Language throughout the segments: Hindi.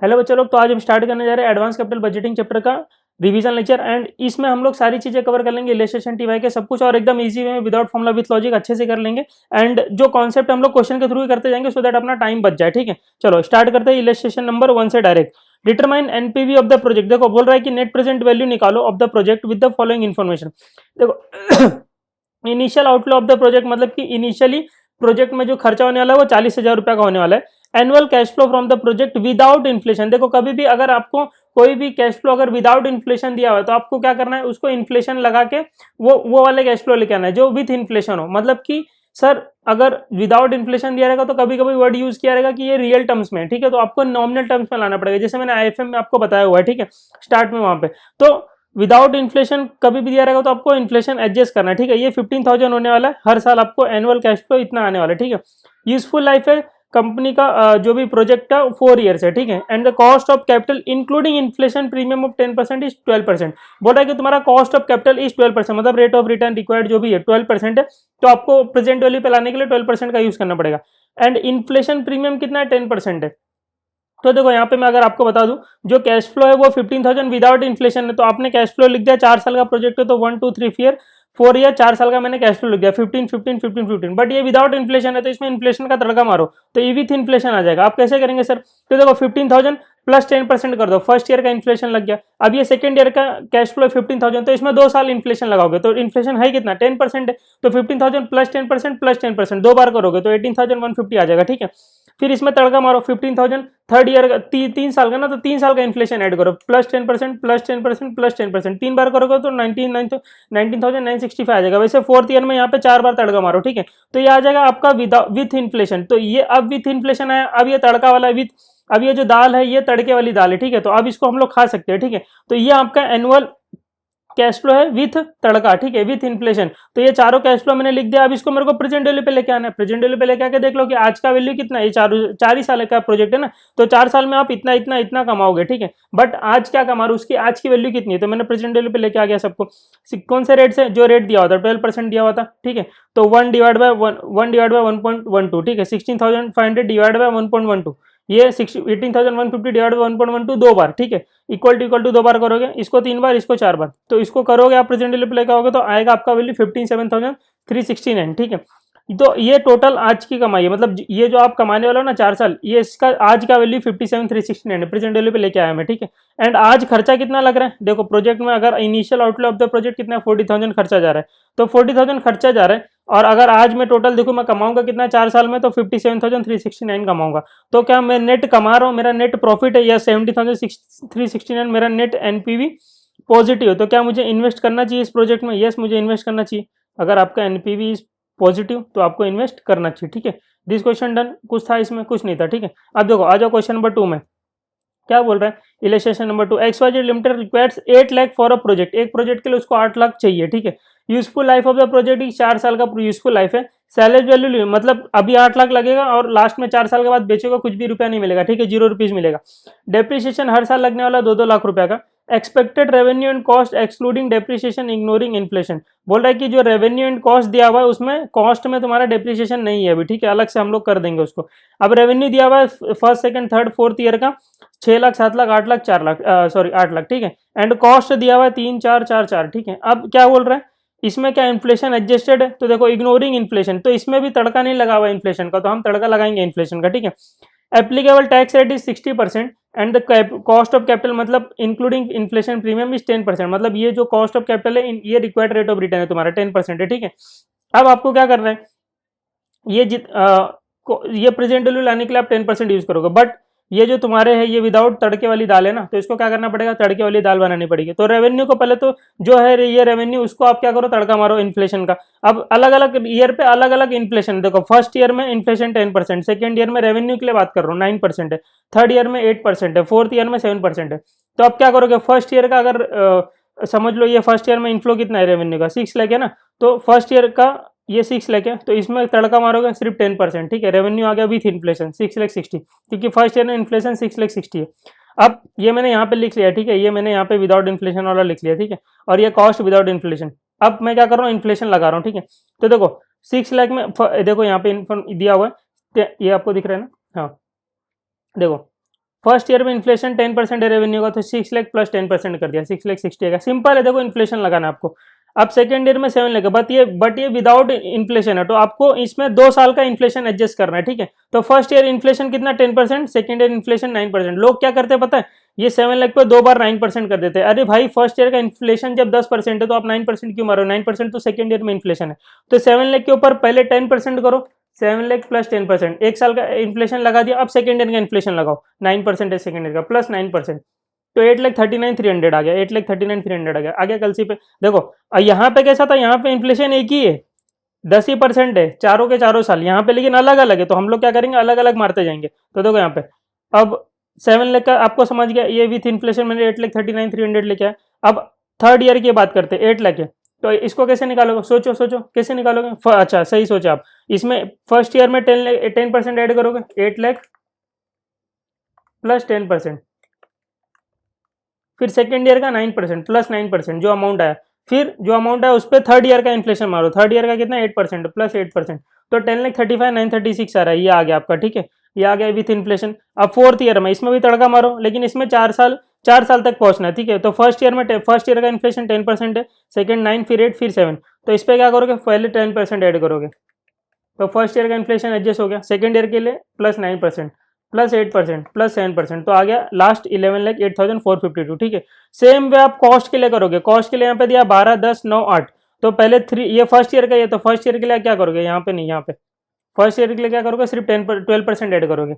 हेलो बच्चों लोग, तो आज हम स्टार्ट करने जा रहे हैं एडवांस कैपिटल बजटिंग चैप्टर का रिवीजन लेक्चर। एंड इसमें हम लोग सारी चीजें कवर कर लेंगे, इलस्ट्रेशन टीवाई के सब कुछ, और एकदम इजी वे में विदाउट फॉर्मुला विथ लॉजिक अच्छे से कर लेंगे। एंड जो कॉन्सेप्ट हम लोग क्वेश्चन के थ्रू ही करते जाएंगे, सो दैट अपना टाइम बच जाए। ठीक है, चलो स्टार्ट करते हैं इलस्ट्रेशन नंबर 1 से direct. Determine NPV of the project. देखो बोल रहा है कि नेट प्रेजेंट वैल्यू निकालो of the project with the following information. देखो initial outflow of the project, मतलब कि इनिशियली प्रोजेक्ट में जो खर्चा होने वाला है वो 40,000 रुपया का होने वाला है। Annual cash flow from the project without inflation. देखो कभी भी अगर आपको कोई भी कैश फ्लो अगर विदाउट इन्फ्लेशन दिया हुआ है तो आपको क्या करना है, उसको इन्फ्लेशन लगा के वो वाले कैश फ्लो लेके आना है जो विथ इन्फ्लेशन हो। मतलब कि सर अगर विदाउट इन्फ्लेशन दिया रहेगा तो कभी कभी वर्ड यूज किया रहेगा कि ये रियल टर्म्स में, ठीक है, तो आपको नॉमिनल टर्म्स में लाना पड़ेगा, जैसे मैंने आईएफएम में आपको बताया हुआ है। ठीक है, स्टार्ट में वहां पे तो विदाउट इन्फ्लेशन कभी भी दिया रहेगा तो आपको इन्फ्लेशन एडजस्ट करना है। ठीक है, ये 15,000 होने वाला है हर साल, आपको एनुअल कैश फ्लो इतना आने वाला है। ठीक है, यूजफुल लाइफ है कंपनी का जो भी प्रोजेक्ट है 4 ईयर्स है। ठीक है, and the cost of capital including inflation premium of 10% is 12%। बोल रहा है कि तुम्हारा कॉस्ट ऑफ कैपिटल इज 12%, मतलब रेट ऑफ रिटर्न रिक्वायर्ड जो भी है 12% है, तो आपको प्रेजेंट वैल्यू पे लाने के लिए 12% का यूज करना पड़ेगा। एंड इन्फ्लेशन प्रीमियम कितना है, 10% है। तो देखो यहाँ पे मैं अगर आपको बता दूं, जो कैश फ्लो है वो 15,000 विदाउट इन्फ्लेशन है, तो आपने कैश फ्लो लिख दिया, 4 साल का प्रोजेक्ट है तो 1 2 3 4 ईयर 4 साल का मैंने कैश फ्लो लिख दिया 15 15 15 15। बट ये विदाउट इन्फ्लेशन है तो इसमें इन्फ्लेशन का तड़का मारो तो ये विथ इन्फ्लेशन आ जाएगा। आप कैसे करेंगे सर, तो देखो 15,000 प्लस 10% कर दो, फर्स्ट ईयर का इन्फ्लेशन लग गया। अब ये सेकंड ईयर का कैश फ्लो 15,000, तो इसमें 2 साल इन्फ्लेशन लगाओगे तो इन्फ्लेशन है कितना, 10% है, तो 15,000 प्लस 10% प्लस 10% 2 बार करोगे तो 18,150 आ जाएगा। ठीक है, फिर इसमें तड़का मारो 15,000 थर्ड ईयर का 3 साल का ना, तो 3 साल का इन्फ्लेशन ऐड करो प्लस 10% प्लस 10% प्लस 10%, 3 बार करोगे तो 19,965 आ जाएगा। वैसे फोर्थ ईयर में यहाँ पे 4 बार तड़का मारो। ठीक है, तो ये आ जाएगा आपका विथ इन्फ्लेशन। तो ये अब विथ इन्फ्लेशन आया, अब ये तड़का वाला विथ, अब ये जो दाल है ये तड़के वाली दाल है। ठीक है, तो अब इसको हम लोग खा सकते हैं। ठीक है, तो ये आपका एनुअल कैश फ्लो है विथ तड़का। ठीक है, विथ इन्फ्लेशन। तो ये चारों कैश फ्लो मैंने लिख दिया। अब इसको मेरे को प्रेजेंट वैल्यू पे लेके आना है। प्रेजेंट वैल्यू पे लेके आके देख लो कि आज का वैल्यू कितना है। ये 4 ही साल का प्रोजेक्ट है ना, तो 4 साल में आप इतना इतना इतना कमाओगे। ठीक है, बट आज क्या कमा रहे हो, उसकी आज की वैल्यू कितनी है, तो मैंने प्रेजेंट वैल्यू पे लेके आ गया सबको। कौन से रेट से, जो रेट दिया हुआ था 12% दिया हुआ था। ठीक है, तो 1 डिवाइड बाय 1.12। ठीक है, 16,500 डिवाइड बाय 1.12, ये 18,150 डिवाइड बाय 1.12 2 बार। ठीक है, इक्वल टू 2 बार करोगे, इसको 3 बार, इसको 4 बार, तो इसको करोगे आप प्रेजेंट वैल्यू पे लेकर आओगे तो आएगा आपका वैल्यू 57,369। ठीक है, तो ये टोटल आज की कमाई है, मतलब ये जो आप कमाने वाला हो ना 4 साल, ये इसका आज का वैल्यू 57,369 है, प्रेजेंट वैल्यू पे लेके आया मैं। ठीक है, एंड आज खर्चा कितना लग रहा है, देखो प्रोजेक्ट में अगर initial outflow of the project कितना है 40,000 खर्चा जा रहा है, तो 40,000 खर्चा जा रहा है। और अगर आज मैं टोटल देखूँ मैं कमाऊंगा कितना 4 साल में, तो 57,369 कमाऊंगा। तो क्या मैं नेट कमा रहा हूँ, मेरा नेट प्रॉफिट है, या 70,369 मेरा नेट एनपीवी पॉजिटिव है, तो क्या मुझे इन्वेस्ट करना चाहिए इस प्रोजेक्ट में, यस मुझे इन्वेस्ट करना चाहिए। अगर आपका एनपीवी पॉजिटिव तो आपको इन्वेस्ट करना चाहिए। ठीक है, दिस क्वेश्चन डन। कुछ था इसमें, कुछ नहीं था। ठीक है, अब देखो आ जाओ क्वेश्चन नंबर 2 में क्या बोल रहा है। Illustration number 2, XYZ limited requires 8 lakh for a project. एक प्रोजेक्ट के लिए उसको 8 लाख चाहिए। ठीक है, useful life of the project 4 साल का यूजफुल लाइफ है। सैलरी वैल्यू मतलब अभी 8 लाख लगेगा और लास्ट में 4 साल के बाद बेचेगा कुछ भी रुपया नहीं मिलेगा। ठीक है, 0 रुपीज मिलेगा। डेप्रिसिएशन हर साल लगने वाला 2-2 लाख रुपया का। Expected revenue and cost excluding depreciation ignoring inflation. बोल रहा है कि जो रेवेन्यू एंड कॉस्ट दिया हुआ है उसमें कॉस्ट में तुम्हारा डेप्रिसिएशन नहीं है अभी। ठीक है, अलग से हम लोग कर देंगे उसको। अब रेवेन्यू दिया हुआ है first second third fourth year का 6 लाख 7 लाख 8 लाख 4 लाख सॉरी 8 लाख। ठीक है, एंड कॉस्ट दिया हुआ है 3 4 4 4। ठीक है, अब क्या बोल रहा है, इसमें क्या इन्फ्लेशन एडजस्टेड है, तो देखो इग्नोरिंग इन्फ्लेशन, तो इसमें भी तड़का नहीं लगा हुआ इन्फ्लेशन का, तो हम तड़का लगाएंगे इन्फ्लेशन का। ठीक है, applicable tax rate is 60% and the cost of capital मतलब इंक्लूडिंग इन्फ्लेशन प्रीमियम इज 10%। मतलब ये जो कॉस्ट ऑफ कैपिटल है ये रिक्वायर्ड रेट ऑफ रिटर्न है तुम्हारा 10% है। ठीक है, अब आपको क्या करना है, ये ये प्रेजेंट वैल्यू लाने के लिए आप 10% यूज करोगे, बट ये जो तुम्हारे है ये विदाउट तड़के वाली दाल है ना, तो इसको क्या करना पड़ेगा, तड़के वाली दाल बनानी पड़ेगी। तो रेवेन्यू को पहले तो जो है ये रेवेन्यू उसको आप क्या करो, तड़का मारो इन्फ्लेशन का। अब अलग अलग ईयर पे अलग अलग इन्फ्लेशन, देखो फर्स्ट ईयर में इन्फ्लेशन 10%, सेकंड ईयर में रेवेन्यू के लिए बात कर रहा हूँ 9% है, थर्ड ईयर में 8% है, फोर्थ ईयर में 7% है। तो अब क्या करोगे, फर्स्ट ईयर का अगर समझ लो ये फर्स्ट ईयर में इनफ्लो कितना है रेवेन्यू का 6 लाख है ना, तो फर्स्ट ईयर का ये 6 लाख है, तो इसमें तड़का मारोगे सिर्फ 10%। ठीक है, रेवेन्यू आ गया विथ इन्फ्लेशन 6,60,000, क्योंकि फर्स्ट ईयर में इन्फ्लेशन 6,60,000 है। अब ये मैंने यहाँ पे लिख लिया। ठीक है, ये मैंने यहाँ पे विदाउट इन्फ्लेशन वाला लिख लिया। ठीक है, और ये कॉस्ट विदाउट इन्फ्लेशन। अब मैं क्या कर रहा हूँ, इन्फ्लेशन लगा रहा हूँ। ठीक है, तो देखो 6 लाख में देखो यहाँ पे दिया हुआ है, ये आपको दिख रहा है ना, हाँ देखो फर्स्ट ईयर में इन्फ्लेशन 10% रेवेन्यू का, तो 6 लाख प्लस 10% कर दिया, 6 लाख 60 का। सिंपल है, देखो इन्फ्लेशन लगाना आपको। अब सेकेंड ईयर में 7 लाख, बट ये विदाउट इन्फ्लेशन है, तो आपको इसमें 2 साल का इन्फ्लेशन एडजस्ट करना है, ठीक है। तो फर्स्ट ईयर इन्फ्लेशन कितना 10%, सेकेंड ईयर इन्फ्लेशन 9%। लोग क्या करते हैं पता है, ये 7 लाख पे 2 बार 9% कर देते हैं। अरे भाई फर्स्ट ईयर का इन्फ्लेशन जब 10% है तो आप 9% क्यों मारो, 9% तो सेकेंड ईयर में इन्फ्लेशन है। तो 7 लाख के ऊपर पहले 10% करो, 7 लाख प्लस 10%, 1 साल का इन्फ्लेशन लगा दिया। अब सेकेंड ईयर का इन्फ्लेशन लगाओ, 9% है सेकेंड ईयर का, प्लस 9%, तो 8,39,300 आ गया, 8,39,300 आ गया कल सी पे। देखो यहाँ पे कैसा था, यहाँ पे इन्फ्लेशन एक ही है, 10% है चारों के चारों साल यहाँ पे, लेकिन अलग अलग है। तो हम लोग क्या करेंगे, अलग अलग मारते जाएंगे। तो देखो यहाँ पे अब 7 लाख का आपको समझ गया, ये विथ इन्फ्लेशन मैंने 8,39,300 लेके आया। अब थर्ड ईयर की बात करते हैं, 8 लाख है, तो इसको कैसे निकालोगे, सोचो सोचो कैसे निकालोगे। अच्छा सही सोचा आप, इसमें फर्स्ट ईयर में 10% ऐड करोगे, 8 लाख प्लस 10%, फिर सेकेंड ईयर का 9% प्लस 9% जो अमाउंट आया, फिर जो अमाउंट आया उस पर थर्ड ईयर का इन्फ्लेशन मारो, थर्ड ईयर का कितना 8% प्लस 8%, तो 10,35,936 आ रहा है, ये आ गया आपका, ठीक है, ये आ गया विथ इन्फ्लेशन। अब फोर्थ ईयर में इसमें भी तड़का मारो, लेकिन इसमें 4 साल तक पहुंचना है, ठीक है। तो फर्स्ट ईयर का इन्फ्लेशन 10% है, सेकंड 9, फिर 8, फिर 7, तो इस पर क्या करोगे, पहले 10% ऐड करोगे, तो फर्स्ट ईयर का इन्फ्लेशन एडजस्ट हो गया। सेकंड ईयर के लिए प्लस 9% प्लस 8% प्लस 7%, तो आ गया लास्ट 11,08,452, ठीक है। सेम वे आप कॉस्ट के लिए करोगे, कॉस्ट के लिए यहाँ पे दिया 12, 10, 9, 8, तो पहले 3, ये फर्स्ट ईयर का, ये तो फर्स्ट ईयर के लिए क्या करोगे, यहाँ पे नहीं, यहाँ पे फर्स्ट ईयर के लिए क्या करोगे, सिर्फ 12% ऐड करोगे।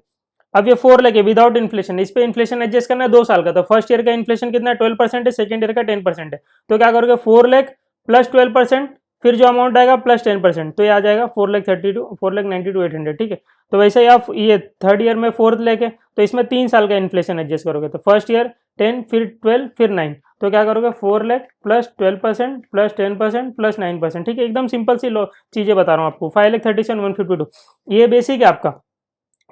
अब ये 4 लाख है विदाउट इन्फ्लेशन, इस पे इन्फ्लेशन एडजस्ट करना है 2 साल का, तो फर्स्ट ईयर का इन्फ्लेशन कितना 12% है, सेकंड ईयर का 10% है, तो क्या करोगे 4 लाख प्लस 12%, फिर जो अमाउंट आएगा प्लस 10%, तो ये आ जाएगा 4,92,800, ठीक है। तो वैसे ही आप ये थर्ड ईयर में फोर्थ लेके, तो इसमें 3 साल का इन्फ्लेशन एडजस्ट करोगे, तो फर्स्ट ईयर 10, फिर 12, फिर 9, तो क्या करोगे 4 लाख प्लस 12% प्लस 10% प्लस 9%, ठीक है। एकदम सिंपल सी चीजें बता रहा हूँ आपको। 5,37,152, ये बेसिक है आपका,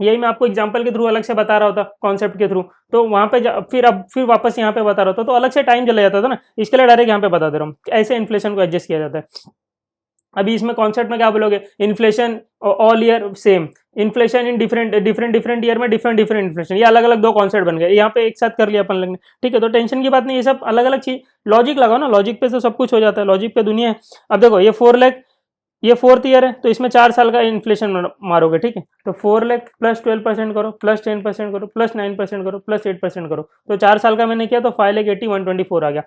यही मैं आपको एग्जांपल के थ्रू अलग से बता रहा होता, कॉन्सेप्ट के थ्रू, तो वहां पे फिर वापस यहाँ पे बता रहा होता, तो अलग से टाइम चला जाता था ना, इसके लिए डायरेक्ट यहाँ पे बता दे रहा हूँ ऐसे इन्फ्लेशन को एडजस्ट किया जाता है। अभी इसमें कॉन्सेप्ट में क्या बोलोगे, inflation all year same, inflation in different year में डिफरेंट इन्फ्लेशन, ये अलग अलग 2 कॉन्सेप्ट बन गए, यहाँ पे एक साथ कर लिया अपन लोग ने, ठीक है। तो टेंशन की बात नहीं, ये सब अलग अलग चीज, लॉजिक लगाओ ना, लॉजिक पे तो सब कुछ हो जाता है, लॉजिक पे दुनिया है। अब देखो ये 4 लाख, ये फोर्थ ईयर है, तो इसमें 4 साल का इन्फ्लेशन मारोगे, ठीक है। तो 4 लाख प्लस 12% करो, प्लस 10% करो, प्लस 9% करो, प्लस 8% करो, तो 4 साल का मैंने किया, तो 5,80,124 आ गया।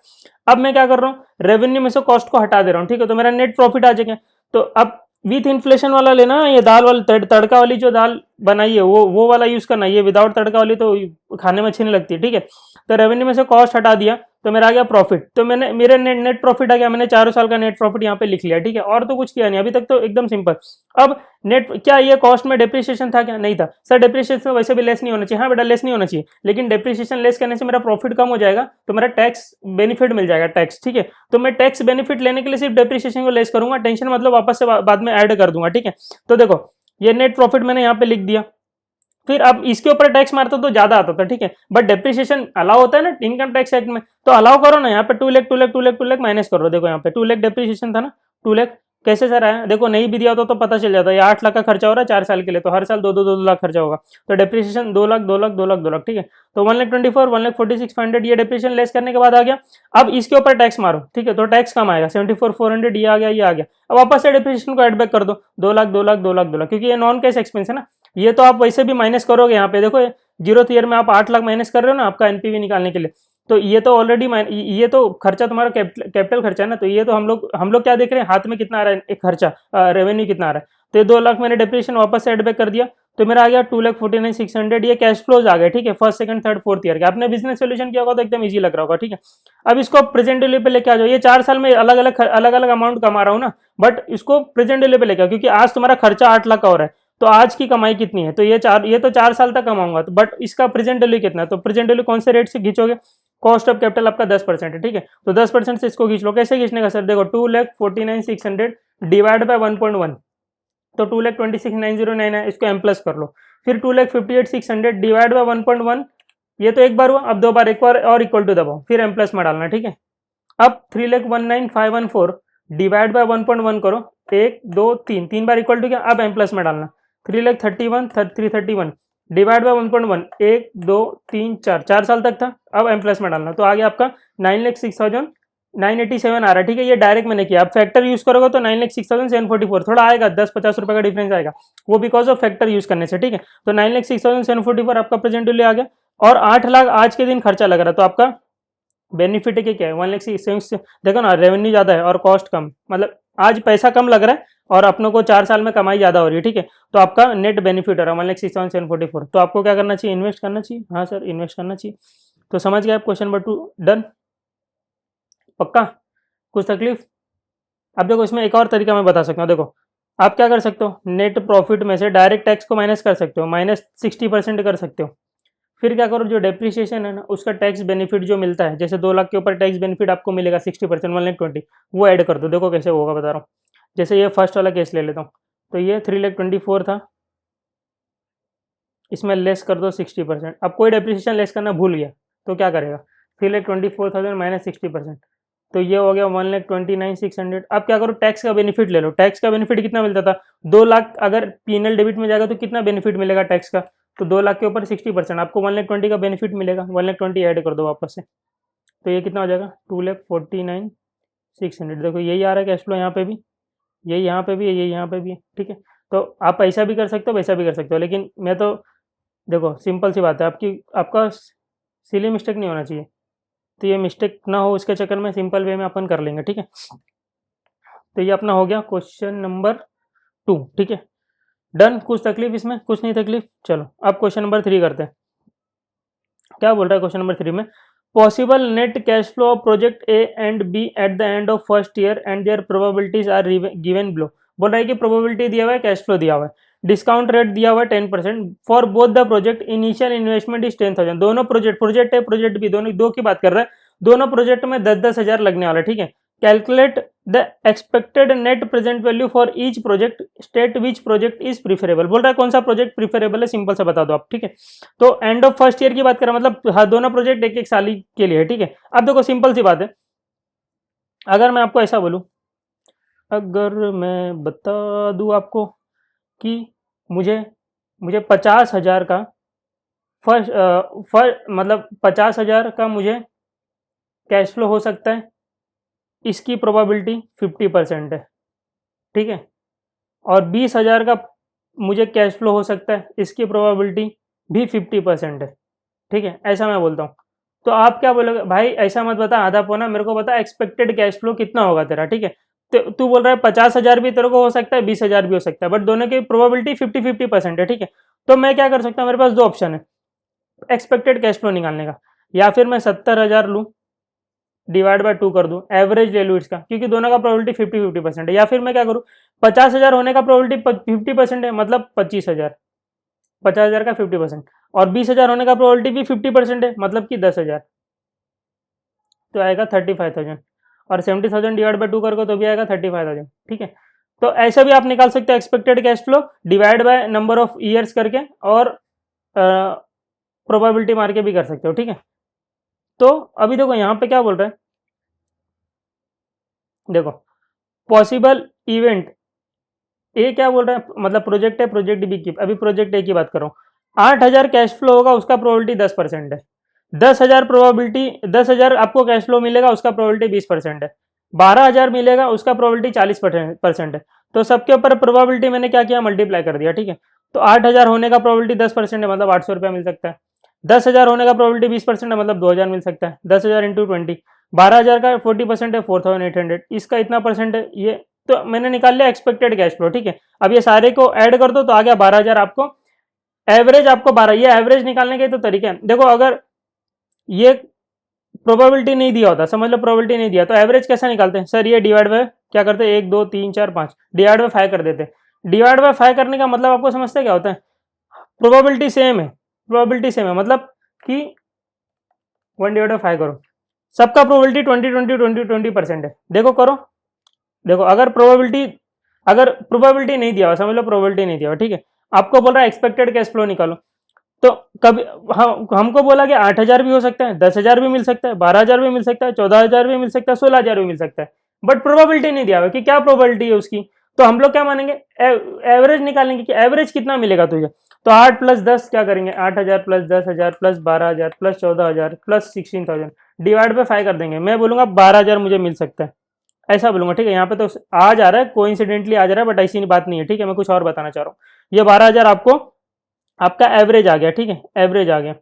अब मैं क्या कर रहा हूँ, रेवेन्यू में से कॉस्ट को हटा दे रहा हूँ, ठीक है, तो मेरा नेट प्रॉफिट आ जाएगा। तो अब विथ इन्फ्लेशन वाला लेना, ये दाल वाली तड़का वाली जो दाल बनाई है वो वाला यूज करना, ये विदाउट तड़का वाली तो खाने में अच्छी नहीं लगती, ठीक है। तो रेवेन्यू में से कॉस्ट हटा दिया, तो मेरा आ गया प्रॉफिट, तो मैंने मेरे नेट प्रॉफिट आ गया, मैंने 4 साल का नेट प्रॉफिट यहाँ पे लिख लिया, ठीक है। और तो कुछ किया नहीं अभी तक, तो एकदम सिंपल। अब नेट क्या, ये कॉस्ट में डेप्रिसिएशन था क्या, नहीं था सर, डेप्रिसिएशन वैसे भी लेस नहीं होना चाहिए, हाँ बेटा लेस नहीं होना चाहिए, लेकिन डेप्रिसिएशन लेस करने से मेरा प्रॉफिट कम हो जाएगा, तो मेरा टैक्स बेनिफिट मिल जाएगा, टैक्स, ठीक है। तो मैं टैक्स बेनिफिट लेने के लिए सिर्फ डेप्रिसिएशन को लेस करूंगा, टेंशन मतलब वापस से बाद में ऐड कर दूंगा, ठीक है। तो देखो ये नेट प्रॉफिट मैंने यहाँ पे लिख दिया, फिर अब इसके ऊपर टैक्स मारता तो ज्यादा आता था, ठीक है, बट डेप्रिसिएशन अलाउ होता है ना इनकम टैक्स एक्ट में, तो अलाउ करो ना, यहाँ पे 2 लाख 2 लाख 2 लाख 2 लाख माइनस करो, देखो यहाँ पे 2 लाख डेप्रिसिएशन था ना, 2 लाख कैसे सर आया, देखो नहीं भी दिया होता तो पता चल जाता है, 8 लाख का खर्चा हो रहा है 4 साल के लिए, तो हर साल 2-2 खर्चा होगा, तो डेप्रिसिएशन 2 लाख 2 लाख 2 लाख 2 लाख, ठीक है। तो 1,24,000 1,46,500 ये डेप्रिसिएशन लेस करने के बाद आ गया। अब इसके ऊपर टैक्स मारो, ठीक है, तो टैक्स कम आएगा, 74,400 ये आ गया, ये आ गया। अब वापस से डेप्रिसिएशन को एड बैक कर दो, 2 लाख 2 लाख 2 लाख 2 लाख, क्योंकि ये नॉन कैश एक्सपेंस है ना, ये तो आप वैसे भी माइनस करोगे, यहाँ पे देखो जीरो ईयर में आप 8 लाख माइनस कर रहे हो ना आपका एनपीवी निकालने के लिए, तो ये तो ऑलरेडी ये तो खर्चा तुम्हारा कैपिटल खर्चा है ना, तो ये तो हम लोग क्या देख रहे हैं, हाथ में कितना आ रहा है एक खर्चा, रेवेन्यू कितना आ रहा है, तो ये 2 लाख मैंने डेप्रिसिएशन वापस से एड बैक कर दिया, तो मेरा आ गया 2,49,600, ये कैश फ्लोज आ गए, ठीक है, first second third fourth year का। आपने बिजनेस सोल्यूशन किया होगा तो एकदम इजी लग रहा होगा, ठीक है। अब इसको प्रेजेंट वैल्यू पे लेके आ जाओ, ये 4 साल में अलग अलग अमाउंट कमा रहा हूँ ना, बट इसको प्रेजेंट वैल्यू पे लेके आओ, क्योंकि आज तुम्हारा खर्चा 8 लाख का हो रहा है, तो आज की कमाई कितनी है, तो ये तो 4 साल तक कमाऊंगा, तो बट इसका प्रेजेंट वैल्यू कितना है, तो प्रेजेंट वैल्यू कौन से रेट से खींचोगे, कॉस्ट ऑफ कैपिटल आपका 10% है, ठीक है, तो 10% से इसको खींच लो। कैसे खींचने का सर, देखो 2,49,600 डिवाइड बाय 1.1, तो 2,26,909 है, इसको एम प्लस कर लो। फिर 2,58,600 डिवाइड बाय 1.1, ये तो एक बार हुआ, अब 2 बार, एक बार और इक्वल टू दबाओ, फिर एम प्लस में डालना, ठीक है। अब 3,19,514 डिवाइड बाय 1.1 करो, 1 2 3 बार इक्वल टू क्या, अब एम प्लस में डालना, 3,31,331 डिवाइड बाय 1.1, 1 2 3 4, 4 साल तक था। अब एम प्लस में डालना, तो आ गया आपका 9,06,987 आ रहा है, ठीक है। ये डायरेक्ट मैंने किया, अब फैक्टर यूज करोगे तो 9,06,744 थोड़ा आएगा, 10-50 रुपए का डिफरेंस आएगा, वो बिकॉज ऑफ फैक्टर यूज करने से, ठीक है। तो 9,06,744 आपका प्रेजेंट वैल्यू आ गया, और 8 लाख आज के दिन खर्चा लग रहा है, तो आपका बेनिफिट है कि क्या है, 1,06,000। देखो ना, रेवेन्यू ज्यादा है और कॉस्ट कम, मतलब आज पैसा कम लग रहा है और अपनों को 4 साल में कमाई ज्यादा हो रही है, ठीक है। तो आपका नेट बेनिफिट हो रहा है 1,06,744। तो आपको क्या करना चाहिए, इन्वेस्ट करना चाहिए। हाँ सर, इन्वेस्ट करना चाहिए। तो समझ गए आप क्वेश्चन नंबर 2 डन, पक्का, कुछ तकलीफ? अब देखो, इसमें एक और तरीका मैं बता सकता हूँ। देखो आप क्या कर सकते हो, नेट प्रॉफिट में से डायरेक्ट टैक्स को माइनस कर सकते हो, -60% कर सकते हो। फिर क्या करो, जो डेप्रिसिएशन है ना, उसका टैक्स बेनिफिट जो मिलता है, जैसे 2 लाख के ऊपर टैक्स बेनिफिट आपको मिलेगा 60%, 1,20,000, वो ऐड कर दो। देखो कैसे होगा, बता रहा हूँ। जैसे ये फर्स्ट वाला केस ले लेता हूँ, तो ये 3,24,000 था, इसमें लेस कर दो 60%। अब कोई डेप्रिसिएशन लेस करना भूल गया तो क्या करेगा, 3,24,000 माइनस 60%, तो ये हो गया 1,29,600। अब क्या करो, टैक्स का बेनिफिट ले लो। टैक्स का बेनिफिट कितना मिलता था, 2 लाख अगर पीएनएल डेबिट में जाएगा तो कितना बेनिफिट मिलेगा टैक्स का, तो 2 लाख के ऊपर 60%, आपको 1,20,000 का बेनिफिट मिलेगा, 1,20,000 ऐड कर दो वापस से, तो ये कितना हो जाएगा, 2,49,600। देखो यही आ रहा है कैश फ्लो, यहाँ पे भी यही, यहाँ पे भी है, यही यहाँ पे भी है, ठीक है। तो आप ऐसा भी कर सकते हो, वैसा भी कर सकते हो, लेकिन मैं तो देखो सिंपल सी बात है, आपका सिली मिस्टेक नहीं होना चाहिए, तो ये मिस्टेक ना हो उसके चक्कर में सिंपल वे में अपन कर लेंगे, ठीक है। तो ये अपना हो गया क्वेश्चन नंबर 2, ठीक है, डन। कुछ तकलीफ इसमें, कुछ नहीं तकलीफ। चलो अब क्वेश्चन नंबर 3 करते हैं। क्या बोल रहा है क्वेश्चन नंबर 3 में, possible net cash flow of project A and B at the end of first year and their probabilities are given below. बोल रहा है कि प्रोबेबिलिटी दिया हुआ है, कैश फ्लो दिया हुआ है, डिस्काउंट रेट दिया हुआ है 10%, for both the project initial investment is 10,000। दोनों प्रोजेक्ट है, प्रोजेक्ट बी, दोनों दो की बात कर रहा है, दोनों प्रोजेक्ट में 10-10 हजार लगने वाला है, ठीक है। Calculate the expected net present value for each project, state which project is preferable. बोल रहा है कौन सा प्रोजेक्ट प्रीफरेबल है, सिंपल से बता दो आप, ठीक है। तो एंड ऑफ फर्स्ट ईयर की बात करें, मतलब हाँ, दोनों प्रोजेक्ट एक एक साल ही के लिए है, ठीक है। अब देखो सिंपल सी बात है, अगर मैं आपको ऐसा बोलूं, अगर मैं बता दूं आपको कि मुझे मुझे 50,000 का फर्स्ट मतलब 50,000 का मुझे कैश फ्लो हो सकता है, इसकी प्रोबेबिलिटी 50% है, ठीक है। और 20,000 का मुझे कैश फ्लो हो सकता है, इसकी प्रोबेबिलिटी भी 50% है, ठीक है। ऐसा मैं बोलता हूँ, तो आप क्या बोलोगे, भाई ऐसा मत बता आधा पौना, मेरे को बता एक्सपेक्टेड कैश फ्लो कितना होगा तेरा, ठीक है। तो तू बोल रहा है 50,000 भी तेरे को हो सकता है, 20,000 भी हो सकता है, बट दोनों की प्रोबेबिलिटी 50-50% है, ठीक है। तो मैं क्या कर सकता हूँ, मेरे पास दो ऑप्शन है एक्सपेक्टेड कैश फ्लो निकालने का, या फिर मैं 70,000 लूँ, डिवाइड बाय 2 कर दूं, एवरेज ले लूँ इसका, क्योंकि दोनों का प्रोबेबिलिटी 50-50% है। या फिर मैं क्या करूँ, 50,000 होने का प्रोबेबिलिटी 50% है, मतलब 25,000, 50,000 का 50%, और 20,000 होने का प्रोबेबिलिटी भी 50% है, मतलब कि 10,000, तो आएगा 35,000, और 70,000 डिवाइड बाय 2 करोगे तो भी आएगा 35,000, ठीक है। तो ऐसा भी आप निकाल सकते हो expected cash flow divide by number of years करके, और प्रोबेबिलिटी मार के भी कर सकते हो, ठीक है। तो अभी देखो यहाँ पे क्या बोल रहा है, देखो पॉसिबल इवेंट ए क्या बोल रहा है, मतलब प्रोजेक्ट है, प्रोजेक्ट बी की, अभी प्रोजेक्ट ए की बात कर रहा हूँ, 8,000 कैश फ्लो होगा, उसका प्रोबेबिलिटी 10% है, 10,000 प्रोबेबिलिटी, 10,000 आपको कैश फ्लो मिलेगा, उसका प्रोबेबिलिटी 20% है, 12,000 मिलेगा, उसका प्रोबेबिलिटी 40% है। तो सबके ऊपर प्रोबेबिलिटी मैंने क्या किया, मल्टीप्लाई कर दिया, ठीक है। तो 8,000 होने का प्रोबेबिलिटी 10% है, मतलब 800 रुपया मिल सकता है। 10,000 होने का प्रोबेबिलिटी 20% है, मतलब 2,000 मिल सकता है। 10,000 इंटू 20, 12,000 का 40% है, 4,800, इसका इतना परसेंट है ये। तो मैंने निकाल लिया एक्सपेक्टेड कैश फ्लो, ठीक है। अब ये सारे को ऐड कर दो तो आ गया 12,000 आपको, एवरेज आपको 12, ये एवरेज निकालने के तो तरीके हैं। देखो अगर ये प्रोबेबिलिटी नहीं दिया होता, समझ लो प्रोबेबिलिटी नहीं दिया, तो एवरेज कैसा निकालते हैं सर, ये डिवाइड बाय क्या करते हैं, 1 2 3 4 5, डिवाइड बाय 5 कर देते हैं। डिवाइड बाय 5 करने का मतलब आपको समझते क्या होता है, प्रोबेबिलिटी सेम है, प्रोबेबिलिटी सेम है, मतलब कि 1/5 करो, सबका प्रोबेबिलिटी 20-20-20-20% है। देखो करो, देखो अगर प्रोबेबिलिटी नहीं दिया हुआ, समझ लो प्रोबेबिलिटी नहीं दिया हुआ, ठीक है। आपको बोल रहा है एक्सपेक्टेड कैश फ्लो निकालो, तो कभी हमको बोला कि 8,000 भी हो सकता है, 10,000 भी मिल सकता है, 12,000 भी मिल सकता है, 14,000 भी मिल सकता है, 16,000 भी मिल सकता है, बट प्रोबेबिलिटी नहीं दिया हुआ कि क्या प्रोबेबिलिटी है उसकी। तो हम लोग क्या मानेंगे, एवरेज निकालेंगे कि एवरेज कितना मिलेगा तुझे। तो 8 प्लस 10 क्या करेंगे, 8000 plus 10,000 plus 12,000 plus 14,000 plus 16,000 divide by 5 कर देंगे। मैं बोलूँगा 12,000 मुझे मिल सकता है, ऐसा बोलूँगा, ठीक है। यहाँ पे तो आ जा रहा है, कोइंसिडेंटली आ जा रहा है, बट ऐसी बात नहीं है, ठीक है। मैं कुछ और बताना चाह रहा हूँ। ये 12,000 आपको आपका एवरेज आ गया, ठीक है, एवरेज आ गया।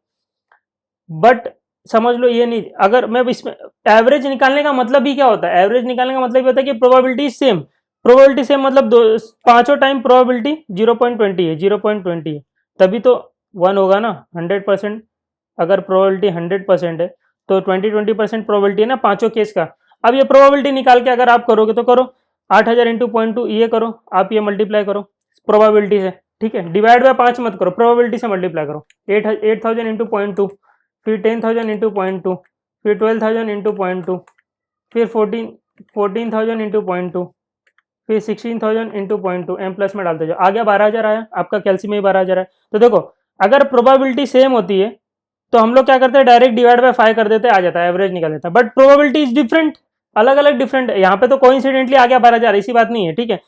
बट समझ लो ये नहीं, अगर मैं इसमें एवरेज निकालने का मतलब ही क्या होता है, एवरेज निकालने का मतलब ये होता है कि प्रोबेबिलिटी सेम, प्रोबेबिलिटी सेम मतलब दो पांचों टाइम प्रोबेबिलिटी 0.20 है, 0.20 है, तभी तो 1 होगा ना। 100%, अगर प्रोबेबिलिटी 100% है तो 20% प्रोबेबिलिटी है ना पांचों केस का। अब ये प्रोबेबिलिटी निकाल के अगर आप करोगे तो करो, 8,000 इंटू 0.2 ये करो, आप ये मल्टीप्लाई करो प्रोबेबिलिटी से, ठीक है। डिवाइड बाय 5 मत करो, प्रोबेबिलिटी से मल्टीप्लाई करो। 8,000 इंटू 0.2, फिर 10,000 इंटू 0.2, फिर 12,000 इंटू 0.2, फिर 14,000 इंटू 0.2, फिर 16,000 इंटू 0.2, एम प्लस में डालते जाओ, आ गया 12,000 आया आपका, कैल्सी में ही 12,000 है। तो देखो अगर प्रोबेबिलिटी सेम होती है तो हम लोग क्या करते हैं, डायरेक्ट डिवाइड बाय 5 कर देते हैं, आ जाता है, एवरेज निकल जाता है। बट प्रोबेबिलिटी इज डिफरेंट, अलग अलग डिफरेंट है। यहाँ पे तो कोइंसिडेंटली आ गया 12,000, ऐसी बात नहीं है, ठीक है।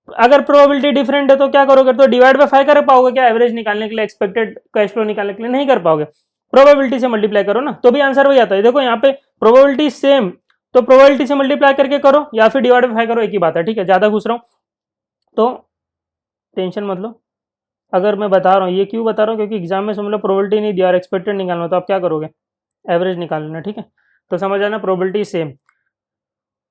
अगर प्रोबेबिलिटी डिफरेंट है तो क्या करोगे, तो डिवाइड बाय 5 कर पाओगे क्या एवरेज निकालने के लिए, एक्सपेक्टेड कैश फ्लो निकालने के लिए नहीं कर पाओगे। प्रोबेबिलिटी से मल्टीप्लाई करो ना, तो भी आंसर वही आता है। देखो यहाँ पे प्रोबेबिलिटी सेम, तो प्रोबेबिलिटी से मल्टीप्लाई करके करो या फिर डिवाइड बाय 5 करो, एक ही बात है, ठीक है। ज्यादा घुस रहा हूँ तो टेंशन मत लो। अगर मैं बता रहा हूँ, ये क्यों बता रहा हूँ, क्योंकि एग्जाम में समझ लो प्रोबेबिलिटी नहीं दिया और एक्सपेक्टेड निकालना, तो आप क्या करोगे, एवरेज निकाल लेना, ठीक है। तो समझ आना, प्रोबेबिलिटी सेम।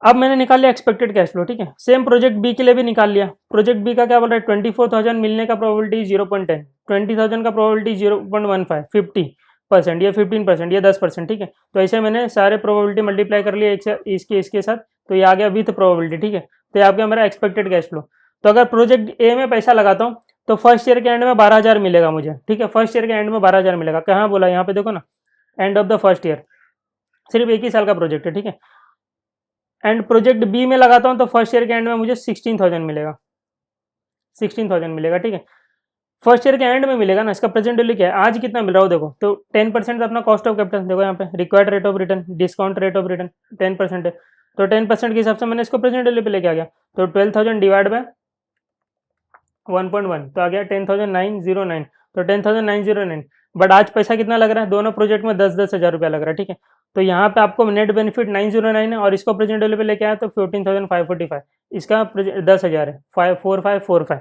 अब मैंने निकाल लिया एक्सपेक्टेड कैश फ्लो, ठीक है। सेम प्रोजेक्ट बी के लिए भी निकाल लिया। प्रोजेक्ट बी का क्या बोल रहा है, 24,000 मिलने का प्रोबेबिलिटी 0.10, 20,000 का प्रोबेबिलिटी 0.15, 50%, ये 15%, ये 10%, ठीक है। तो ऐसे मैंने सारे प्रोबेबिलिटी मल्टीप्लाई कर लिया इसके साथ, तो ये आ गया विथ प्रोबेबिलिटी, ठीक है। तो ये आ गया मेरा एक्सपेक्टेड कैश फ्लो। तो अगर प्रोजेक्ट ए में पैसा लगाता हूँ तो फर्स्ट ईयर के एंड में 12,000 मिलेगा मुझे, ठीक है। फर्स्ट ईयर के एंड में 12,000 मिलेगा, कहाँ बोला, यहाँ पे देखो ना, end of the first year, सिर्फ एक ही साल का प्रोजेक्ट है, ठीक है। एंड प्रोजेक्ट बी में लगाता हूँ तो फर्स्ट ईयर के एंड में मुझे 16,000 मिलेगा, 16,000 मिलेगा, ठीक है। फर्स्ट ईयर के एंड में मिलेगा ना, इसका प्रेजेंट वैल्यू क्या है, आज कितना मिल रहा हो देखो, तो 10% अपना कॉस्ट ऑफ कैपिटल, देखो यहाँ पे required rate of return, discount rate of return 10% है, तो 10% के हिसाब से मैंने इसको प्रेजेंट वैल्यू पे लेके आ गया। तो 12,000 डिवाइड बाय 1.1 तो आ गया 10,909, तो 10,909। बट आज पैसा कितना लग रहा है, दोनों प्रोजेक्ट में 10-10 हज़ार रुपया लग रहा है, ठीक है। तो यहाँ पे आपको नेट बेनिफिट 909 है और इसको प्रेजेंट वैल्यू पे लेके आया तो 14,545, इसका 10,000 है, 54545।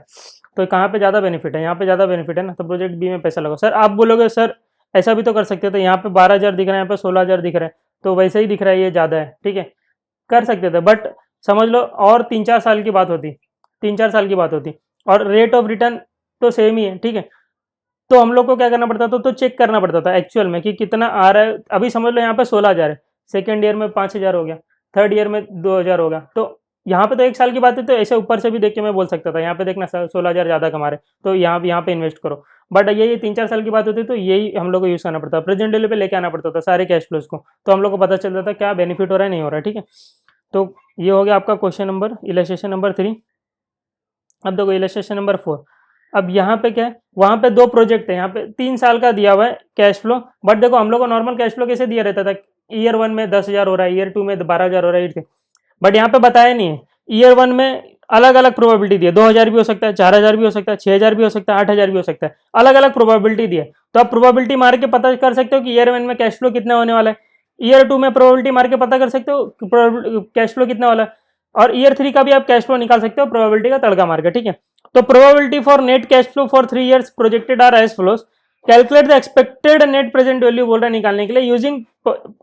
तो कहाँ पे ज़्यादा बेनिफिट है, यहाँ पे ज़्यादा बेनिफिट है ना, तो प्रोजेक्ट बी में पैसा लगाओ। सर आप बोलोगे सर ऐसा भी तो कर सकते थे, तो यहाँ पे 12,000 दिख रहा है, यहाँ पे 16,000 दिख रहा है, तो वैसे ही दिख रहा है, ये ज़्यादा है, ठीक है, कर सकते थे। बट समझ लो और 3-4 साल की बात होती, 3-4 साल की बात होती, और रेट ऑफ रिटर्न तो सेम ही है, ठीक है। तो हम लोग को क्या करना पड़ता था, तो चेक करना पड़ता था एक्चुअल में कि कितना आ रहा है। अभी समझ लो यहाँ पे 16,000 है, सेकेंड ईयर में 5,000 हो गया, थर्ड ईयर में 2,000 होगा, तो यहाँ पे तो एक साल की बात है, तो ऐसे ऊपर से भी देख के मैं बोल सकता था यहाँ पे देखना 16,000 ज़्यादा कमा रहे, तो यहाँ पे इन्वेस्ट करो। बट ये 3-4 साल की बात होती तो यही हम लोग को यूज़ करना पड़ता, प्रेजेंट वैल्यू पे लेके आना पड़ता था सारे कैश फ्लोज को, तो हम लोग को पता चलता था क्या बेनिफिट हो रहा है, नहीं हो रहा है, ठीक है। तो ये हो गया आपका क्वेश्चन नंबर, इलस्ट्रेशन नंबर 3। अब देखो इलस्ट्रेशन नंबर 4। अब यहाँ पे क्या है, वहाँ पे 2 प्रोजेक्ट है, यहाँ पे 3 साल का दिया हुआ है कैश फ्लो। बट देखो हम लोग को नॉर्मल कैश फ्लो कैसे दिया रहता था, ईयर 1 में 10,000 हो रहा है, ईयर 2 में 12,000 हो रहा है, बट यहाँ पे बताया नहीं है। ईयर 1 में अलग अलग प्रोबेबिलिटी दी है, 2,000 भी हो सकता है, 4,000 भी हो सकता है, 6,000 भी हो सकता है, 8,000 भी हो सकता है, अलग अलग प्रोबेबिलिटी दी है। तो आप प्रोबेबिलिटी मार के पता कर सकते हो कि ईयर 1 में कैश फ्लो कितना होने वाला है, ईयर 2 में प्रोबेबिलिटी मार के पता कर सकते हो कैश फ्लो कितना वाला है, और ईयर 3 का भी आप कैश फ्लो निकाल सकते हो प्रोबेबिलिटी का तड़का मार के, ठीक है। तो probability for net cash flow for 3 years projected are as flows, calculate the expected net present value बोल रहा है निकालने के लिए, यूजिंग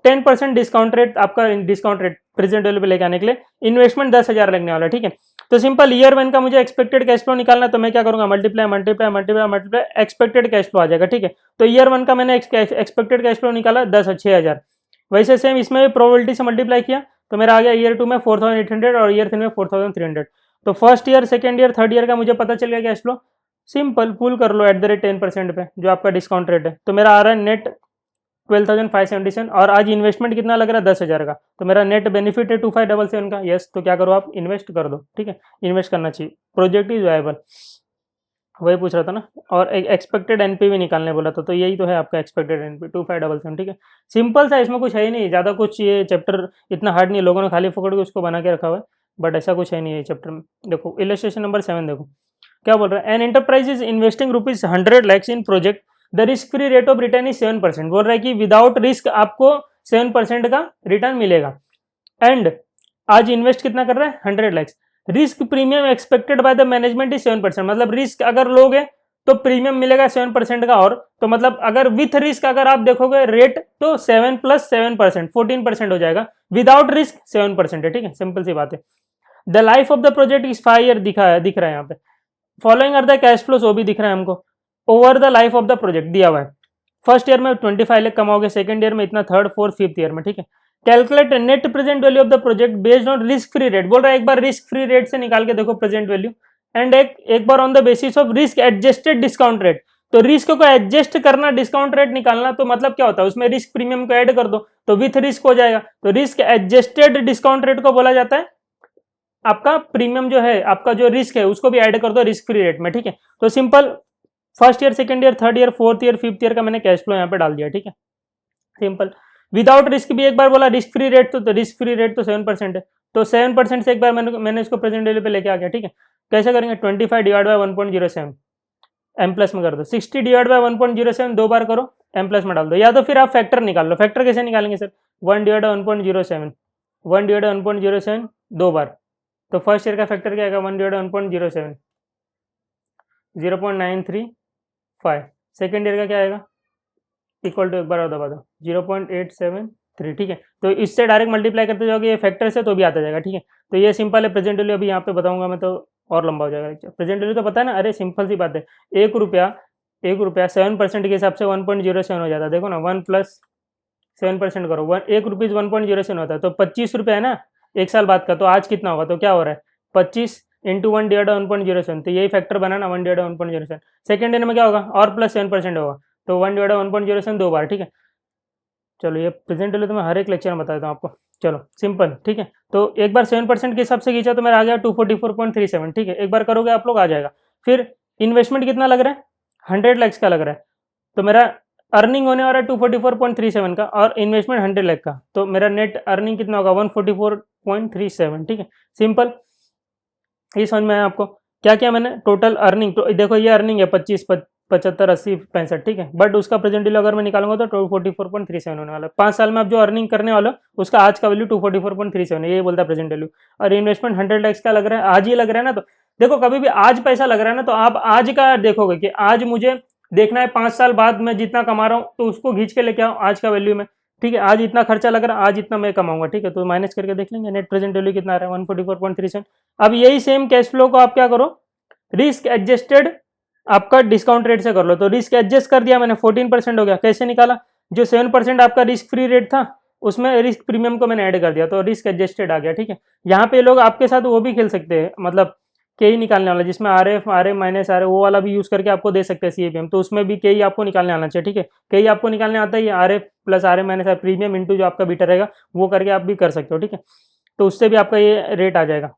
10% डिस्काउंट रेट, आपका डिस्काउंट रेट प्रेजेंट वैल्यू पे लेके आने के लिए इन्वेस्टमेंट 10,000 लगने वाला है, ठीक है। तो सिंपल ईयर 1 का मुझे एक्सपेक्टेड कैश फ्लो निकालना है, तो मैं क्या करूंगा, multiply multiply multiply multiply, expected cash flow आ जाएगा, ठीक है। तो ईयर 1 का मैंने एक्सपेक्टेड कैश फ्लो निकाला 6,000, वैसे सेम इसमें भी प्रोबेबिलिटी से मल्टीप्लाई किया तो मेरा आ गया ईयर 2 में 4,800 और ईयर 3 में 4,300। तो first year, second year, third year का मुझे पता चल गया कैश फ्लो, सिंपल पुल कर लो एट द रेट 10% पे जो आपका डिस्काउंट रेट है, तो मेरा आ रहा है नेट 12,577, और आज इन्वेस्टमेंट कितना लग रहा है 10,000 का, तो मेरा नेट बेनिफिट है 2,577 का। यस, तो क्या करो आप इन्वेस्ट कर दो, ठीक है, इन्वेस्ट करना चाहिए, प्रोजेक्ट इज वायबल, वही पूछ रहा था ना। और एक्सपेक्टेड एनपीवी निकालने बोला था, तो यही तो है आपका एक्सपेक्टेड एनपी 2,577, ठीक है। सिंपल सा, इसमें कुछ है ही नहीं, ज़्यादा कुछ ये चैप्टर इतना हार्ड नहीं है, लोगों ने खाली पकड़ के उसको बना के रखा हुआ है, बट ऐसा कुछ है नहीं है चैप्टर में। देखो इलस्ट्रेशन नंबर 7 देखो, क्या बोल रहा है, an enterprise is investing ₹100 lakhs in project, the risk free rate of return is 7%। बोल रहा है कि विदाउट रिस्क आपको 7% का रिटर्न मिलेगा। एंड आज इन्वेस्ट कितना कर रहा है, 100 lakhs। Risk premium expected by the management is 7%, मतलब रिस्क अगर लोगे तो प्रीमियम मिलेगा 7% का। और तो मतलब अगर विथ रिस्क अगर आप देखोगे रेट तो 7 + 7% 14% हो जाएगा, विदाउट रिस्क 7% है। ठीक है, सिंपल सी बात है। The life of the project is 5 year दिख रहा है यहाँ पे। Following are the cash flows, वो भी दिख रहा है हमको। Over the life of the project दिया हुआ है, फर्स्ट ईयर में 25 लाख कमाओगे, सेकंड ईयर में इतना, थर्ड फोर्थ फिफ्थ ईयर में। ठीक है, calculate net present value of the project based on risk free rate. बोल रहा है एक बार रिस्क फ्री रेट से निकाल के देखो प्रेजेंट वैल्यू, एंड एक बार on the basis of risk adjusted discount rate. तो रिस्क को एडजस्ट करना, डिस्काउंट रेट निकालना, तो मतलब क्या होता है, उसमें रिस्क प्रीमियम को ऐड कर दो तो विथ रिस्क हो जाएगा। तो रिस्क एडजस्टेड डिस्काउंट रेट को बोला जाता है आपका प्रीमियम जो है, आपका जो रिस्क है उसको भी ऐड कर दो रिस्क फ्री रेट में। ठीक है, तो simple first year, second year, third year, fourth year, fifth year का मैंने कैश फ्लो यहाँ पे डाल दिया। ठीक है, सिंपल। विदाउट रिस्क भी एक बार बोला, रिस्क फ्री रेट तो रिस्क फ्री रेट तो 7% है, तो 7% से एक बार मैंने इसको प्रेजेंट वैल्यू पे लेके आ गया। ठीक है, कैसे करेंगे, 25 डिवाइड बाय 1.07 एम प्लस में कर दो, 60 डिवाइड बाय 1.07 दो बार करो, एम प्लस में डाल दो, या तो फिर आप फैक्टर निकाल लो। फैक्टर कैसे निकालेंगे सर, 1 डिवाइड 1.07, 1 डिवाइड 1.07 दो बार, तो फर्स्ट ईयर का फैक्टर क्या आएगा, 1 डिवाइड 1.07 0.935, सेकेंड ईयर का क्या आएगा, इक्वल टू एक बार और दबा दो 0.873। ठीक है, तो इससे डायरेक्ट मल्टीप्लाई करते जाओगे, ये फैक्टर से तो भी आता जाएगा। ठीक है, तो ये सिंपल है। प्रेजेंट वैल्यू अभी यहाँ पे बताऊंगा मैं तो और लंबा हो जाएगा। प्रेजेंट वैल्यू तो पता है ना, अरे सिंपल सी बात है, एक रुपया 7% के हिसाब से 1.07 हो जाता है। देखो ना, 1 + 7% करो, ₹1 1.07 होता है, तो 25 रुपये है ना एक साल बाद का। तो आज कितना होगा, तो क्या हो रहा है, 25 × 1 डिवाइड 1.07, तो यही फैक्टर बना ना, 1 डिवाइड 1.07। सेकंड ईयर में क्या होगा, और प्लस 7% होगा, तो 1 डिवाइड 1.07 दो बार। ठीक है, चलो ये प्रेजेंट वैल्यू तो मैं हर एक लेक्चर में बताता हूँ आपको। चलो सिंपल, ठीक है, तो एक बार 7% के हिसाब से खींचा तो मेरा आ गया 244.37। ठीक है, एक बार करोगे आप लोग आ जाएगा। फिर इन्वेस्टमेंट कितना लग रहा है, 100 lakhs का लग रहा है, तो मेरा अर्निंग होने वाला है 244.37 का, और इन्वेस्टमेंट 100 लाख का, तो मेरा नेट अर्निंग कितना होगा, 144.37। ठीक है, सिंपल, ये समझ में आया आपको। क्या क्या मैंने टोटल अर्निंग, तो देखो ये अर्निंग है 25, 75, 80, 65। ठीक है, बट उसका प्रेजेंट वैल्यू अगर मैं निकालूंगा तो 244.37 होने वाला है। 5 साल में आप जो अर्निंग करने वाले हो उसका आज का वैल्यू 244.37 है, ये बोलता है प्रेजेंट वैल्यू। और इन्वेस्टमेंट 100 lakhs का लग रहा है, आज ही लग रहा है ना, तो देखो कभी भी आज पैसा लग रहा है ना, तो आप आज का देखोगे कि आज मुझे देखना है 5 साल बाद मैं जितना कमा रहा हूँ, तो उसको खींच के लेके आओ आज का वैल्यू में। ठीक है, आज इतना खर्चा लग रहा है, आज इतना मैं कमाऊंगा। ठीक है, तो माइनस करके देख लेंगे नेट प्रेजेंट वैल्यू कितना आ रहा है, 144.37। अब यही सेम कैश फ्लो को आप क्या करो, रिस्क एडजस्टेड आपका डिस्काउंट रेट से कर लो। तो रिस्क एडजस्ट कर दिया मैंने, 14% हो गया। कैसे निकाला, जो 7% आपका रिस्क फ्री रेट था उसमें रिस्क प्रीमियम को मैंने ऐड कर दिया, तो रिस्क एडजस्टेड आ गया। ठीक है, यहाँ पे लोग आपके साथ वो भी खेल सकते हैं, मतलब के ही निकालने वाला, जिसमें आर एफ माइनस आर वो वाला भी यूज करके आपको दे सकते हैं सीएपीएम, तो उसमें भी के ही आपको निकालने आना चाहिए। ठीक है, के ही आपको निकालने आता है, R F plus R minus R premium into जो आपका बीटा रहेगा वो करके आप भी कर सकते हो। ठीक है, तो उससे भी आपका ये रेट आ जाएगा।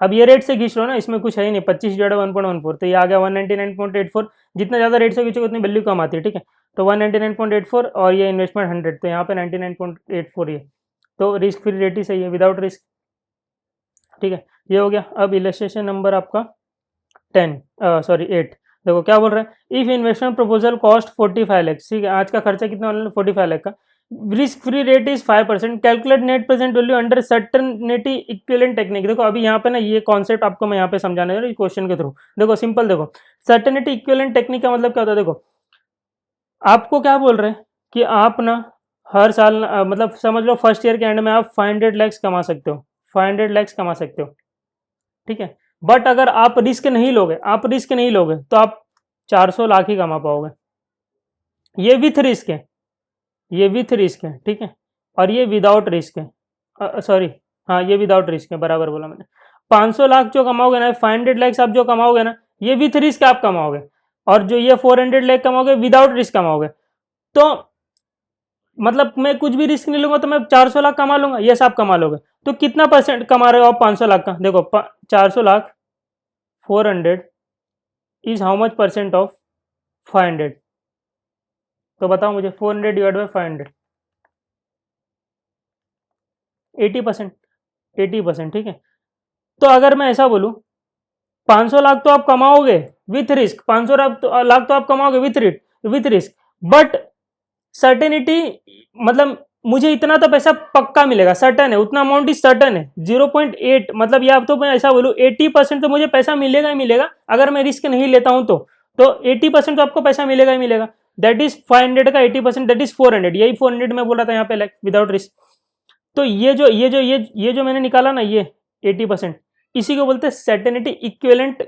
अब ये रेट से खींच लो ना, इसमें कुछ है ही नहीं, 25 × 1.14, तो ये आ गया 199.84। जितना ज़्यादा रेट से खींचोगे उतनी वैल्यू कम आती है। ठीक है, तो 199.84 और ये इन्वेस्टमेंट 100, तो यहाँ पे 99.84 ये, तो रिस्क फ्री रेट ही सही है, विदाउट रिस्क। ठीक है, ये हो गया। अब इलस्ट्रेशन नंबर आपका 8। देखो क्या बोल रहा है, if investment proposal cost 45 lakh. ठीक है, आज का खर्चा कितना होने, 45 लाख का, risk free rate is 5%, calculate net present value under certainty equivalent technique. देखो अभी यहाँ पे ना ये कॉन्सेप्ट आपको मैं यहाँ पे समझाने जा रहा हूँ क्वेश्चन के थ्रू। देखो सिंपल, देखो सर्टेनिटी इक्विवेलेंट टेक्निक का मतलब क्या होता है, देखो आपको क्या बोल रहे हैं कि आप ना हर साल मतलब समझ लो फर्स्ट ईयर के एंड में आप 500 lakhs कमा सकते हो, 500 lakhs कमा सकते हो। ठीक है, बट अगर आप रिस्क नहीं लोगे, तो आप 400 लाख ही कमा पाओगे। ये विथ रिस्क है, ये विथ रिस्क है। ठीक है, और ये विदाउट रिस्क है, सॉरी हाँ ये विदाउट रिस्क है, बराबर बोला मैंने। 500 लाख जो कमाओगे ना, 500 lakhs आप जो कमाओगे ना, ये विथ रिस्क आप कमाओगे, और जो ये 400 लाख कमाओगे विदाउट रिस्क कमाओगे। तो मतलब मैं कुछ भी रिस्क नहीं लूंगा तो मैं 400 लाख कमा लूंगा, ये सब कमा लोगे। तो कितना परसेंट कमा रहे हो आप 500 लाख का, देखो 400 lakh 400 is how much percent of 500, तो बताओ मुझे, 400 डिवाइड बाई 500, 80%, 80%। ठीक है, तो अगर मैं ऐसा बोलूं 500 लाख तो आप कमाओगे विथ रिस्क, 500 लाख तो आप कमाओगे विथ रिस्क, बट सर्टेनिटी मतलब मुझे इतना तो पैसा पक्का मिलेगा, सर्टन है, उतना अमाउंट इज सर्टन है 0.8, मतलब ये अब तो मैं ऐसा बोलूँ 80% तो मुझे पैसा मिलेगा ही मिलेगा अगर मैं रिस्क नहीं लेता हूं तो 80% तो आपको पैसा मिलेगा ही मिलेगा। दैट इज 500 का 80%, दैट इज 400, यही 400 मैं बोल रहा था यहाँ पे, लाइक विदाउट रिस्क। तो ये जो मैंने निकाला ना, ये 80%, इसी को बोलते हैं सर्टेनिटी इक्विवेलेंट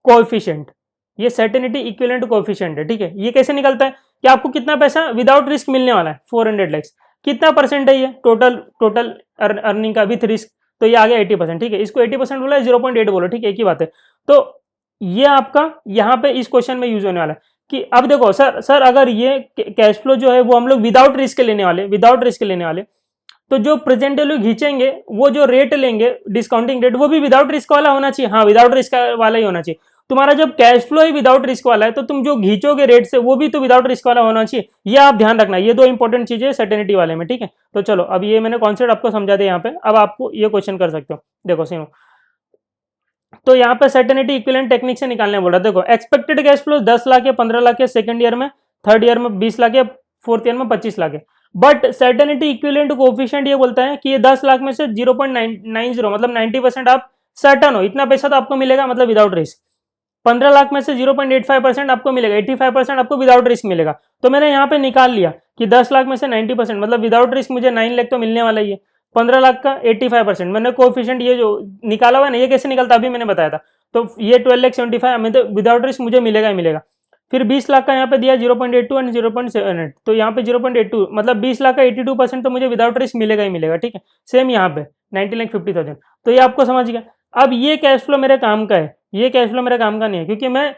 कोएफिशिएंट। ये सर्टेनिटी इक्विवेलेंट कोएफिशिएंट है, ठीक है। ये कैसे निकलता है कि आपको कितना पैसा विदाउट रिस्क मिलने वाला है, 400 लैक्स, कितना परसेंट है ये टोटल अर्निंग का विथ रिस्क, तो ये आ गया 80%, ठीक है। इसको 80% बोला है, 0.8 बोलो, ठीक है, एक ही बात है। तो ये आपका यहाँ पे इस क्वेश्चन में यूज होने वाला है कि अब देखो सर अगर ये कैश फ्लो जो है वो हम लोग विदाउट रिस्क लेने वाले, तो जो प्रेजेंट वैल्यू खींचेंगे वो जो रेट लेंगे डिस्काउंटिंग रेट, वो भी विदाउट रिस्क वाला होना चाहिए। हाँ, विदाउट रिस्क वाला ही होना चाहिए। तुम्हारा जब कैश फ्लो ही विदाउट रिस्क वाला है तो तुम जो खींचोगे रेट से वो भी तो विदाउट रिस्क वाला होना चाहिए। ये आप ध्यान रखना, ये दो इंपॉर्टेंट चीजें है सर्टेनिटी वाले में, ठीक है। तो चलो अब ये मैंने कॉन्सेप्ट आपको समझा दिया यहाँ पे, अब आपको ये क्वेश्चन कर सकते हो। देखो सुनो, तो यहाँ पे सर्टेनिटी इक्विवेलेंट टेक्निक से निकालने बोला। देखो एक्सपेक्टेड कैश फ्लो 10 लाख या 15 लाख है सेकंड ईयर में, थर्ड ईयर में 20 लाख है, फोर्थ ईयर में 25 लाख है। बट सर्टेनिटी इक्विवेलेंट कोएफिशिएंट ये बोलता है कि ये 10 लाख में से 0.90 मतलब 90% आप सर्टन हो, इतना पैसा तो आपको मिलेगा, मतलब विदाउट रिस्क। 15 लाख में से 0.85% आपको मिलेगा, 85% आपको विदाउट रिस्क मिलेगा। तो मैंने यहाँ पे निकाल लिया कि 10 लाख में से 90% मतलब विदाउट रिस्क मुझे 9 लाख तो मिलने वाला ही है। 15 लाख का 85% मैंने कोएफिशिएंट ये जो निकाला हुआ है ना, ये कैसे निकलता अभी मैंने बताया था। तो ये 12,75,000 में तो विदाउट रिस्क मुझे मिलेगा ही मिलेगा। फिर 20 लाख का यहाँ पे दिया 0.82 एंड 0.78, तो यहाँ पे 0.82 मतलब 20 लाख का 82% तो मुझे विदाउट रिस्क मिलेगा ही मिलेगा, ठीक है। सेम यहाँ पे 90,50,000, तो ये आपको समझ गया। अब ये कैश फ्लो मेरे काम का है, ये कैश फ्लो मेरे काम का नहीं है, क्योंकि मैं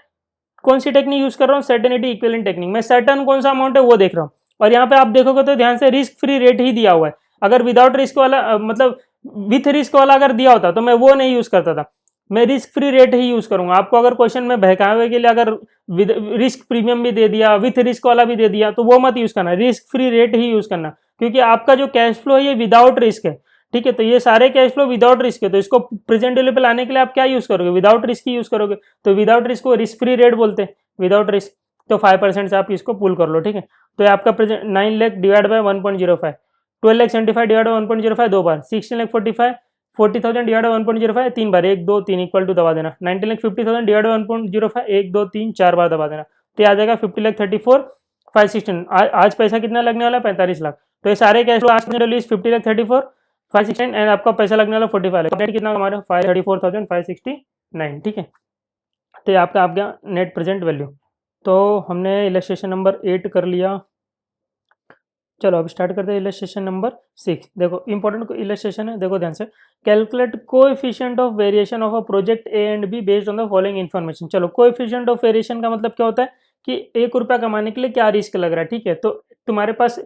कौन सी टेक्निक यूज कर रहा हूँ, सर्टेनिटी इक्विवेलेंट टेक्निक। मैं सर्टन कौन सा अमाउंट है वो देख रहा हूँ, और यहाँ पे आप देखोगे तो ध्यान से रिस्क फ्री रेट ही दिया हुआ है। अगर विदाउट रिस्क वाला मतलब विथ रिस्क वाला अगर दिया होता तो मैं वो नहीं यूज करता था, मैं रिस्क फ्री रेट ही यूज करूंगा। आपको अगर क्वेश्चन में बहकावे के लिए अगर रिस्क प्रीमियम भी दे दिया, विथ रिस्क वाला भी दे दिया, तो वो मत यूज करना, रिस्क फ्री रेट ही यूज करना, क्योंकि आपका जो कैश फ्लो है ये विदाउट रिस्क है, ठीक है। तो ये सारे कैश फ्लो विदाउट रिस्क है, तो इसको प्रेजेंट वैल्यू पे लाने के लिए आप क्या यूज करोगे, विदाउट रिस्क ही यूज करोगे। तो विदाउट रिस्क को रिस्क फ्री रेट बोलते हैं, विदाउट रिस्क। तो 5% से आप इसको पुल कर लो, ठीक है। तो ये आपका present 9 lakh divide by 1.05, 12,75,000 divide by 1.05 दो बार, 16,45,000 40,000 डिवाइड बाय 1.05 तीन बार, 1 2 3 इक्वल टू दबा देना, 19,50,000 डिवाइड बाय 1.05 1 2 3 4 बार दबा देना, तो आ जाएगा 50,34,516। आज पैसा कितना लगने वाला है, 45 लाख। तो ये सारे कैश फ्लो आज 50,34,516 एंड आपका पैसा लगने वाला 45 लाख। नेट कितना हमारे 534,569, ठीक है। तो ये आपका आ गया नेट प्रेजेंट वैल्यू। तो हमने इलस्ट्रेशन नंबर 8 कर लिया। चलो अब स्टार्ट करते हैं इलस्ट्रेशन नंबर 6। देखो इंपॉर्टेंट इलस्ट्रेशन है, देखो ध्यान से। Calculate coefficient of variation of a project A and be based on the following information. चलो कोएफिशिएंट ऑफ वेरिएशन का मतलब क्या होता है कि 1 रुपया कमाने के लिए क्या रिस्क लग रहा है, ठीक है। तो तुम्हारे पास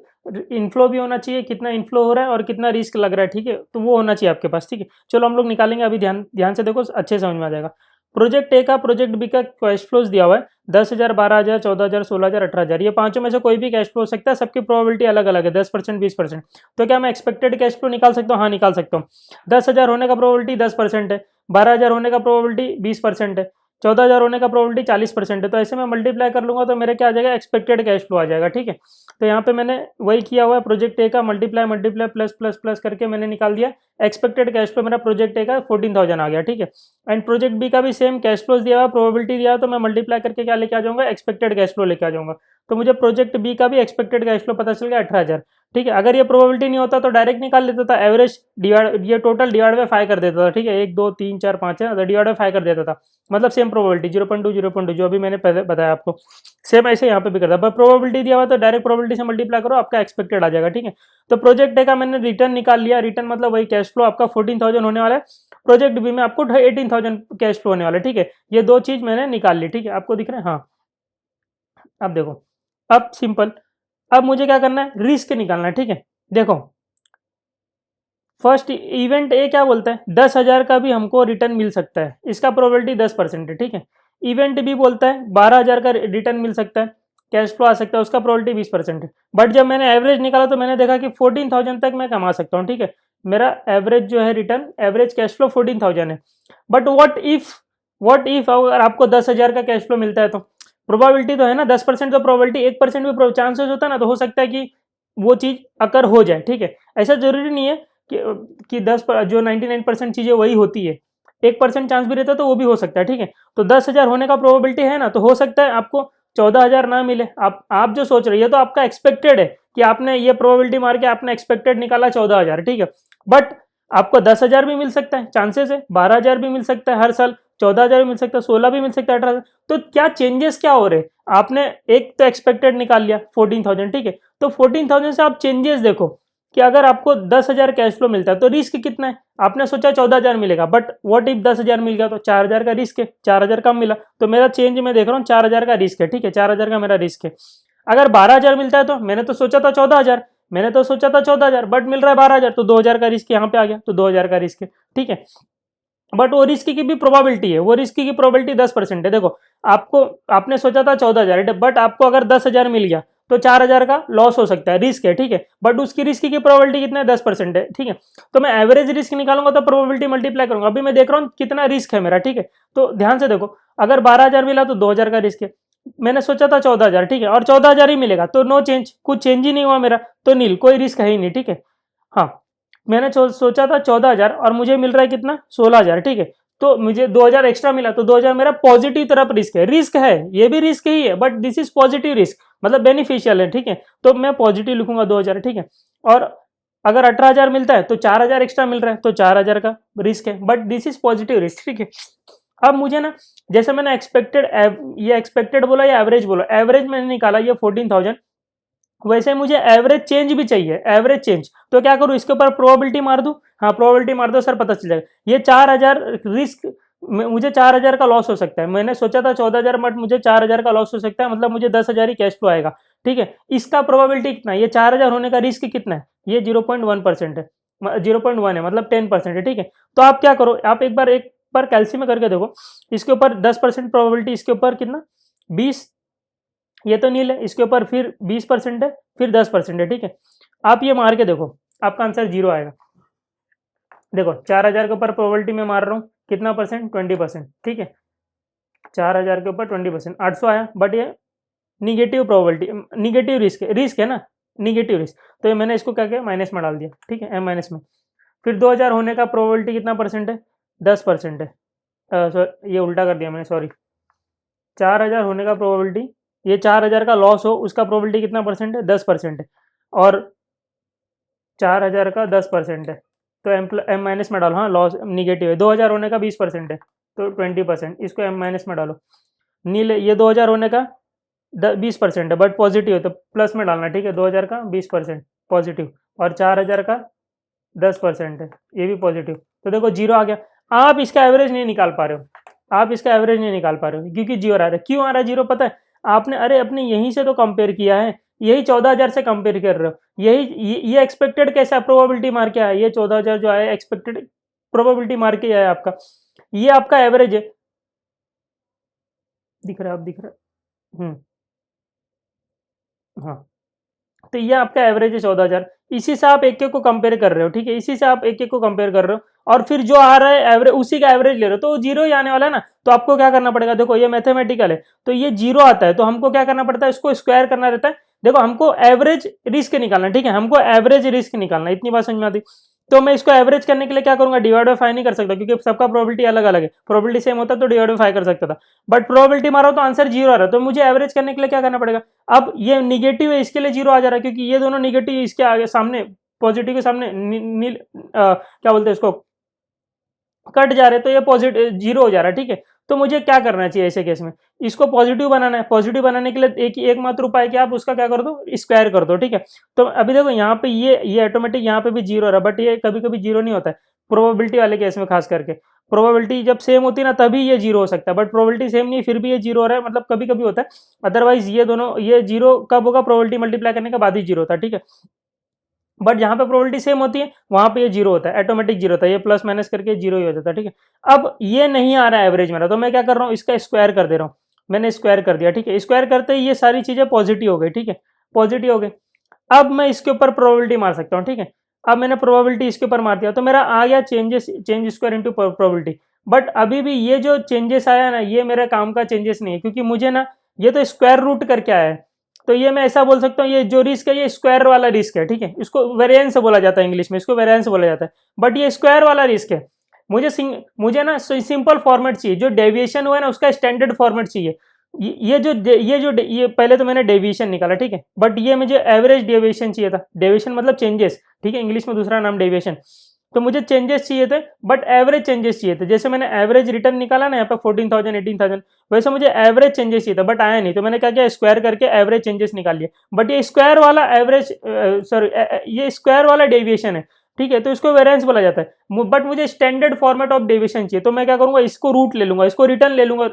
इनफ्लो भी होना चाहिए, कितना इनफ्लो हो रहा है और कितना रिस्क लग रहा है, ठीक है, तो वो होना चाहिए आपके पास, ठीक है। चलो हम लोग निकालेंगे अभी, ध्यान ध्यान से देखो, अच्छे समझ में आ जाएगा। प्रोजेक्ट ए का प्रोजेक्ट बी का कैश फ्लोज दिया हुआ है 10,000 12,000 14,000 16,000 18,000, ये पांचों में से कोई भी कैश फ्लो हो सकता है, सबकी प्रोबेबिलिटी अलग अलग है, 10% 20%। तो क्या मैं एक्सपेक्टेड कैश फ्लो निकाल सकता हूँ, हाँ निकाल सकता हूँ। 10,000 होने का प्रोबेबिलिटी 10% है, 12,000 होने का प्रोबेबिलिटी 20% है, 14,000 होने का प्रोबेबिलिटी 40% है। तो ऐसे में मल्टीप्लाई कर लूंगा तो मेरे क्या आ जाएगा, एक्सपेक्टेड कैश फ्लो आ जाएगा, ठीक है। तो यहाँ पे मैंने वही किया हुआ है, प्रोजेक्ट ए का multiply multiply plus plus plus करके मैंने निकाल दिया। एक्सपेक्टेड कैश फ्लो मेरा प्रोजेक्ट ए का 14,000 आ गया, ठीक है। एंड प्रोजेक्ट बी का भी सेम कैश फ्लोज दिया हुआ, प्रोबेबिलिटी दिया, तो मैं मल्टीप्लाई करके क्या लेके आ जाऊंगा, एक्सपेक्टेड कैश फ्लो लेके आ जाऊंगा। तो मुझे प्रोजेक्ट बी का भी एक्सपेक्टेड कैश फ्लो पता चल गया 18,000, ठीक है। अगर ये प्रोबेबिलिटी नहीं होता तो डायरेक्ट निकाल लेता था, एवरेज डिवाइड ये टोटल डिवाइड बाय 5 कर देता था, ठीक है। 1 2 3 4 5 है, डिवाइड बाय 5 कर देता था, मतलब सेम प्रोबेबिलिटी 0.2 0.2 जो अभी मैंने पहले बताया आपको, सेम ऐसे यहाँ पे भी करता है। पर प्रोबेबिलिटी दिया हुआ तो डायरेक्ट प्रोबेबिलिटी से मल्टीप्लाई करो, आपका एक्सपेक्टेड आ जाएगा, ठीक है। तो प्रोजेक्ट ए का मैंने रिटर्न निकाल लिया, रिटर्न मतलब वही कैश फ्लो आपका 14,000 होने वाला है। प्रोजेक्ट बी में आपको 18,000 कैश फ्लो होने वाला है, ठीक है। ये दो चीज मैंने निकाल ली, ठीक है, आपको दिख रहा है, हाँ। अब देखो, अब सिंपल, अब मुझे क्या करना है, रिस्क निकालना है, ठीक है। देखो फर्स्ट इवेंट ए क्या बोलता है, 10,000 का भी हमको रिटर्न मिल सकता है, इसका प्रोबेबिलिटी 10% है, ठीक है। इवेंट बी बोलता है 12,000 का रिटर्न मिल सकता है, कैश फ्लो आ सकता है, उसका प्रोबेबिलिटी 20% है। बट जब मैंने एवरेज निकाला तो मैंने देखा कि 14,000 तक मैं कमा सकता हूँ, ठीक है। मेरा एवरेज जो है रिटर्न, एवरेज कैश फ्लो 14,000 है। But what if what if अगर आपको 10,000 का कैश फ्लो मिलता है तो प्रोबेबिलिटी तो है ना 10%, तो प्रोबेबिलिटी 1% भी चांसेस होता है ना, तो हो सकता है कि वो चीज अकर हो जाए, ठीक है। ऐसा जरूरी नहीं है कि 99% चीजें वही होती है, 1% चांस भी रहता है तो वो भी हो सकता है, ठीक है। तो 10,000 होने का प्रोबेबिलिटी है ना, तो हो सकता है आपको 14,000 ना मिले। आप जो सोच रही है तो आपका एक्सपेक्टेड है कि आपने ये प्रोबेबिलिटी मार के आपने एक्सपेक्टेड निकाला 14,000, ठीक है। बट आपको 10,000 भी मिल सकता है, चांसेस है 12,000 भी मिल सकता है हर साल, 14,000 भी मिल सकता है, 16 भी मिल सकता है, 18,000। तो क्या चेंजेस क्या हो रहे, आपने एक तो एक्सपेक्टेड निकाल लिया 14,000, ठीक है। तो 14,000 से आप चेंजेस देखो कि अगर आपको 10,000 कैश फ्लो मिलता है तो रिस्क कितना है। आपने सोचा 14,000 मिलेगा, बट व्हाट इफ 10,000 मिल गया तो 4,000 का रिस्क है, 4,000 कम मिला तो मेरा चेंज मैं देख रहा हूँ 4,000 का रिस्क है, ठीक है, 4,000 का मेरा रिस्क है। अगर 12,000 मिलता है तो मैंने तो सोचा था 14,000, बट मिल रहा है 12,000, तो 2,000 का रिस्क यहाँ पे आ गया, तो 2,000 का रिस्क है, ठीक है। बट वो रिस्क की भी प्रोबेबिलिटी है, वो रिस्क की प्रोबेबिलिटी 10% है। देखो आपको, आपने सोचा था 14,000, बट आपको अगर 10,000 मिल गया तो 4,000 का लॉस हो सकता है, रिस्क है, ठीक है। बट उसकी रिस्क की प्रोबेबिलिटी कितना है, 10% है, ठीक है। तो मैं एवरेज रिस्क निकालूंगा तो प्रोबेबिलिटी मल्टीप्लाई करूंगा। अभी मैं देख रहा हूँ कितना रिस्क है मेरा, ठीक है। तो ध्यान से देखो, अगर 12,000 मिला तो 2,000 का रिस्क है, मैंने सोचा था 14,000, ठीक है, और 14,000 ही मिलेगा तो नो चेंज, कुछ चेंज ही नहीं हुआ मेरा, तो नील, कोई रिस्क है ही नहीं, ठीक है। हाँ, मैंने सोचा था 14,000 और मुझे मिल रहा है कितना, 16,000, ठीक है। तो मुझे 2,000 एक्स्ट्रा मिला, तो 2,000 मेरा पॉजिटिव तरफ रिस्क है, ये भी रिस्क ही है, but this is positive risk, मतलब बेनिफिशियल है, ठीक है। तो मैं पॉजिटिव लिखूंगा 2,000, ठीक है। और अगर 18,000 मिलता है तो 4,000 एक्स्ट्रा मिल रहा है, तो 4,000 का रिस्क है, but this is positive risk, ठीक है। अब मुझे ना, जैसे मैंने एक्सपेक्टेड बोला या एवरेज बोला, एवरेज मैंने निकाला ये 14,000, वैसे मुझे एवरेज चेंज भी चाहिए, एवरेज चेंज। तो क्या करूं, इसके ऊपर प्रोबेबिलिटी मार दूं। हाँ, प्रोबेबिलिटी मार दो सर, पता चल जाएगा। ये 4,000 रिस्क, मुझे 4,000 का लॉस हो सकता है। मैंने सोचा था 14,000, बट मुझे 4,000 का लॉस हो सकता है, मतलब मुझे 10,000 ही कैश फ्लो आएगा, ठीक है। इसका प्रोबेबिलिटी कितना है, ये 4,000 होने का रिस्क कितना है, ये 0.1% है, 0.1 है, मतलब 10% है, ठीक है। तो आप क्या करो, आप एक बार कैल्सी में करके देखो, इसके ऊपर 10% प्रोबेबिलिटी, इसके ऊपर कितना, 20, ये तो नील है, इसके ऊपर फिर 20% है, फिर 10% है, ठीक है। आप ये मार के देखो, आपका आंसर 0 आएगा। देखो 4,000 के ऊपर प्रोबेबिलिटी में मार रहा हूँ, कितना परसेंट, 20%, ठीक है। 4,000 के ऊपर 20%, 800 आया, बट ये निगेटिव प्रोबेबिलिटी, निगेटिव रिस्क है ना, निगेटिव रिस्क। तो ये मैंने इसको क्या किया, माइनस में डाल दिया, ठीक है, M- में। फिर 2,000 होने का प्रोबेबिलिटी कितना परसेंट है, 10% है। ये उल्टा कर दिया मैंने, सॉरी। 4,000 होने का प्रोबेबिलिटी, ये 4,000 का लॉस हो उसका प्रोबेबिलिटी कितना परसेंट है, 10% है। और 4,000 का 10% है, तो एम माइनस में डालो, हाँ लॉस निगेटिव है। 2,000 होने का 20% है, तो 20%, इसको एम माइनस में डालो। नील, ये 2,000 होने का 20% है, बट पॉजिटिव है तो प्लस में डालना, ठीक है। 2,000 का 20% पॉजिटिव, और 4,000 का 10% है, ये भी पॉजिटिव। तो देखो 0 आ गया। आप इसका एवरेज नहीं निकाल पा रहे हो, आप इसका एवरेज नहीं निकाल पा रहे हो, क्योंकि 0 आ रहा है। क्यों आ रहा है 0, पता है आपने, अरे अपने यहीं से तो कंपेयर किया है, यही 14,000 से कंपेयर कर रहे हो, ये एक्सपेक्टेड कैसा प्रोबेबिलिटी मार के आया, ये 14,000 जो आया एक्सपेक्टेड प्रोबेबिलिटी मार के आया आपका, ये आपका एवरेज है। दिख रहा है, आप दिख रहा है, हाँ। तो ये आपका एवरेज है 14,000, इसी से आप एक एक को कंपेयर कर रहे हो, ठीक है, इसी से आप एक एक को कंपेयर कर रहे हो, और फिर जो आ रहा है एवरेज, उसी का एवरेज ले रहे हो, तो 0 ही आने वाला है ना। तो आपको क्या करना पड़ेगा, देखो ये मैथमेटिकल है, तो ये 0 आता है, तो हमको क्या करना पड़ता है, इसको स्क्वायर करना रहता है। देखो हमको एवरेज रिस्क निकालना, ठीक है, हमको एवरेज रिस्क निकालना, इतनी बात समझ में आती। तो मैं इसको एवरेज करने के लिए क्या करूंगा, डिवाइड बाय 5 नहीं कर सकता, क्योंकि सबका प्रोबेबिलिटी अलग अलग है, प्रोबेबिलिटी सेम होता तो डिवाइड बाय 5 कर सकता था, बट प्रोबेबिलिटी मारा तो आंसर 0 आ रहा है, तो मुझे एवरेज करने के लिए क्या करना पड़ेगा। अब ये निगेटिव है, इसके लिए 0 आ जा रहा है, क्योंकि ये दोनों निगेटिव इसके आगे सामने, पॉजिटिव के सामने क्या बोलते हैं इसको, कट जा रहे, तो ये पॉजिटिव 0 हो जा रहा है, ठीक है। तो मुझे क्या करना चाहिए ऐसे केस में, इसको पॉजिटिव बनाना है। पॉजिटिव बनाने के लिए एकमात्र उपाय कि आप उसका क्या कर दो, स्क्वायर कर दो, ठीक है। तो अभी देखो यहाँ पे ये ऑटोमेटिक यहाँ पे भी 0 हो रहा है, बट ये कभी कभी 0 नहीं होता है, प्रोबेबिलिटी वाले केस में खास करके। प्रोबेबिलिटी जब सेम होती है ना तभी ये 0 हो सकता है, बट प्रोबेबिलिटी सेम नहीं फिर भी ये 0 हो रहा है, मतलब कभी कभी होता है। अदरवाइज ये दोनों, ये 0 कब होगा, प्रोबेबिलिटी मल्टीप्लाई करने के बाद ही 0 होता है, ठीक है। बट जहां पे प्रोबेबिलिटी सेम होती है वहां पे ये 0 होता है, ऑटोमेटिक 0 होता है, ये प्लस माइनस करके 0 ही हो जाता है, ठीक है। अब ये नहीं आ रहा है एवरेज मेरा, तो मैं क्या कर रहा हूँ, इसका स्क्वायर कर दे रहा हूँ। मैंने स्क्वायर कर दिया, ठीक है, स्क्वायर करते ही ये सारी चीजें पॉजिटिव हो गई, ठीक है, पॉजिटिव हो गई। अब मैं इसके ऊपर प्रोबेबिलिटी मार सकता हूँ, ठीक है। अब मैंने प्रोबेबिलिटी इसके ऊपर मार दिया, तो मेरा आ गया change square into probability, but अभी भी ये जो चेंजेस आया ना, ये मेरे काम का चेंजेस नहीं है, क्योंकि मुझे ना ये तो स्क्वायर रूट करके आया है। तो ये मैं ऐसा बोल सकता हूँ, ये जो रिस्क है ये स्क्वायर वाला रिस्क है, ठीक है, इसको वेरिएंस बोला जाता है इंग्लिश में, इसको वेरिएंस बोला जाता है, बट ये स्क्वायर वाला रिस्क है। मुझे ना सिंपल फॉर्मेट चाहिए, जो डेविएशन हुआ है ना उसका स्टैंडर्ड फॉर्मेट चाहिए। ये पहले तो मैंने डेविएशन निकाला, ठीक है, बट ये मुझे एवरेज डेविएशन चाहिए था। डेविएशन मतलब चेंजेस, ठीक है, इंग्लिश में दूसरा नाम डेविएशन। तो मुझे चेंजेस चाहिए थे, बट एवरेज चेंजेस चाहिए थे। जैसे मैंने एवरेज रिटर्न निकाला ना यहाँ पे 14,000 18,000, वैसे मुझे एवरेज चेंजेस चाहिए था, बट आया नहीं। तो मैंने क्या किया, स्क्वायर करके एवरेज चेंजेस निकाल लिए। बट ये स्क्वायर वाला एवरेज, सॉरी, ये स्क्वायर वाला डेविएशन है, ठीक है, तो इसको वेरिएंस बोला जाता है। बट मुझे स्टैंडर्ड फॉर्मेट ऑफ डेविएशन चाहिए, तो मैं क्या करूंगा, इसको रूट ले लूंगा, इसको रिटर्न ले लूंगा।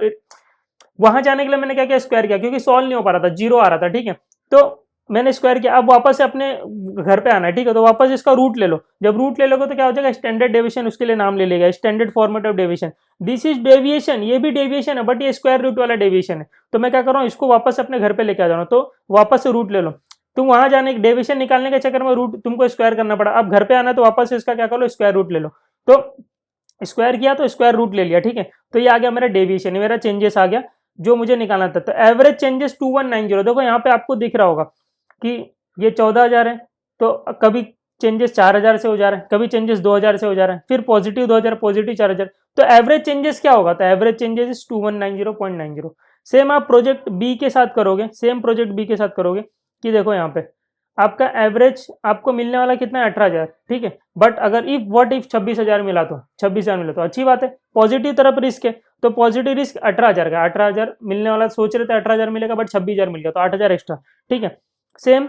वहां जाने के लिए मैंने क्या किया, स्क्वायर किया, क्योंकि सॉल्व नहीं हो पा रहा था, जीरो आ रहा था, ठीक है। तो मैंने स्क्वायर किया। अब वापस से अपने घर पे आना है, ठीक है, तो वापस इसका रूट ले लो। जब रूट ले लोगे तो क्या हो जाएगा, स्टैंडर्ड डेविएशन उसके लिए नाम ले लेगा, standard format of deviation. This is deviation, ये भी डेविएशन है, बट ये स्क्वायर रूट वाला डेविएशन है। तो मैं क्या कर रहा हूँ, इसको वापस अपने घर पे लेके आ जा रहा हूँ, तो वापस से रूट ले लो। तुम वहां जाने डेविएशन निकालने के चक्कर में रूट तुमको स्क्वायर करना पड़ा। अब घर पे आना तो वापस से इसका क्या कर लो, स्क्वायर रूट ले लो। तो स्क्वायर किया तो स्क्वायर रूट ले लिया, ठीक है। तो ये आ गया मेरा डेविएशन, मेरा चेंजेस आ गया जो मुझे निकालना था। तो एवरेज चेंजेस 2190, देखो यहाँ पे आपको दिख रहा होगा कि ये 14,000 है, तो कभी चेंजेस 4,000 से हो जा रहे हैं, कभी चेंजेस 2,000 से हो जा रहे हैं, फिर पॉजिटिव 2,000, पॉजिटिव 4,000। तो एवरेज चेंजेस क्या होगा, तो एवरेज चेंजेस इज 2190.90। सेम आप प्रोजेक्ट बी के साथ करोगे, सेम प्रोजेक्ट बी के साथ करोगे कि देखो यहाँ पे आपका एवरेज आपको मिलने वाला कितना है, 18,000, ठीक है। बट अगर इफ व्हाट इफ 26,000 मिला, तो 26,000 मिला तो अच्छी बात है, पॉजिटिव तरफ रिस्क है, तो पॉजिटिव रिस्क 18,000 का, 18,000 मिलने वाला, सोच रहे थे 18,000 मिलेगा, बट 26,000 मिल गया, तो 8,000 एक्स्ट्रा, ठीक है। सेम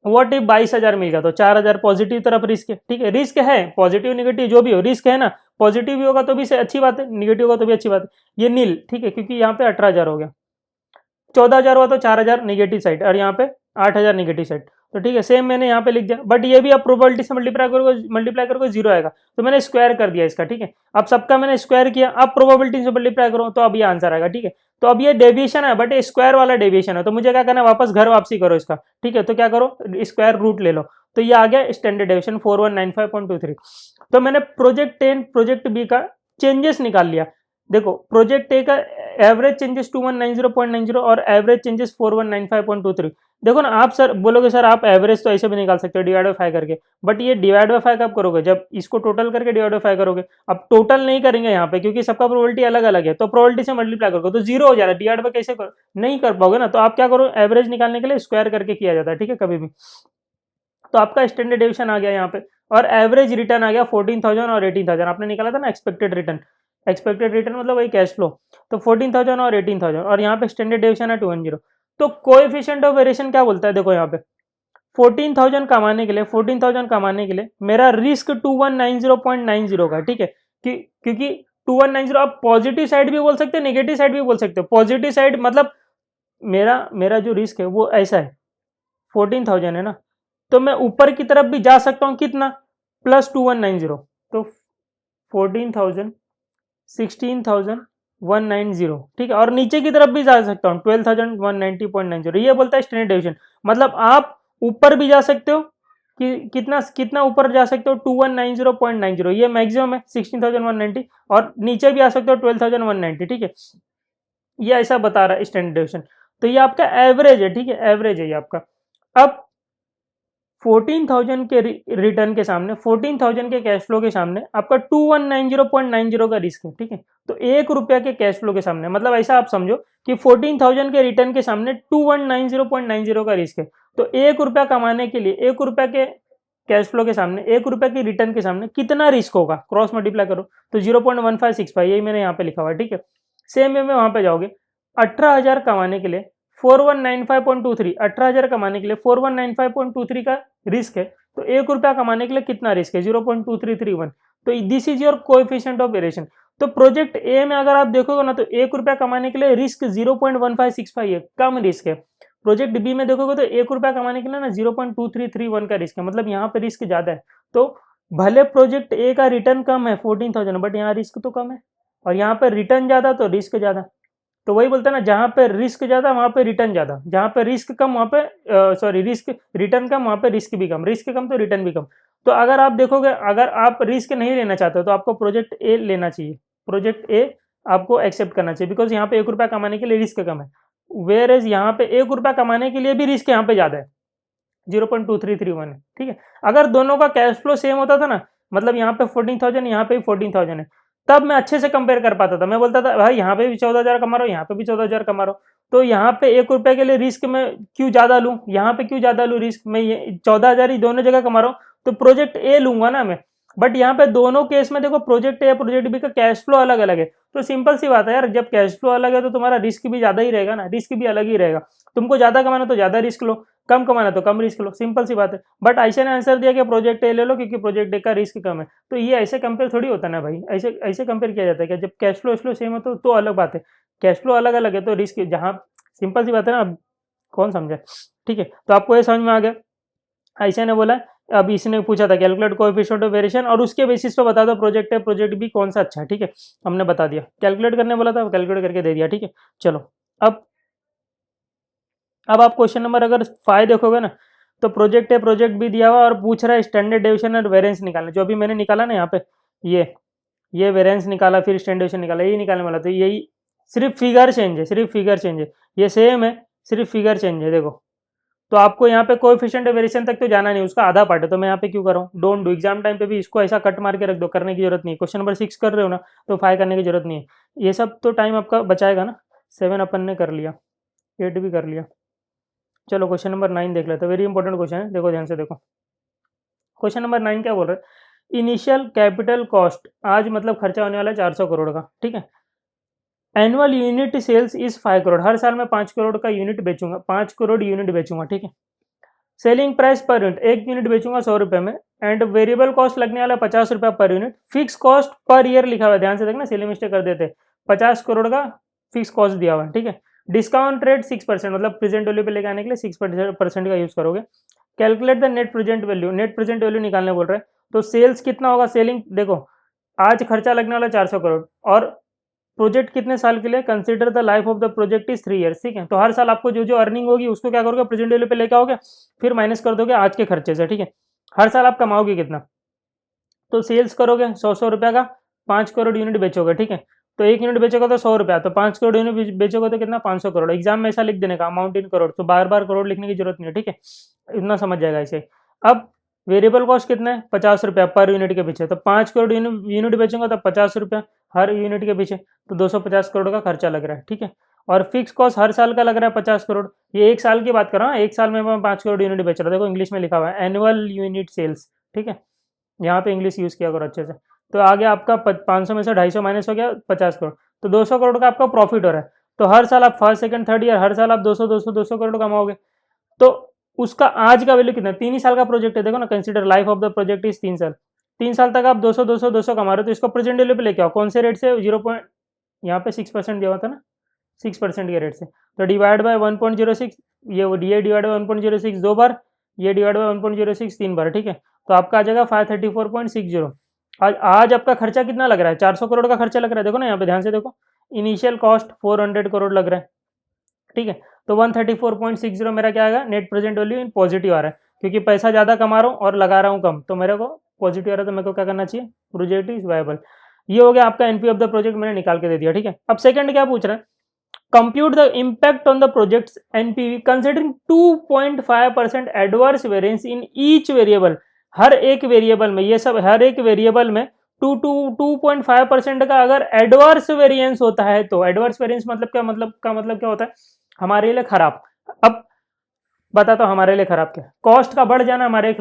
व्हाट इफ 22,000 मिल गया, तो 4,000 पॉजिटिव तरफ रिस्क है, ठीक है। रिस्क है, पॉजिटिव निगेटिव जो भी हो, रिस्क है ना, पॉजिटिव भी होगा तो भी से अच्छी बात है, निगेटिव होगा तो भी अच्छी बात है। ये नील, ठीक है, क्योंकि यहाँ पे 18,000 हो गया, 14,000 हुआ तो 4,000 निगेटिव साइड, और यहाँ पे 8,000 निगेटिव साइड, तो ठीक है। सेम मैंने यहाँ पे लिख दिया, बट ये भी आप प्रोबेबिलिटी से मल्टीप्लाई करोगे जीरो आएगा, तो मैंने स्क्वायर कर दिया इसका, ठीक है। अब सबका मैंने स्क्वायर किया, अब प्रोबेबिलिटी से मल्टीप्लाई करो तो अब ये आंसर आएगा, ठीक है। तो अब ये डेविएशन है, बट ये स्क्वायर वाला डेविएशन है, तो मुझे क्या करना है, वापस घर वापसी करो इसका, ठीक है। तो क्या करो, स्क्वायर रूट ले लो, तो ये आ गया स्टैंडर्ड डेविएशन 4195.23। तो मैंने प्रोजेक्ट 10 प्रोजेक्ट बी का चेंजेस निकाल लिया। देखो प्रोजेक्ट ए का एवरेज चेंजेस 2190.90 और एवरेज चेंजेस 4195.23। देखो ना, आप सर बोलोगे सर आप एवरेज तो ऐसे भी निकाल सकते हो डिवाइड बाय 5 करके, बट ये डिवाइड बाय 5 कब करोगे, जब इसको टोटल करके डिवाइड बाय 5 करोगे। अब टोटल नहीं करेंगे यहाँ पे, क्योंकि सबका प्रोबेबिलिटी अलग अलग है, तो प्रोबेबिलिटी से मल्टीप्लाई करोगे तो जीरो हो जा रहा है, डिवाइड बाय कैसे करो, नहीं कर पाओगे ना। तो आप क्या करो, एवरेज निकालने के लिए स्क्वायर करके किया जाता है, ठीक है, कभी भी। तो आपका स्टैंडर्ड डेविएशन आ गया यहाँ पे, और एवरेज रिटर्न आ गया 14,000 और 18,000। आपने निकाला था ना एक्सपेक्टेड रिटर्न, एक्सपेक्टेड रिटर्न मतलब वही कैश फ्लो। तो 14,000 और 18,000, और यहाँ पे स्टैंडर्ड डेविएशन है 210। तो कोएफिशिएंट ऑफ वेरिएशन क्या बोलता है, देखो यहाँ पे 14,000 कमाने के लिए, 14,000 कमाने के लिए मेरा रिस्क 2190.90 का, ठीक है। क्योंकि 2190 आप पॉजिटिव साइड भी बोल सकते हो, नेगेटिव साइड भी बोल सकते हो। पॉजिटिव साइड मतलब मेरा मेरा जो रिस्क है वो ऐसा है, 14,000 है ना, तो मैं ऊपर की तरफ भी जा सकता हूँ, कितना, प्लस 2190, तो 14,000 16,190, ठीक है। और नीचे की तरफ भी जा सकता हूँ 12,190.90। ये बोलता है स्टैंडर्ड डेविएशन, मतलब आप ऊपर भी जा सकते हो, कि कितना कितना ऊपर जा सकते हो, 2190.90, ये मैक्सिमम है 16,190, और नीचे भी आ सकते हो 12,190, ठीक है। ये ऐसा बता रहा है स्टैंडर्ड डेविएशन। तो ये आपका एवरेज है, ठीक है, एवरेज है ये आपका। अब 14,000 के रिटर्न के सामने, 14,000 के कैश फ्लो के सामने आपका 2190.90 का रिस्क है, ठीक है। तो ₹1 के कैश फ्लो के सामने, मतलब ऐसा आप समझो कि 14,000 के रिटर्न के सामने 2190.90 का रिस्क है। तो ₹1 कमाने के लिए, ₹1 के कैश फ्लो के सामने, ₹1 की रिटर्न के सामने कितना रिस्क होगा, क्रॉस मल्टीप्लाई करो तो 0.1565, यही मैंने यहाँ पे लिखा हुआ है, ठीक है। सेम वे में वहां पे जाओगे, 18,000 कमाने के लिए 4195.23, 18,000 कमाने के लिए 4195.23 का रिस्क है। तो ₹1 कमाने के लिए कितना रिस्क है, 0.2331। तो this is your coefficient of variation. तो प्रोजेक्ट ए में अगर आप देखोगे ना, तो ₹1 कमाने के लिए रिस्क 0.1565 है, कम रिस्क है। प्रोजेक्ट बी में देखोगे तो ₹1 कमाने के लिए ना 0.2331 का रिस्क है, मतलब यहाँ पे रिस्क ज्यादा है। तो भले प्रोजेक्ट ए का रिटर्न कम है 14,000, बट यहाँ रिस्क तो कम है, और यहाँ पे रिटर्न ज्यादा तो रिस्क ज्यादा। तो वही बोलता है ना, जहां पे रिस्क ज्यादा वहां पे रिटर्न ज्यादा, जहां पे रिस्क कम वहां पे सॉरी रिस्क रिटर्न कम वहां पे रिस्क भी कम, रिस्क कम तो रिटर्न भी कम। तो अगर आप देखोगे, अगर आप रिस्क नहीं लेना चाहते हो तो आपको प्रोजेक्ट ए लेना चाहिए। प्रोजेक्ट ए आपको एक्सेप्ट करना चाहिए, बिकॉज यहाँ पे 1 रुपया कमाने के लिए रिस्क कम है, वेयर एज यहाँ पे 1 रुपया कमाने के लिए भी रिस्क यहाँ पे ज्यादा है, 0.2331 है। ठीक है, अगर दोनों का कैश फ्लो सेम होता था ना, मतलब यहाँ पे 14,000 यहाँ पे भी 14,000 है, तब मैं अच्छे से कंपेयर कर पाता था। मैं बोलता था भाई यहाँ पे भी 14,000 कमा रहा हूँ, यहाँ पे भी 14,000 कमा रहा हूँ, तो यहाँ पे 1 रुपए के लिए रिस्क में क्यों ज्यादा लूँ, यहाँ पे क्यों ज्यादा लूँ रिस्क, मैं ये 14,000 ही दोनों जगह कमा रहा हूँ, तो प्रोजेक्ट ए लूंगा ना मैं। बट यहाँ पे दोनों केस में देखो, प्रोजेक्ट ए प्रोजेक्ट बी का कैश फ्लो अलग अलग है, तो सिंपल सी बात है यार, जब कैश फ्लो अलग है तो तुम्हारा रिस्क भी ज्यादा ही रहेगा ना, रिस्क भी अलग ही रहेगा। तुमको ज्यादा कमाना तो ज्यादा रिस्क लो, कम कमाना तो कम रिस्क लो, सिंपल सी बात है। बट ऐसे ने आंसर दिया कि प्रोजेक्ट ए ले लो क्योंकि प्रोजेक्ट ए का रिस्क कम है, तो ये ऐसे कंपेयर थोड़ी होता ना भाई, ऐसे ऐसे कंपेयर किया जाता है क्या? जब कैश फ्लो सेम हो तो अलग बात है, कैश फ्लो अलग अलग है तो रिस्क जहाँ, सिंपल सी बात है ना, अब कौन समझे। ठीक है, तो आपको ये समझ में आ गया, ऐसे ने बोला। अब इसने पूछा था कैलकुलेट कोएफिशिएंट ऑफ वेरिएशन, और उसके बेसिस पे बता दो प्रोजेक्ट है प्रोजेक्ट बी कौन सा अच्छा है। ठीक है, हमने बता दिया, कैलकुलेट करने बोला था, कैलकुलेट करके दे दिया। ठीक है, चलो अब आप क्वेश्चन नंबर अगर 5 देखोगे ना, तो प्रोजेक्ट है प्रोजेक्ट भी दिया हुआ और पूछ रहा है स्टैंडर्ड डेविएशन और वेरिएंस निकालना, जो अभी मैंने निकाला ना यहाँ पे, ये वेरिएंस निकाला, फिर स्टैंडर्ड डेविएशन निकाला, यही निकालने वाला, तो यही सिर्फ फिगर चेंज है, सिर्फ फिगर चेंज है, ये सेम है, सिर्फ फिगर चेंज है। देखो, तो आपको यहाँ पे कोएफिशिएंट ऑफ वेरिएशन तक तो जाना नहीं, उसका आधा पार्ट है, तो मैं यहाँ पे क्यों कर रहा हूँ, डोंट डू, एग्जाम टाइम पे भी इसको ऐसा कट मार के रख दो, करने की जरूरत नहीं है। क्वेश्चन नंबर 6 कर रहे हो ना, तो 5 करने की जरूरत नहीं है, ये सब तो टाइम आपका बचाएगा ना। 7 अपन ने कर लिया, 8 भी कर लिया। चलो क्वेश्चन नंबर 9 देख लेते हैं, वेरी इंपॉर्टेंट क्वेश्चन है, देखो ध्यान से देखो। क्वेश्चन नंबर 9 क्या बोल रहा है, इनिशियल कैपिटल कॉस्ट, आज मतलब खर्चा होने वाला है 400 करोड़ का। ठीक है, annual unit sales is 5 crore, हर साल मैं 5 करोड़ का यूनिट बेचूंगा, 5 करोड़ यूनिट बेचूंगा। ठीक है, सेलिंग प्राइस पर यूनिट, एक यूनिट बेचूंगा 100 रुपए में, एंड वेरिएबल कॉस्ट लगने वाला 50 रुपया per unit, fix cost per year लिखा हुआ है, ध्यान से देखना, सेलिंग मिस्टेक कर देते, 50 करोड़ का फिक्स कॉस्ट दिया हुआ है। ठीक है, डिस्काउंट रेट 6%, मतलब प्रेजेंट वैल्यू पे लेके आने के लिए 6% का यूज करोगे। Calculate the net present value, net present value निकालने बोल रहे हैं, तो सेल्स कितना होगा, सेलिंग देखो, आज खर्चा लगने वाला 400 करोड़, और प्रोजेक्ट कितने साल के लिए, consider the life of the project is 3 years. ठीक है, तो हर साल आपको जो जो अर्निंग होगी उसको क्या करोगे, प्रेजेंट वैल्यू पे लेके आओगे, फिर माइनस कर दोगे आज के खर्चे से। ठीक है, हर साल आप कमाओगे कितना, तो सेल्स करोगे 100 रुपया का, 5 करोड़ यूनिट बेचोगे। ठीक है, तो एक यूनिट बेचोगे तो 100 रुपया, तो 5 करोड़ यूनिट बेचोगे तो कितना, 500 करोड़। एग्जाम में ऐसा लिख देने का, अमाउंट इन करोड़, तो बार बार करोड़ लिखने की जरूरत नहीं है। ठीक है, इतना समझ जाएगा इसे। अब वेरिएबल कॉस्ट कितना है, 50 रुपया पर यूनिट के पीछे, तो 5 करोड़ यूनिट बेचूंगा तो 50 रुपया हर यूनिट के पीछे, तो 250 करोड़ का खर्चा लग रहा है। ठीक है, और फिक्स कॉस्ट हर साल का लग रहा है 50 करोड़, ये एक साल की बात कर रहा हूँ, एक साल में मैं 5 करोड़ यूनिट बेच रहा हूँ, देखो इंग्लिश में लिखा हुआ है एनुअल यूनिट सेल्स। ठीक है, यहाँ पे इंग्लिश यूज किया करो अच्छे से। तो आगे आपका 500 में से 250 माइनस हो गया 50 करोड़, तो 200 करोड़ का आपका प्रॉफिट हो रहा है, तो हर साल आप फर्स्ट सेकंड थर्ड ईयर हर साल आप 200 करोड़ कमाओगे, तो उसका आज का वैल्यू कितना, 3 ही साल का प्रोजेक्ट है, देखो ना, consider life of the project is 3 साल, 3 साल तक आप 200 कमा रहे हो, तो इसको प्रेजेंट वैल्यू पे लेके आओ, कौन से रेट से, 0 पॉइंट, यहाँ पे 6% दिया हुआ था ना, 6% के रेट से, तो डिवाइड बाय 1.06, ये डिवाइड बाय 1.06 दो बार, ये डिवाइड बाय 1.06 3 बार। ठीक है, तो आपका आ जाएगा 534.60। आज आपका खर्चा कितना लग रहा है, 400 करोड़ का खर्चा लग रहा है, देखो ना यहाँ पे ध्यान से देखो, इनिशियल कॉस्ट 400 करोड़ लग रहा है। ठीक है, तो 134.60 मेरा क्या आएगा, net present value in positive आ रहा है, क्योंकि पैसा ज्यादा कमा रहा हूँ और लगा रहा हूँ कम, तो मेरे को पॉजिटिव आ रहा है, तो मेरे को क्या करना चाहिए, प्रोजेक्ट इज वायबल। ये हो गया आपका एनपी ऑफ द प्रोजेक्ट, मैंने निकाल के दे दिया। ठीक है, अब सेकंड क्या पूछ रहा है, compute the impact on the project's NPV considering 2.5% adverse variance in each variable, हर एक वेरिएबल में, ये सब हर एक वेरिएबल में 2.5% का अगर एडवर्स वेरिएंस होता है, तो एडवर्स वेरिएंस मतलब क्या, मतलब क्या होता है, हमारे लिए खराब। अब बताता हूँ हमारे लिए खराब क्या, कॉस्ट का बढ़ जाना हमारे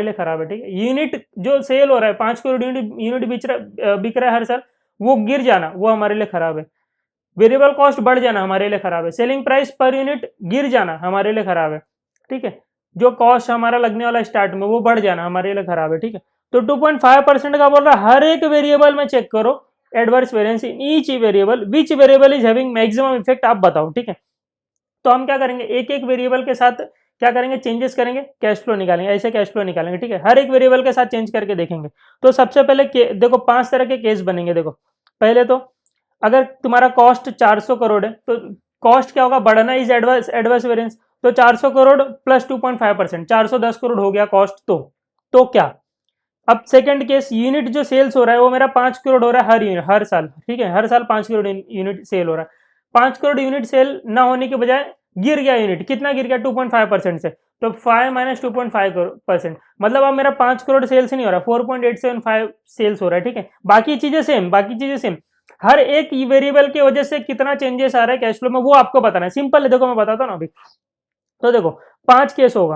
लिए खराब है। ठीक है, यूनिट जो सेल हो रहा है, 5 करोड़ यूनिट बिक रहा है हर साल, वो गिर जाना वो हमारे लिए खराब है। वेरिएबल कॉस्ट बढ़ जाना हमारे लिए खराब है, सेलिंग प्राइस पर यूनिट गिर जाना हमारे लिए खराब है। ठीक है, जो कॉस्ट हमारा लगने वाला स्टार्ट में वो बढ़ जाना हमारे लिए खराब है। ठीक है, तो 2.5% का बोल रहा है, हर एक वेरिएबल में चेक करो adverse variance in each variable, which variable is having maximum effect, आप बताओ। ठीक है, तो हम क्या करेंगे, एक एक वेरिएबल के साथ क्या करेंगे, चेंजेस करेंगे, कैश फ्लो निकालेंगे, ऐसे कैश फ्लो निकालेंगे। ठीक है, हर एक वेरिएबल के साथ चेंज करके देखेंगे। तो सबसे पहले देखो 5 तरह के केस बनेंगे। देखो पहले तो अगर तुम्हारा कॉस्ट 400 करोड़ है, तो कॉस्ट क्या होगा, बढ़ना इज एडवर्स वेरिएंस, तो 400 करोड़ प्लस 2.5%, 410 करोड़ हो गया कॉस्ट, तो क्या, अब सेकंड केस, यूनिट जो सेल्स हो रहा है वो मेरा 5 करोड़ हो रहा है हर यूनिट, हर साल, ठीक है, हर साल 5 करोड़ यूनिट सेल हो रहा है। 5 करोड़ यूनिट सेल ना होने के बजाय गिर गया यूनिट, कितना गिर गया, 2.5% से, तो 5 माइनस 2.5%, मतलब अब मेरा 5 करोड़ सेल्स नहीं हो रहा, 4.875 सेल्स हो रहा है, ठीक है। बाकी चीजें सेम, बाकी चीजें सेम, हर एक वेरिएबल की वजह से कितना चेंजेस आ रहा है कैश फ्लो में वो आपको बताना है, सिंपल है। देखो मैं बताता हूँ ना अभी, तो देखो 5 केस होगा।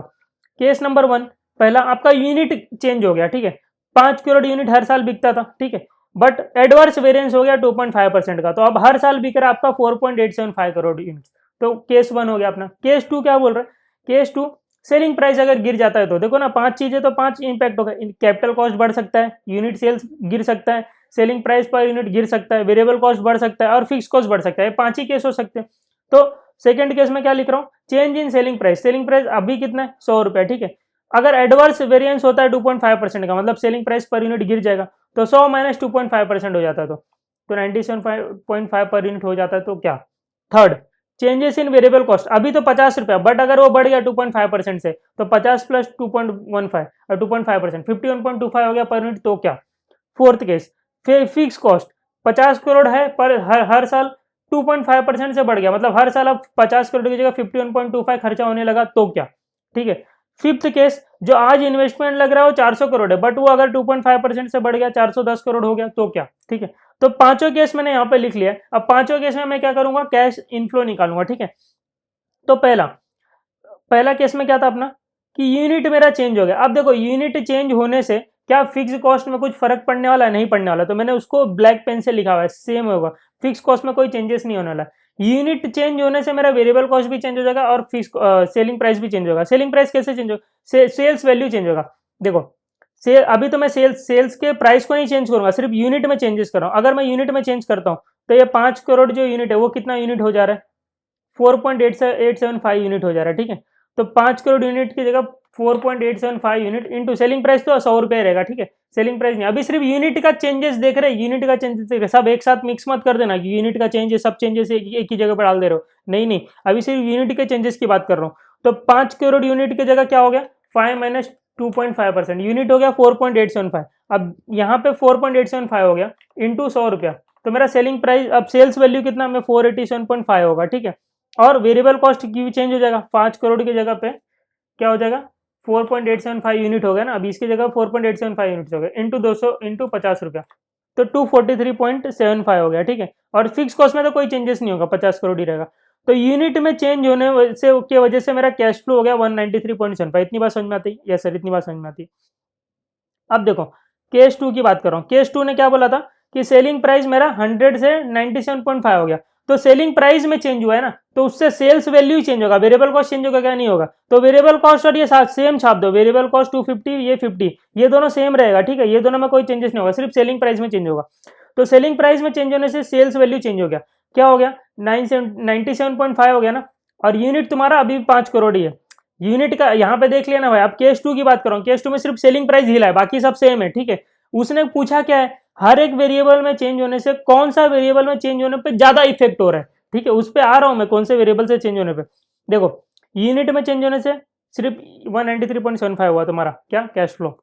केस नंबर 1, पहला आपका यूनिट चेंज हो गया, ठीक है, 5 करोड़ यूनिट हर साल बिकता था, ठीक है, बट एडवर्स वेरिएंस हो गया 2.5% का, तो अब हर साल बिक रहा है आपका 4.875 करोड़ यूनिट, तो केस 1 हो गया अपना। केस 2 क्या बोल रहा है, केस 2, सेलिंग प्राइस अगर गिर जाता है तो देखो ना, 5 चीजें तो 5 इंपैक्ट होगा, कैपिटल कॉस्ट बढ़ सकता है, यूनिट सेल्स गिर सकता है, सेलिंग प्राइस पर यूनिट गिर सकता है, वेरिएबल कॉस्ट बढ़ सकता है और फिक्स कॉस्ट बढ़ सकता है, 5 ही केस हो सकते हैं। तो सेकंड केस में क्या लिख रहा हूँ, change in selling price, selling price अभी कितना है, 100 रुपए, ठीक है, अगर एडवर्स वेरिएंस होता है 2.5% का, मतलब सेलिंग प्राइस पर यूनिट गिर जाएगा, तो 100 माइनस 2.5% हो जाता है, तो 97.5 पर यूनिट हो जाता है, तो क्या। Third, changes in variable cost, अभी तो 50 रुपया, बट अगर वो बढ़ गया 2.5% से, तो 50 प्लस 2.15 और 2.5% 51.25 हो गया पर यूनिट, तो क्या। Fourth case, fix cost 50 crore है पर हर साल 2.5% से बढ़ गया, मतलब हर साल अब 50 करोड़ की जगह 51.25 खर्चा होने लगा, तो क्या, ठीक है। फिफ्थ केस, जो आज इन्वेस्टमेंट लग रहा है वो 400 करोड़ है, बट वो अगर 2.5% से बढ़ गया 410 करोड़ हो गया, तो क्या, ठीक है। तो पांचों केस मैंने यहाँ पे लिख लिया। अब पांचों केस में मैं क्या करूंगा, कैश इनफ्लो निकालूंगा, ठीक है। तो पहला पहला केस में क्या था अपना, कि यूनिट मेरा चेंज हो गया। अब देखो यूनिट चेंज होने से क्या फिक्स कॉस्ट में कुछ फर्क पड़ने वाला है, नहीं पड़ने वाला, तो मैंने उसको ब्लैक पेन से लिखा हुआ है, सेम होगा, फिक्स कॉस्ट में कोई चेंजेस नहीं होने वाला। यूनिट चेंज होने से मेरा वेरिएबल कॉस्ट भी चेंज हो जाएगा और फिक्स सेलिंग प्राइस भी चेंज होगा। सेलिंग प्राइस कैसे चेंज होगा, सेल्स वैल्यू चेंज होगा। देखो सेल, अभी तो मैं सेल्स के प्राइस को नहीं चेंज करूंगा, सिर्फ यूनिट में चेंजेस कर रहा हूं। अगर मैं यूनिट में चेंज करता हूं तो ये 5 करोड़ जो यूनिट है वो कितना यूनिट हो जा रहा है, 4.875 यूनिट हो जा रहा है, ठीक है। तो 5 करोड़ यूनिट की जगह 4.875 यूनिट इंटू सेलिंग प्राइस, तो 100 रुपये रहेगा, ठीक है, सेलिंग प्राइस नहीं। अभी सिर्फ यूनिट का चेंजेस देख रहे हैं, यूनिट का चेंजेस देख रहे हैं, सब एक साथ मिक्स मत कर देना कि यूनिट का चेंजेस सब चेंजेस एक ही जगह पर डाल दे रहे हो, नहीं नहीं, अभी सिर्फ यूनिट के चेंजेस की बात कर रहा हूँ। तो 5 करोड़ यूनिट की जगह क्या हो गया, 5 माइनस 2.5% यूनिट हो गया 4.875, अब यहाँ पे 4.875 हो गया इंटू 100 रुपया, तो मेरा सेलिंग प्राइस, अब सेल्स वैल्यू कितना में 487.5 होगा, ठीक है। और वेरिएबल कॉस्ट की भी चेंज हो जाएगा, 5 करोड़ की जगह पे क्या हो जाएगा, 4.875 यूनिट हो गया ना, अभी इसकी जगह 4.875 यूनिट हो गया, इंटू 200 इंटू 50 रुपया, तो 243.75 हो गया, ठीक है। और फिक्स कॉस्ट में तो कोई चेंजेस नहीं होगा, 50 करोड़ ही रहेगा। तो यूनिट में चेंज होने से की वजह से मेरा कैश फ्लो हो गया 193.75। इतनी बात समझ में आती है, यस सर, इतनी बात समझ में आती है। अब देखो केस 2 की बात कर रहा हूँ, केस 2 ने क्या बोला था कि सेलिंग प्राइस मेरा 100 से 97.5 हो गया, तो सेलिंग प्राइस में चेंज हुआ है ना, तो उससे सेल्स वैल्यू चेंज होगा, वेरिएबल कॉस्ट चेंज होगा क्या, नहीं होगा। तो वेरिएबल कॉस्ट और ये साथ सेम छाप दो, वेरिएबल कॉस्ट 250, ये 50, ये दोनों सेम रहेगा, ठीक है, ये दोनों में कोई चेंजेस नहीं होगा, सिर्फ सेलिंग प्राइस में चेंज होगा। तो सेलिंग प्राइस में चेंज होने से सेल्स वैल्यू चेंज हो गया, क्या हो गया, 97.5 हो गया ना, और यूनिट तुम्हारा अभी 5 करोड़ ही है। यूनिट का यहाँ पे देख लेना भाई, अब केस 2 की बात कर रहा हूँ, केस 2 में सिर्फ सेलिंग प्राइस हिला है, बाकी सब सेम है, ठीक है। उसने पूछा क्या है, हर एक वेरिएबल में चेंज होने से कौन सा वेरिएबल में चेंज होने पे ज्यादा इफेक्ट हो रहा है, ठीक है, उस पर आ रहा हूं मैं, कौन से वेरिएबल से चेंज होने पे। देखो यूनिट में चेंज होने से सिर्फ 193.75 हुआ तुम्हारा क्या, कैश फ्लो।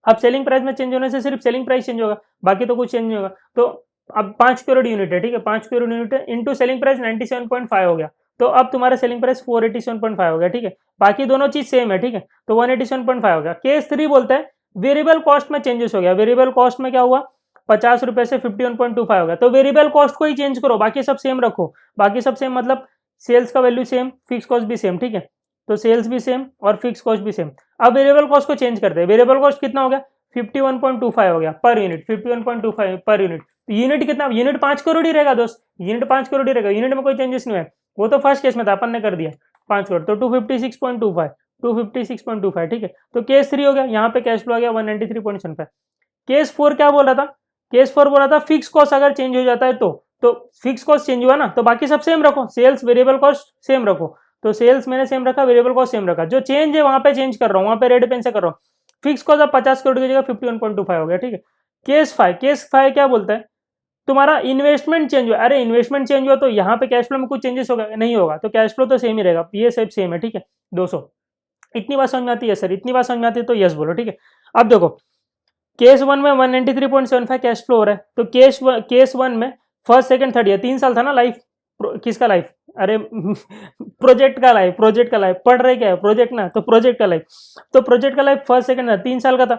अब सेलिंग प्राइस में चेंज होने से सिर्फ सेलिंग प्राइस चेंज होगा, बाकी तो कुछ चेंज नहीं होगा। तो अब 5 करोड़ यूनिट है, ठीक है, 5 करोड़ यूनिट है इंटू सेलिंग प्राइस 97.5 हो गया, तो अब तुम्हारा सेलिंग प्राइस 487.5 हो गया, ठीक है, बाकी दोनों चीज सेम है, ठीक है, तो 187.5 हो गया। केस 3 बोलता है वेरिएबल कॉस्ट में चेंजेस हो गया, वेरिएबल कॉस्ट में क्या हुआ, 50 रुपए से 51.25 हो गया, तो वेरिएबल कॉस्ट को ही चेंज करो, बाकी सब सेम रखो, बाकी सब सेम मतलब सेल्स का वैल्यू सेम, फिक्स कॉस्ट भी सेम, ठीक है, तो सेल्स भी सेम और फिक्स कॉस्ट भी सेम। अब वेरिएबल कॉस्ट को चेंज करते हैं, वेरिएबल कॉस्ट कितना हो गया, 51.25 हो गया per unit, 51.25 per unit, unit कितना, यूनिट 5 करोड़ ही रहेगा दोस्त, यूनिट 5 करोड़ ही रहेगा, यूनिट में कोई चेंजेस नहीं है, वो तो फर्स्ट केस में था, अपन ने कर दिया 5 करोड़, तो 256.25, 256.25, ठीक है। तो केस 3 हो गया, यहाँ पे कैश फ्लो आ गया 193.75। केस 4 क्या बोल रहा था, केस 4 बोल रहा था फिक्स कॉस्ट अगर चेंज हो जाता है तो फिक्स कॉस्ट चेंज हुआ ना, तो बाकी सब सेम रखो, सेल्स वेरिएबल कॉस्ट सेम रखो, तो सेल्स मैंने सेम रखा, वेरिएबल कॉस्ट सेम रखा, जो चेंज है वहां पे चेंज कर रहा हूँ, वहां पे रेड पेन से कर रहा हूँ। फिक्स कॉस्ट अब 50 करोड़ की जगह 51.25 हो गया, ठीक है। केस 5 क्या बोलता है, तुम्हारा इन्वेस्टमेंट चेंज हुआ, अरे इन्वेस्टमेंट चेंज हुआ तो यहाँ पे कैश फ्लो में कुछ चेंजेस होगा, नहीं होगा, तो कैश फ्लो तो सेम ही रहेगा, ये सब सेम है, ठीक है, 200। इतनी बात समझ में आती है सर, इतनी बात समझ में आती है तो यस बोलो, ठीक है। अब देखो केस वन में 193.75 कैश फ्लो हो रहा है, तो केस वन में फर्स्ट सेकंड थर्ड ईयर 3 साल था ना लाइफ, किसका लाइफ, अरे प्रोजेक्ट का लाइफ पढ़ रहे क्या है, प्रोजेक्ट ना, तो प्रोजेक्ट का लाइफ, तो प्रोजेक्ट का लाइफ फर्स्ट सेकंड था 3 साल का था।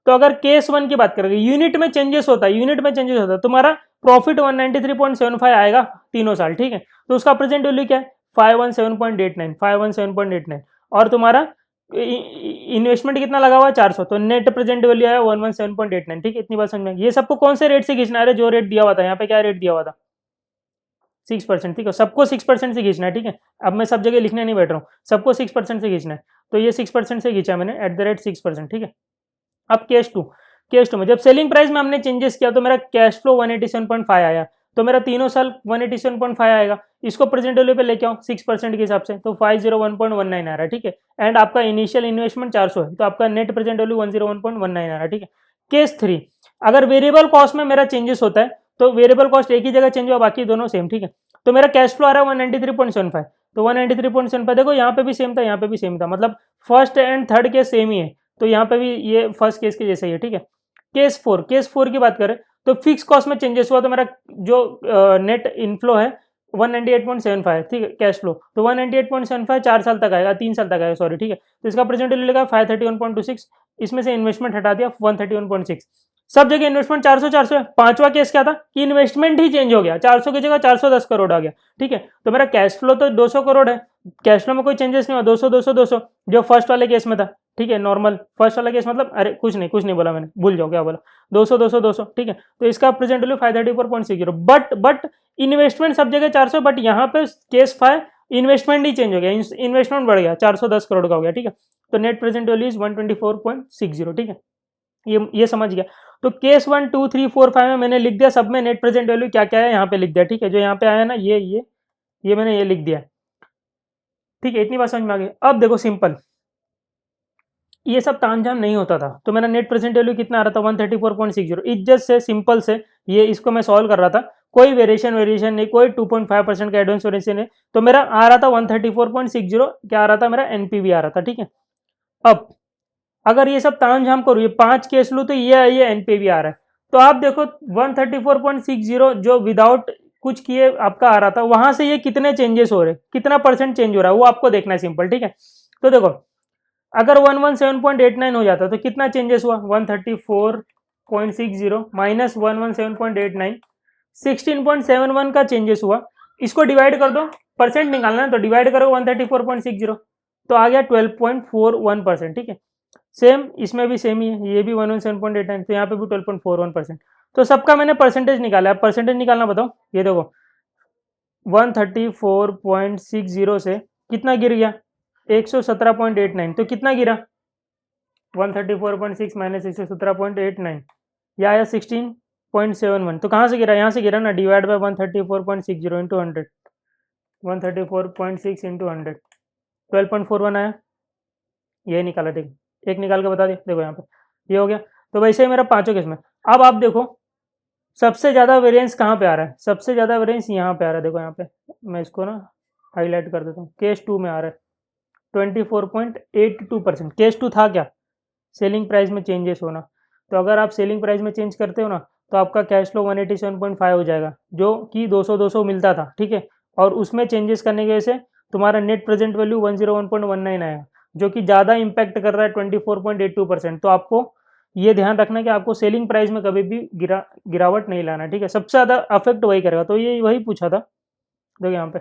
तो अगर केस वन की बात करेंगे, यूनिट में चेंजेस होता है, तुम्हारा प्रॉफिट 193.75 आएगा तीनों साल, ठीक है। तो उसका प्रेजेंट वैल्यू क्या है 517.89, और तुम्हारा इन्वेस्टमेंट कितना लगा हुआ है 400, तो नेट प्रेजेंट वैल्यू आया 117.89, ठीक है। इतनी बात समझ में, ये सबको कौन से रेट से खींचना है, जो रेट दिया हुआ था, यहाँ पे क्या रेट दिया हुआ था 6%, ठीक है, सबको 6% से खींचना है, ठीक है। अब मैं सब जगह लिखने नहीं बैठ रहा हूँ, सबको 6% से खींचना है, तो ये 6% से खींचा मैंने @6%, ठीक है। अब केस टू में जब सेलिंग प्राइस में हमने चेंजेस किया तो मेरा कैश फ्लो 187.5 आया, तो मेरा तीनों साल 187.5 आएगा, इसको प्रेजेंट वैल्यू पे लेके आओ 6% के हिसाब से, तो 501.19 आ रहा है, ठीक है। एंड आपका इनिशियल इन्वेस्टमेंट 400 है, तो आपका नेट प्रेजेंट वैल्यू 101.19 आ रहा है, ठीक है। केस 3, अगर वेरिएबल कॉस्ट में मेरा चेंजेस होता है, तो वेरिएबल कॉस्ट एक ही जगह चेंज हुआ, बाकी दोनों सेम, ठीक है। तो मेरा कैश फ्लो आ रहा है 193.75, तो 193.75 देखो यहाँ पे भी सेम था, यहाँ पे भी सेम था, मतलब first and third case same ही है, तो यहाँ पे भी ये फर्स्ट केस के जैसा ही है, ठीक है। केस फोर की बात करें तो फिक्स कॉस्ट में चेंजेस हुआ, तो मेरा जो नेट इनफ्लो है 198.75, ठीक है, कैश फ्लो, तो 198.75 4 साल तक आएगा, 3 साल तक आएगा, सॉरी, ठीक है। तो इसका प्रेजेंट वैल्यू लगा 531.26, इसमें से इन्वेस्टमेंट हटा दिया 131.6, सब जगह इन्वेस्टमेंट 400 है। पांचवा केस क्या था कि इन्वेस्टमेंट ही चेंज हो गया, 400 की जगह 410 करोड़ आ गया, ठीक है। तो मेरा कैश फ्लो तो 200 करोड़ है, कैश फ्लो में कोई चेंजेस नहीं हुआ, 200 जो फर्स्ट वाले केस में था, ठीक है, नॉर्मल फर्स्ट वाला केस, मतलब अरे कुछ नहीं बोला मैंने, भूल जाओ क्या बोला, 200, ठीक है। तो इसका प्रेजेंट वैल्यू 534.60, बट इन्वेस्टमेंट सब जगह 400, बट यहाँ पे केस 5 इन्वेस्टमेंट ही चेंज हो गया, इन्वेस्टमेंट बढ़ गया, 410 करोड़ का हो गया, ठीक है। तो नेट प्रेजेंट वैल्यू इज 124.60, ठीक है, ये समझ गया। तो केस 1 2 3 4 5 में मैंने लिख दिया, सब में नेट प्रेजेंट वैल्यू क्या क्या है यहाँ पे लिख दिया, ठीक है। जो यहाँ पे आया ना ये मैंने ये लिख दिया, ठीक है। इतनी बात समझ में आ गई। अब देखो सिंपल, ये सब तामझाम नहीं होता था, तो मेरा नेट प्रेजेंट वैल्यू कितना आ रहा था 134.60, इज्जत से सिंपल से ये इसको मैं सॉल्व कर रहा था, कोई वेरिएशन नहीं, कोई 2.5% का एडवांस वेरिएशन नहीं, तो मेरा आ रहा था 134.60, क्या आ रहा था मेरा एनपीवी आ रहा था, ठीक है। अब अगर ये सब तामझाम करूँ, ये 5 केस लूँ, तो ये एनपीवी आ रहा है, तो आप देखो 134.60 जो विदाउट कुछ किए आपका आ रहा था, वहां से ये कितने चेंजेस हो रहे, कितना परसेंट चेंज हो रहा है, वो आपको देखना है, सिंपल, ठीक है। तो देखो अगर 117.89 हो जाता तो कितना चेंजेस हुआ, 134.60 माइनस 117.89, 16.71 का चेंजेस हुआ, इसको डिवाइड कर दो, परसेंट निकालना है तो डिवाइड करो 134.60, तो आ गया 12.41%, ठीक है। सेम इसमें भी सेम ही है, ये भी 117.89, तो यहाँ पे भी 12.41%, तो सबका मैंने परसेंटेज निकाला है। परसेंटेज निकालना बताओ, ये देखो 134.60 से कितना गिर गया 117.89, तो कितना गिरा 134.6 माइनस 117.89, या आया 16.71, तो कहाँ से गिरा, यहाँ से गिरा ना, डिवाइड बाय 134.60 इंटू 100, 134.6 इंटू 100, 12.41 आया, ये निकाला, ठीक, एक निकाल के बता दे, देखो यहाँ पे ये हो गया। तो वैसे ही मेरा पांचों केस में, अब आप देखो सबसे ज्यादा वेरिएंस कहाँ पे आ रहा है, सबसे ज्यादा वेरिएंस यहाँ पे आ रहा है, देखो यहाँ पे मैं इसको ना हाईलाइट कर देता हूँ, केस 2 में आ रहा है 24.82%। केस 2 था क्या, सेलिंग प्राइस में चेंजेस होना, तो अगर आप सेलिंग प्राइस में चेंज करते हो ना, तो आपका कैश फ्लो 187.5 हो जाएगा, जो कि 200 मिलता था, ठीक है। और उसमें चेंजेस करने की वजह से तुम्हारा नेट प्रेजेंट वैल्यू 101.19 आया, जो कि ज़्यादा इंपैक्ट कर रहा है 24.82%। तो आपको ये ध्यान रखना कि आपको सेलिंग प्राइस में कभी भी गिरावट नहीं लाना, ठीक है, सबसे ज़्यादा अफेक्ट वही करेगा, तो ये वही पूछा था, देखो यहाँ पे,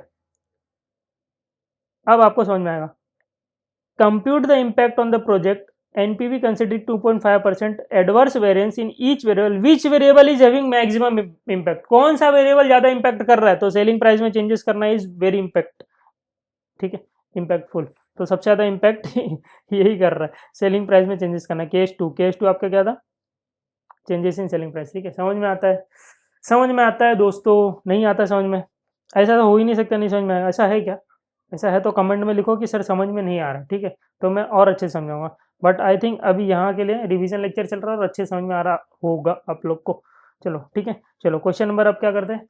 अब आपको समझ में आएगा। Compute the impact on the project, NPV considering 2.5% adverse variance in each variable, which variable is having maximum impact, कौन सा वेरिएबल ज्यादा इंपैक्ट कर रहा है, तो सेलिंग प्राइस में चेंजेस करना इज वेरी इम्पैक्ट, ठीक है, इम्पैक्टफुल, तो सबसे ज्यादा इम्पैक्ट यही कर रहा है, सेलिंग प्राइस में चेंजेस करना। केस टू आपका क्या था, चेंजेस इन सेलिंग प्राइस, ठीक है, समझ में आता है, समझ में आता है दोस्तों, नहीं आता समझ में, ऐसा तो हो ही नहीं सकता नहीं समझ में आएगा, ऐसा है क्या, ऐसा है तो कमेंट में लिखो कि सर समझ में नहीं आ रहा, ठीक है, तो मैं और अच्छे से समझाऊंगा, बट आई थिंक अभी यहाँ के लिए रिवीजन लेक्चर चल रहा है और अच्छे समझ में आ रहा होगा आप लोग को। चलो ठीक है, चलो क्वेश्चन नंबर अब क्या करते हैं,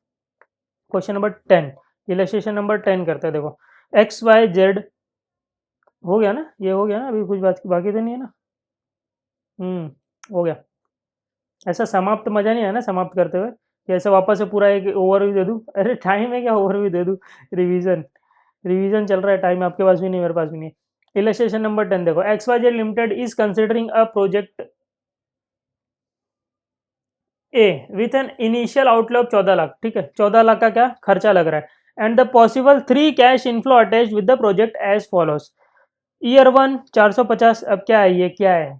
क्वेश्चन नंबर 10, इलस्ट्रेशन नंबर 10 करते हैं। देखो XYZ हो गया ना, ये हो गया ना, अभी कुछ बात बाकी तो नहीं है ना, हो गया। ऐसा समाप्त मजा नहीं आया ना समाप्त करते हुए कि ऐसा वापस से पूरा एक ओवरव्यू दे दूं। अरे टाइम है क्या ओवरव्यू दे दूं? रिवीजन रिवीजन चल रहा है, टाइम आपके पास भी नहीं, मेरे पास भी नहीं है। इलस्ट्रेशन नंबर 10 देखो, XYZ limited is considering a project A with an initial outlay of 14 lakh, ठीक है, 14 लाख का क्या खर्चा लग रहा है, and the possible 3 cash inflow attach with the project as follows. Year 1 450, अब क्या है, ये क्या है,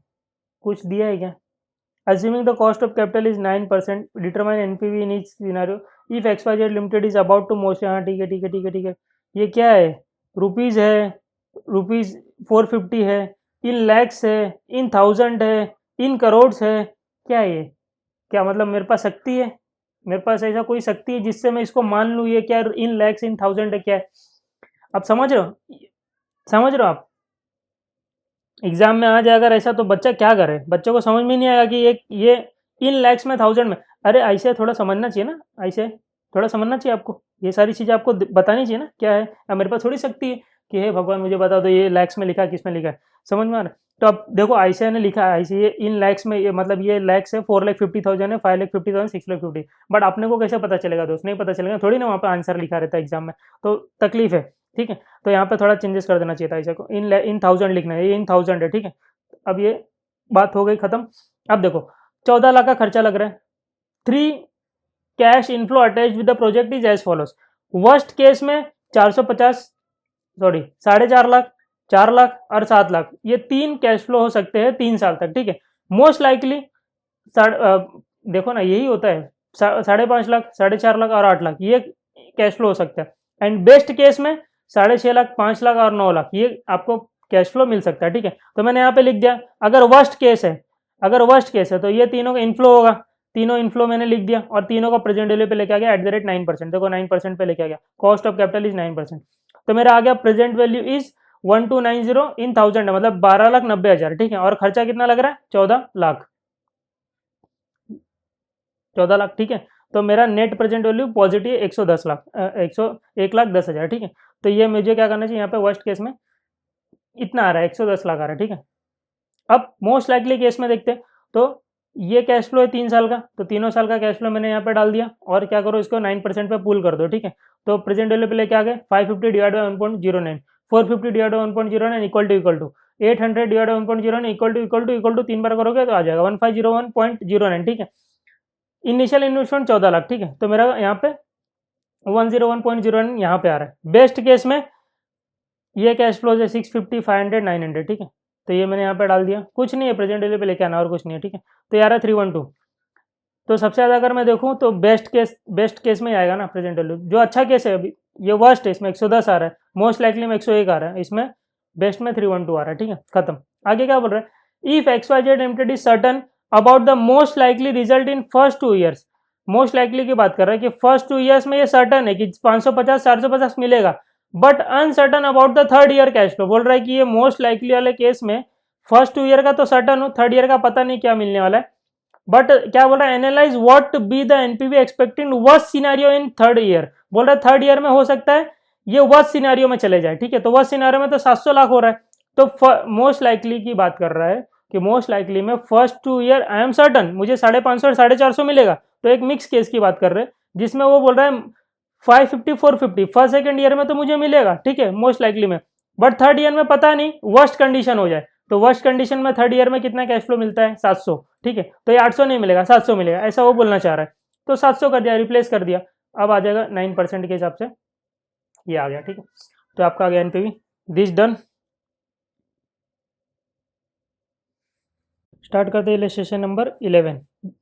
कुछ दिया है क्या? Assuming the cost of capital is 9%, determine NPV in each scenario. If XYZ Limited is about to most, हाँ ठीक है ठीक है ठीक है ठीक है। ये क्या है? रुपीज़ है, रुपीज़ 450 है, इन लैक्स है, इन थाउजेंड है, इन करोड़ है, क्या है ये? क्या मतलब मेरे पास शक्ति है? मेरे पास ऐसा कोई शक्ति है जिससे मैं इसको मान लूँ ये क्या इन लैक्स इन थाउजेंड है, क्या है? आप समझ रहे हो? समझ रहे हो आप? एग्जाम में आ जाए अगर ऐसा तो बच्चा क्या करे, बच्चे को समझ में नहीं आएगा कि ये इन लैक्स में थाउजेंड में, अरे ऐसे थोड़ा समझना चाहिए ना, ऐसे थोड़ा समझना चाहिए आपको, ये सारी चीज़ें आपको बतानी चाहिए ना क्या है। अब मेरे पास थोड़ी शक्ति है कि हे भगवान मुझे बता दो ये लैक्स में लिखा है किस में लिखा है, समझ में आ रहा है? तो अब देखो ऐसे ने लिखा है, ऐसे ये इन लैक्स में, ये मतलब ये लैक्स है, 4,50,000 है, 5,50,000, 6,50,000, बट अपने को कैसे पता चलेगा दोस्त? नहीं पता चलेगा, थोड़ी ना वहाँ पर आंसर लिखा रहता है एग्जाम में, तो तकलीफ है, ठीक है। तो यहाँ पे थोड़ा चेंजेस कर देना चाहिए था ऐसे को, इन थाउजेंड लिखना है, ये इन थाउजेंड है, ठीक है। अब ये बात हो गई खत्म। अब देखो 14 लाख का खर्चा लग रहा है, 3 cash inflow attach with the project is as follows. Worst case में 450, सॉरी 4.5 लाख, 4 लाख और 7 लाख, ये 3 कैश फ्लो हो सकते हैं 3 साल तक, ठीक है। मोस्ट लाइकली देखो ना यही होता है, 5.5 लाख, 4.5 लाख और 8 लाख, ये कैश फ्लो हो सकता है। एंड बेस्ट केस में 6.5 लाख, 5 लाख और 9 लाख, ये आपको कैश फ्लो मिल सकता है, ठीक है। तो मैंने यहाँ पे लिख दिया, अगर वर्स्ट केस है, अगर वर्स्ट केस है तो ये तीनों का इनफ्लो होगा, तीनों इनफ्लो मैंने लिख दिया, और तीनों का प्रेजेंट वैल्यू पे लेके आ गया @9%, देखो 9% पे लेके आ गया, कॉस्ट ऑफ कैपिटल इज 9%, तो मेरा आ गया present value is 1290 in thousand, मतलब 12,90,000, ठीक है। और खर्चा कितना लग रहा है? 14 लाख, 14 लाख, ठीक है। तो मेरा net present value positive 110 lakh, 1,10,000, ठीक है। तो ये मुझे क्या करना चाहिए यहाँ पे, वर्स्ट केस में इतना आ रहा है, 110 लाख आ रहा है, ठीक है। अब मोस्ट लाइकली केस में देखते हैं, तो ये कैश फ्लो है 3 साल का, तो तीनों साल का कैश फ्लो मैंने यहाँ पे डाल दिया, और क्या करो इसको 9% पे पुल कर दो, ठीक है। तो प्रेजेंट वैल्यू पे लेके आ गए 550 divide by 1.09, 450 divide by 1.09 equal to 800 divide by 1.09 equal to 3 बार करोगे तो आ जाएगा 1501.09, ठीक है। इनिशियल इन्वेस्टमेंट 14 लाख, ठीक है। तो मेरा यहाँ पे 101.09 यहाँ पे आ रहा है। बेस्ट केस में ये कैश फ्लो है 650, 500, 900, ठीक है। तो ये मैंने यहाँ पे डाल दिया, कुछ नहीं है, प्रेजेंट वैल्यू पे लेके आना, और कुछ नहीं है, ठीक है। तो यार 312, तो सबसे ज़्यादा अगर मैं देखूँ तो बेस्ट केस में आएगा ना प्रेजेंट वैल्यू, जो अच्छा केस है अभी, ये वर्स्ट है, इसमें 110 आ रहा है, मोस्ट लाइकली में 101 आ रहा है, इसमें बेस्ट में 312 आ रहा है, ठीक है, खत्म। आगे क्या बोल रहा है, if XYZ limited is certain about the most likely result in first 2 years, most likely की बात कर रहा है कि फर्स्ट 2 ईयर्स में ये सर्टन है कि 550 450 मिलेगा, but uncertain about the third year cash flow. बोल रहा है कि ये मोस्ट लाइकली वाले केस में फर्स्ट 2 ईयर का तो सर्टन हूँ, थर्ड ईयर का पता नहीं क्या मिलने वाला है, बट क्या बोल रहा है, analyse what be the NPV expecting worst scenario in third year. बोल रहा है थर्ड ईयर में हो सकता है ये वर्स्ट सिनेरियो में चले जाए, ठीक है। तो वर्स्ट सिनेरियो में तो 700 लाख हो रहा है, तो मोस्ट लाइकली की बात कर रहा है कि मोस्ट लाइकली में first 2 year I am certain मुझे 550 और 450 मिलेगा, तो एक मिक्स केस की बात कर रहे हैं जिसमें वो बोल रहा है 550 450 फर्स्ट सेकेंड ईयर में तो मुझे मिलेगा, ठीक है, मोस्ट लाइकली में, बट थर्ड ईयर में पता नहीं, वर्स्ट कंडीशन हो जाए, तो वर्स्ट कंडीशन में थर्ड ईयर में कितना कैश फ्लो मिलता है? 700, ठीक है। तो ये 800 नहीं मिलेगा, 700 मिलेगा, ऐसा वो बोलना चाह रहा है, तो 700 कर दिया, रिप्लेस कर दिया, अब आ जाएगा 9% के हिसाब से, ये आ गया, ठीक है। तो आपका आ गया एनपीवी, दिस डन। स्टार्ट करते हैं इलस्ट्रेशन नंबर 11,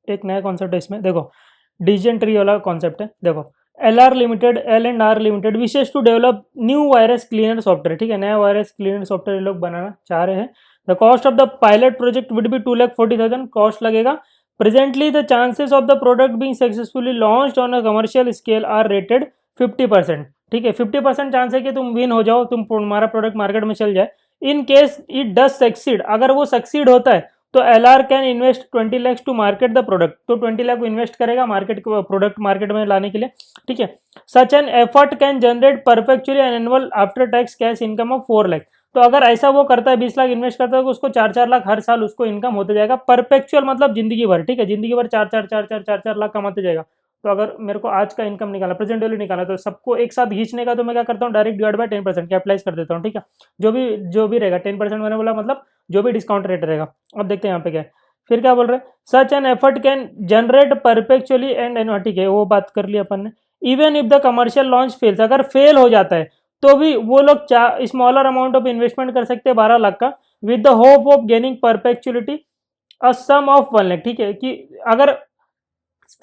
एक नया कॉन्सेप्ट है इसमें, देखो डिसीजन ट्री वाला कॉन्सेप्ट है। देखो LR limited, L&R limited wishes to develop new virus cleaner software, ठीक है, नया वायरस क्लीनर सॉफ्टवेयर ये लोग बनाना चाह रहे हैं। The cost of the pilot project will be 2,40,000 cost लगेगा। Presently the chances of the product being successfully launched on a commercial scale are rated 50%, ठीक है, 50% चांस है कि तुम विन हो जाओ, तुम्हारा प्रोडक्ट मार्केट में चल जाए। In case it does succeed, अगर वो सक्सीड होता है तो LR can invest 20 lakh to market the product, तो 20 लाख इन्वेस्ट करेगा मार्केट प्रोडक्ट मार्केट में लाने के लिए, ठीक है। Such an effort can generate perpetually an annual after tax cash income of 4 lakh, तो अगर ऐसा वो करता है 20 लाख इन्वेस्ट करता है तो उसको 4-4 लाख हर साल उसको इनकम होते जाएगा, परपेचुअल मतलब जिंदगी भर, ठीक है, जिंदगी भर 4-4 लाख कमाते जाएगा। तो अगर मेरे को आज का इनकम निकालना, प्रेजेंट वैल्यू निकालना, तो सबको एक साथ खींचने का, तो मैं क्या करता हूँ, डायरेक्ट डिवाइड बाय 10% कैपिटलाइज कर देता हूँ, ठीक है। जो भी रहेगा 10% मैंने बोला, मतलब जो भी डिस्काउंट रेट रहेगा। अब देखते हैं यहाँ पे क्या है, फिर क्या बोल रहे हैं, सच an effort can generate perpetually and annual, ठीक है, वो बात कर ली अपन ने। Even if the commercial launch fails, अगर फेल हो जाता है तो भी वो लोग स्मॉलर अमाउंट ऑफ इन्वेस्टमेंट कर सकते हैं 12 लाख का, with the hope of gaining perpetuality a sum of 1 lakh, ठीक है, कि अगर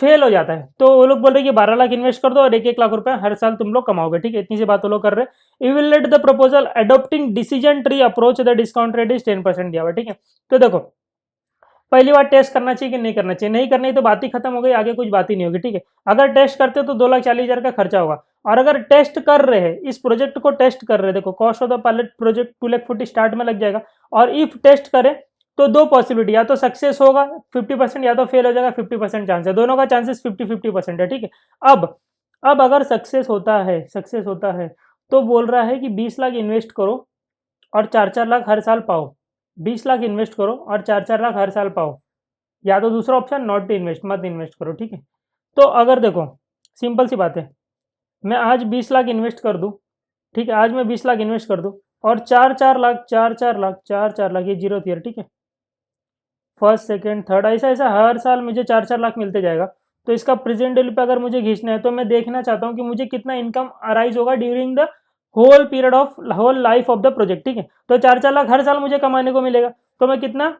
फेल हो जाता है तो वो लोग बोल रहे हैं कि 12 लाख इन्वेस्ट कर दो और 1-1 लाख रुपए हर साल तुम लोग कमाओगे, ठीक है, इतनी सी बात वो लोग कर रहे हैं। Evaluate the proposal adopting decision tree approach, the discount rate is 10% दिया हुआ, ठीक है। तो देखो, पहली बार टेस्ट करना चाहिए कि नहीं करना चाहिए, नहीं करनी तो बात ही खत्म हो गई, आगे कुछ बात ही नहीं होगी, ठीक है। अगर टेस्ट करते तो 2,40,000 का खर्चा होगा, और अगर टेस्ट कर रहे हैं, इस प्रोजेक्ट को टेस्ट कर रहे हैं, देखो cost of the pilot project 2,40,000 start में लग जाएगा, और इफ टेस्ट करें तो दो पॉसिबिलिटी, या तो सक्सेस होगा 50%, या तो फेल हो जाएगा 50% चांस है, दोनों का चांसेस 50-50% है, ठीक है। अब अगर सक्सेस होता है तो बोल रहा है कि 20 लाख इन्वेस्ट करो और 4-4 लाख हर साल पाओ, 20 लाख इन्वेस्ट करो और 4-4 लाख हर साल पाओ, या तो दूसरा ऑप्शन नॉट टू इन्वेस्ट, मत इन्वेस्ट करो, ठीक है। तो अगर देखो, सिंपल सी बात है, मैं आज 20 लाख इन्वेस्ट कर दूं, ठीक है, आज मैं 20 लाख इन्वेस्ट कर दूं और 4-4 लाख ये जीरो ईयर, ठीक है, फर्स्ट सेकंड थर्ड, ऐसा ऐसा हर साल मुझे 4-4 लाख मिलते जाएगा। तो इसका प्रेजेंट वैल्यू पे अगर मुझे खींचना है तो मैं देखना चाहता हूँ कि मुझे कितना इनकम अराइज होगा during the whole period of whole life of the project, ठीक है। तो 4-4 लाख हर साल मुझे कमाने को मिलेगा, तो मैं कितना,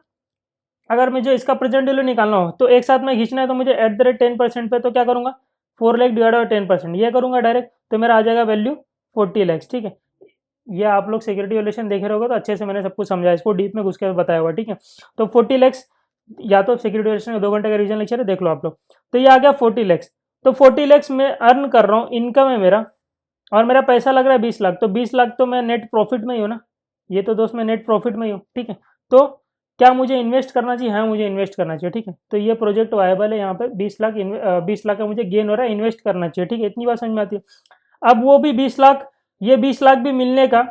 अगर मुझे इसका प्रेजेंट वैल्यू निकालना हो तो एक साथ में खींचना है तो मुझे एट द रेट 10% पे, तो क्या करूंगा, 4 लाख डिवाइड बाई 10%, ये करूंगा डायरेक्ट, तो मेरा आ जाएगा वैल्यू 40 लाख, ठीक है। ये आप लोग सिक्योरिटी वैल्यूएशन देखे रहोगे तो अच्छे से मैंने सब कुछ समझाया, इसको डीप में घुस के बताया हुआ, ठीक है। तो 40 लैक्स, या तो सिक्योरिटी वैल्यूएशन का 2 घंटे का रीजन लेक्चर है, देख लो आप लोग। तो ये आ गया 40 लैक्स, तो 40 लैक्स में अर्न कर रहा हूँ, इनकम है मेरा, और मेरा पैसा लग रहा है 20 लाख, तो 20 लाख तो मैं नेट प्रॉफिट में ही हूँ ना, ये तो दोस्त मैं नेट प्रॉफिट में ही हूँ, ठीक है। तो क्या मुझे इन्वेस्ट करना चाहिए, हाँ मुझे इन्वेस्ट करना चाहिए, ठीक है। तो ये प्रोजेक्ट वायबल है, यहाँ पे 20 लाख का मुझे गेन हो रहा है, इन्वेस्ट करना चाहिए, ठीक है, इतनी बात समझ में आती है। अब वो भी 20 लाख, ये 20 लाख भी मिलने का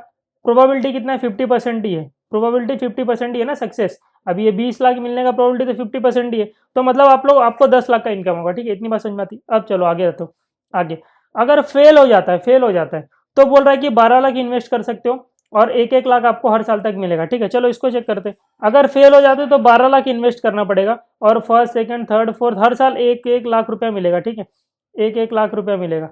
प्रोबेबिलिटी कितना है, 50% ही है, प्रोबेबिलिटी 50% ही है ना सक्सेस। अब ये 20 लाख मिलने का प्रोबेबिलिटी तो 50% ही है, तो मतलब आपको 10 लाख का इनकम होगा, ठीक है, इतनी बात समझ में आती। अब चलो आगे, तो आगे अगर फेल हो जाता है तो बोल रहा है कि 12 लाख इन्वेस्ट कर सकते हो और 1-1 लाख आपको हर साल तक मिलेगा, ठीक है। चलो इसको चेक करते हैं, अगर फेल हो जाते तो 12 लाख इन्वेस्ट करना पड़ेगा और फर्स्ट सेकंड थर्ड फोर्थ हर साल 1-1 लाख रुपया मिलेगा, ठीक है, 1-1 लाख रुपया मिलेगा।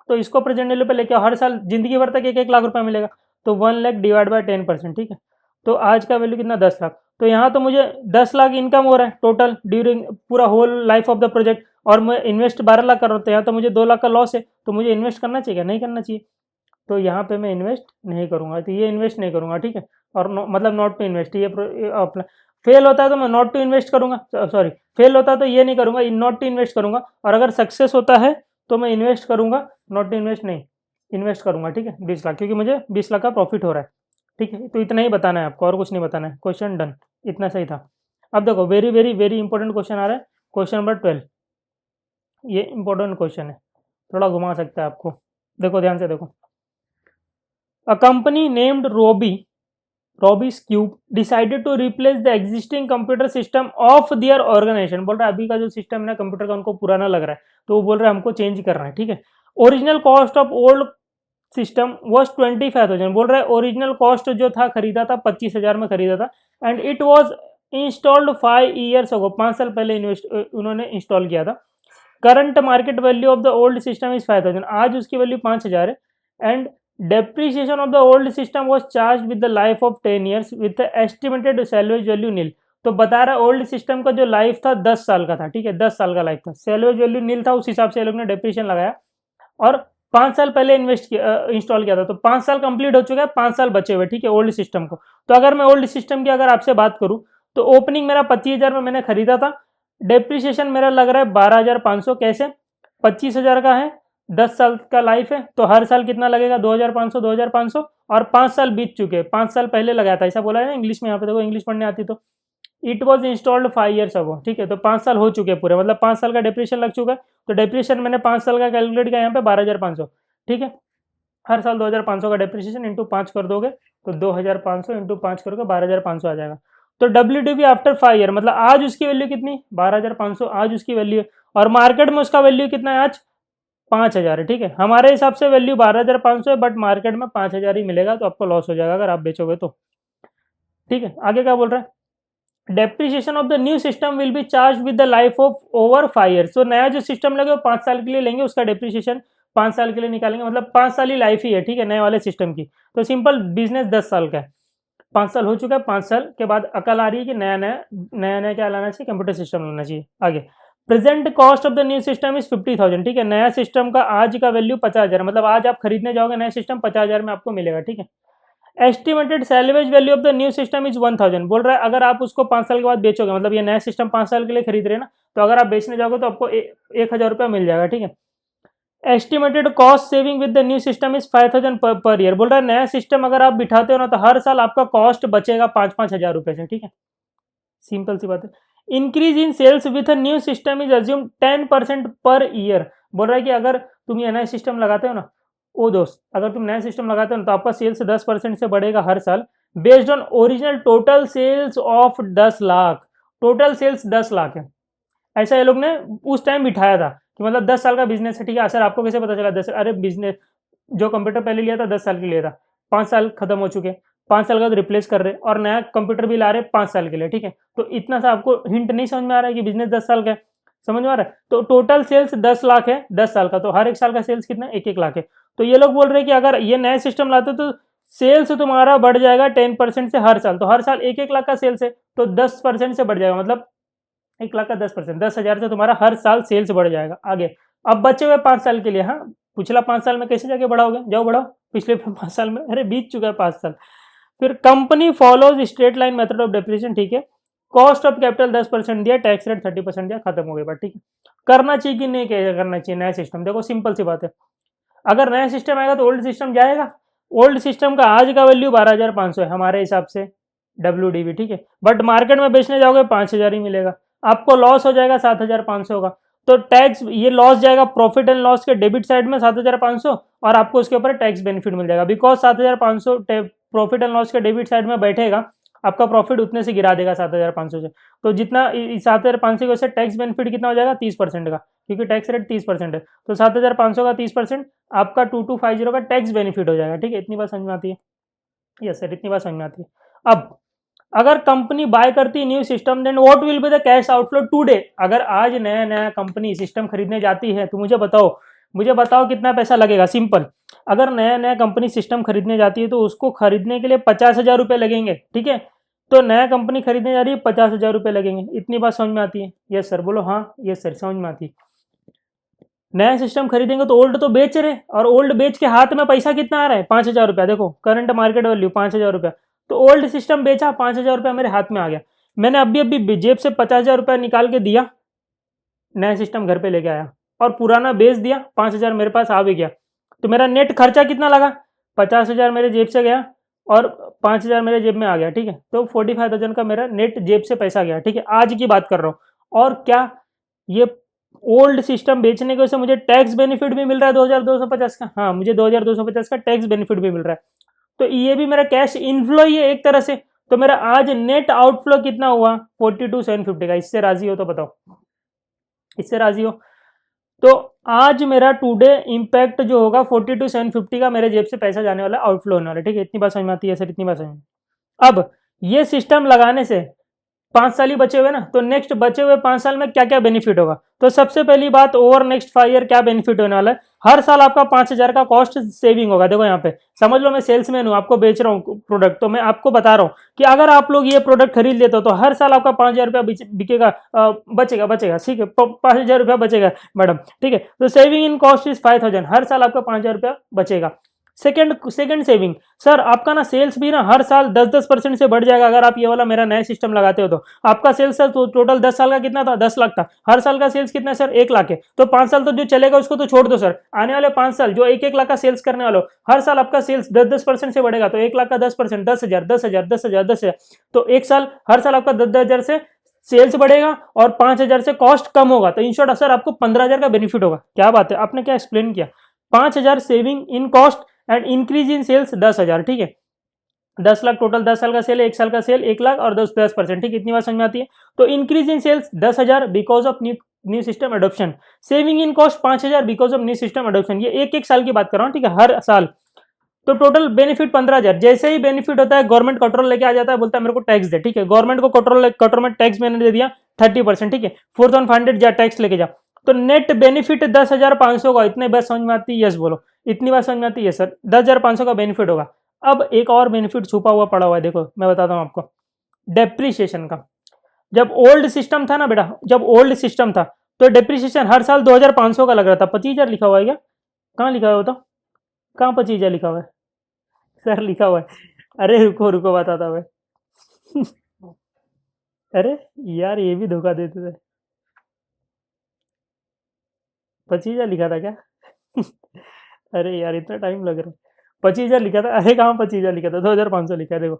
तो इसको प्रेजेंट वैल्यू पे लेके आओ, हर साल जिंदगी भर तक 1-1 लाख रुपया मिलेगा, तो 1 लाख डिवाइड बाय 10%, ठीक है। तो आज का वैल्यू कितना, 10 लाख। तो यहाँ तो मुझे 10 लाख इनकम हो रहा है टोटल ड्यूरिंग पूरा whole life of the project, और मैं इन्वेस्ट 12 लाख कर रहा हूँ, तो यहाँ तो मुझे 2 लाख का लॉस है, तो मुझे इन्वेस्ट करना चाहिए, नहीं करना चाहिए। तो यहाँ पे मैं इन्वेस्ट नहीं करूँगा, तो ये इन्वेस्ट नहीं करूँगा, ठीक है। और मतलब नॉट टू इन्वेस्ट, ये अपना फेल होता है तो मैं नॉट टू इन्वेस्ट करूँगा, सॉरी फेल होता है तो ये नहीं करूँगा, नॉट टू इन्वेस्ट करूँगा, और अगर सक्सेस होता है तो मैं इन्वेस्ट करूँगा, नॉट टू इन्वेस्ट नहीं, इन्वेस्ट करूँगा, ठीक है, 20 लाख, क्योंकि मुझे 20 लाख का प्रॉफिट हो रहा है, ठीक है। तो इतना ही बताना है आपको, और कुछ नहीं बताना है, क्वेश्चन डन, इतना सही था। अब देखो very very very important question आ रहा है, क्वेश्चन नंबर 12, ये इंपॉर्टेंट क्वेश्चन है, थोड़ा घुमा सकता है आपको, देखो ध्यान से देखो। A company named Roby's Cube decided to replace the existing computer system of their organization। बोल रहा है अभी का जो सिस्टम है ना कंप्यूटर का उनको पुराना लग रहा है, तो वो बोल रहा है हमको चेंज करना है, ठीक है। Original cost of old system was 25,000, बोल रहा है ओरिजिनल कॉस्ट जो था खरीदा था 25,000 में खरीदा था, and it was installed 5 years ago, 5 साल पहले उन्होंने इंस्टॉल किया था। Current market value of the old system is 5,000, आज उसकी वैल्यू 5,000 है, and depreciation of the old system was charged with the life of 10 years with the estimated salvage value nil। तो बता रहा है ओल्ड सिस्टम का जो लाइफ था 10 साल का था, ठीक है, 10 साल का लाइफ था, सैलवेज वैल्यू नील था, उस हिसाब से ये लोग ने डेप्रिसिएशन लगाया, और 5 साल पहले इंस्टॉल किया था, तो 5 साल कंप्लीट हो चुका है, 5 साल बचे हुए, ठीक है, ओल्ड सिस्टम को। तो अगर मैं ओल्ड सिस्टम की अगर आपसे बात करूं तो ओपनिंग मेरा 25,000 में मैंने खरीदा था, डेप्रिसिएशन मेरा लग रहा है 12,500, कैसे 25,000 का है, 10 साल का लाइफ है, तो हर साल कितना लगेगा, 2,500 और 5 साल बीत चुके, 5 साल पहले लगाया था, ऐसा बोला है ना इंग्लिश में, यहाँ पे देखो इंग्लिश पढ़ने आती तो it was installed 5 years ago, ठीक है, तो 5 साल हो चुके पूरे, मतलब 5 साल का डेप्रिसिएशन लग चुका है, तो डेप्रिसिएशन मैंने 5 साल का कैलकुलेट किया यहाँ पे 12,500, ठीक है, हर साल 2,500 का डेप्रिसिएशन इंटू 5 कर दोगे तो 2500 इंटू 5 करोगे 12500 आ जाएगा। तो WDV आफ्टर 5 ईयर, मतलब आज उसकी वैल्यू कितनी, 12500 आज उसकी वैल्यू है, और मार्केट में उसका वैल्यू कितना है आज, 5000 है। ठीक है, हमारे हिसाब से वैल्यू 12500 है, बट मार्केट में 5000 ही मिलेगा, तो आपको लॉस हो जाएगा अगर आप बेचोगे तो। ठीक है, आगे क्या बोल रहा है, depreciation of the new system will be charge with the life of over 5 years. तो नया जो सिस्टम लगे वो 5 साल के लिए लेंगे, उसका डेप्रिसिएशन 5 साल के लिए निकालेंगे, मतलब 5 साल ही लाइफ ही है। ठीक है, नए वाले सिस्टम की। तो सिंपल बिजनेस 10 साल का है, 5 साल हो चुका है, 5 साल के बाद अकल आ रही है कि नया नया क्या लाना चाहिए, कंप्यूटर सिस्टम लाना चाहिए। आगे, present cost of the new system is 50,000। ठीक है, नया सिस्टम का आज का वैल्यू 50,000, मतलब आज आप खरीदने जाओगे नया सिस्टम 50,000 में आपको मिलेगा। ठीक है, estimated salvage value of the new system is 1000। बोल रहा है अगर आप उसको 5 साल के बाद बेचोगे, मतलब ये नया सिस्टम 5 साल के लिए खरीद रहे हैं ना, तो अगर आप बेचने जाओगे तो आपको 1000 रुपया मिल जाएगा। ठीक है, estimated cost saving with the new system is 5000 per year. बोल रहा है नया सिस्टम अगर आप बिठाते हो ना, तो हर साल आपका कॉस्ट बचेगा 5-5 हजार रुपए से। ठीक है, सिंपल सी बात है। Increase in sales with a new system is assume 10% per year. बोल रहा है कि अगर तुम ये नया सिस्टम लगाते हो ना, ओ दोस्त, अगर तुम नया सिस्टम लगाते हो ना, तो आपका सेल्स 10% से बढ़ेगा हर साल, based on original total sales of 10 lakh. Total sales 10 lakh है, ऐसा ये लोग ने उस टाइम बिठाया था कि मतलब 10 साल का बिजनेस है। ठीक है, सर आपको कैसे पता चला 10? अरे बिजनेस जो कंप्यूटर पहले लिया था 10 साल के लिए था, 5 साल खत्म हो चुके, 5 साल का रिप्लेस कर रहे और नया कंप्यूटर भी ला रहे 5 साल के लिए। ठीक है, तो इतना सा आपको हिंट नहीं समझ में आ रहा है कि बिजनेस 10 साल का है? समझ में आ रहा है? तो टोटल सेल्स 10 लाख है 10 साल का, तो हर एक साल का सेल्स कितना, 1-1 लाख है। तो ये लोग बोल रहे हैं कि अगर ये नया सिस्टम लाते तो सेल्स तुम्हारा बढ़ जाएगा 10% से हर साल, तो हर साल 1-1 लाख का सेल्स है, तो 10% से बढ़ जाएगा, मतलब 1 लाख का 10%, 10,000 से तुम्हारा हर साल सेल्स बढ़ जाएगा। आगे, अब बचे हुए 5 साल के लिए, हाँ पिछला 5 साल में कैसे जाके बढ़ाओगे, जाओ बढ़ाओ, पिछले 5 साल में, अरे बीत चुका है 5 साल। फिर company follows straight line method of depreciation. ठीक है, कॉस्ट ऑफ कैपिटल 10% दिया, टैक्स रेट 30% दिया, खत्म हो गई बात। ठीक है, करना चाहिए कि नहीं करना चाहिए नया सिस्टम? देखो सिंपल सी बात है, अगर नया सिस्टम आएगा तो ओल्ड सिस्टम जाएगा। ओल्ड सिस्टम का आज का वैल्यू 12,500 है हमारे हिसाब से WDV। ठीक है, बट मार्केट में बेचने जाओगे 5,000 ही मिलेगा, आपको लॉस हो जाएगा 7,500 का। तो टैक्स, ये लॉस जाएगा प्रॉफिट एंड लॉस के डेबिट साइड में 7,500, और आपको उसके ऊपर टैक्स बेनिफिट मिल जाएगा, बिकॉज 7,500 प्रॉफिट एंड लॉस के डेबिट साइड में बैठेगा, आपका प्रॉफिट उतने से गिरा देगा 7,500 से। तो जितना 7,500 से टैक्स बेनिफिट कितना हो जाएगा, 30% का, क्योंकि टैक्स रेट 30% है, तो 7,500 का 30% आपका 2250 का टैक्स बेनिफिट हो जाएगा। ठीक है, इतनी बात समझ में आती है? यस सर, इतनी बात समझ में आती है। अब अगर कंपनी बाय करती है new system, then what will be the cash outflow today. अगर आज नया नया कंपनी सिस्टम खरीदने जाती है तो मुझे बताओ कितना पैसा लगेगा। सिंपल, अगर नया नया कंपनी सिस्टम खरीदने जाती है तो उसको खरीदने के लिए 50,000 रुपये लगेंगे। ठीक है, तो नया कंपनी खरीदने जा रही है, 50,000 रुपये लगेंगे। इतनी बात समझ में आती है? यस सर, बोलो हाँ यस सर, समझ में आती है। नया सिस्टम खरीदेंगे तो ओल्ड तो बेच रहे, और ओल्ड बेच के हाथ में पैसा कितना आ रहा है, 5,000 रुपया। देखो करंट मार्केट वैल्यू 5,000 रुपया, तो ओल्ड सिस्टम बेचा, 5,000 रुपया मेरे हाथ में आ गया। मैंने अभी जेब से 50,000 रुपया निकाल के दिया, नया सिस्टम घर पे लेके आया, और पुराना बेच दिया, 5,000 मेरे पास आ भी गया। तो मेरा नेट खर्चा कितना लगा, 50,000 मेरे जेब से गया और 5,000 मेरे जेब में आ गया। ठीक है, तो 45,000 का मेरा नेट जेब से पैसा गया। ठीक है, आज की बात कर रहा हूँ। और क्या ये ओल्ड सिस्टम बेचने की वजह से मुझे टैक्स बेनिफिट भी मिल रहा है 2,250 का? हाँ, मुझे 2,250 का टैक्स बेनिफिट भी मिल रहा है। तो ये भी मेरा कैश इनफ्लो ही है एक तरह से। तो मेरा आज नेट आउटफ्लो कितना हुआ, 42,750 का। इससे राजी हो तो बताओ, इससे राजी हो? तो आज मेरा टुडे इंपैक्ट जो होगा 42,750 का मेरे जेब से पैसा जाने वाला, आउटफ्लो होने वाला। ठीक है, इतनी बात समझ में आती है सर? इतनी बात समझ। अब ये सिस्टम लगाने से 5 साल ही बचे हुए ना, तो नेक्स्ट बचे हुए 5 साल में क्या क्या बेनिफिट होगा? तो सबसे पहली बात, ओवर नेक्स्ट 5 ईयर क्या बेनिफिट होने वाला है, हर साल आपका 5,000 का कॉस्ट सेविंग होगा। देखो यहाँ पे समझ लो, मैं सेल्समैन हूँ, आपको बेच रहा हूँ प्रोडक्ट, तो मैं आपको बता रहा हूँ कि अगर आप लोग ये प्रोडक्ट खरीद लेते हो तो हर साल आपका 5,000 रुपया बिकेगा, बचेगा। ठीक है, 5,000 रुपया बचेगा मैडम। ठीक है, तो सेविंग इन कॉस्ट इज 5,000, हर साल आपका 5,000 रुपया बचेगा। सेकंड सेविंग, सर आपका ना सेल्स भी ना हर साल 10% से बढ़ जाएगा। अगर आप ये वाला मेरा नया सिस्टम लगाते हो तो आपका सेल्स सर तो टोटल 10 साल का कितना था, 10 लाख था, हर साल का सेल्स कितना है सर, 1 लाख है। तो 5 साल तो जो चलेगा उसको तो छोड़ दो सर, आने वाले 5 साल जो 1-1 लाख का सेल्स करने वाले हो, हर साल आपका सेल्स 10% से बढ़ेगा। तो 1 लाख का 10%, 10,000, 10,000, 10,000, 10,000, तो एक साल हर साल आपका 10,000 से सेल्स बढ़ेगा और 5,000 से कॉस्ट कम होगा। तो इन शॉर्ट सर आपको 15,000 का बेनिफिट होगा। क्या बात है, आपने क्या एक्सप्लेन किया, 5,000 saving in cost and increase in sales 10,000। ठीक है, 10 लाख टोटल, 10 साल का सेल है, 1 साल का सेल 1 लाख और 10%, ठीक, इतनी बात समझ में आती है। तो increase in sales 10,000 because of new system adoption, saving in cost 5,000 because of new system adoption, ये एक एक साल की बात कर रहा हूँ, ठीक है, हर साल। तो टोटल बेनिफिट 15,000। जैसे ही बेनिफिट होता है गवर्नमेंट कंट्रोल लेके आ जाता है, बोलता है मेरे को टैक्स दे, ठीक है, गवर्नमेंट को कंट्रोल में टैक्स मैंने दे दिया 30%, ठीक है, 4,500 जा टैक्स लेके जा। तो नेट बेनिफिट 10,500 का, इतने बात समझ में आती है? यस बोलो, इतनी बात समझ में आती है सर, 10,500 का बेनिफिट होगा। अब एक और बेनिफिट छुपा हुआ पड़ा हुआ है, देखो मैं बताता हूँ आपको, डेप्रीशिएशन का। जब ओल्ड सिस्टम था ना बेटा, जब ओल्ड सिस्टम था तो डेप्रीशिएशन हर साल 2,500 का लग रहा था। 25,000 लिखा हुआ है क्या? कहाँ लिखा हुआ? बताओ कहाँ 25,000 लिखा हुआ है? सर लिखा हुआ है। अरे रुको रुको बताता मैं। अरे यार ये भी धोखा देते थे। 25,000 लिखा था क्या? अरे यार इतना टाइम लग रहा है। 25,000 लिखा था, अरे कहाँ 25,000 लिखा था, 2,500 लिखा है देखो,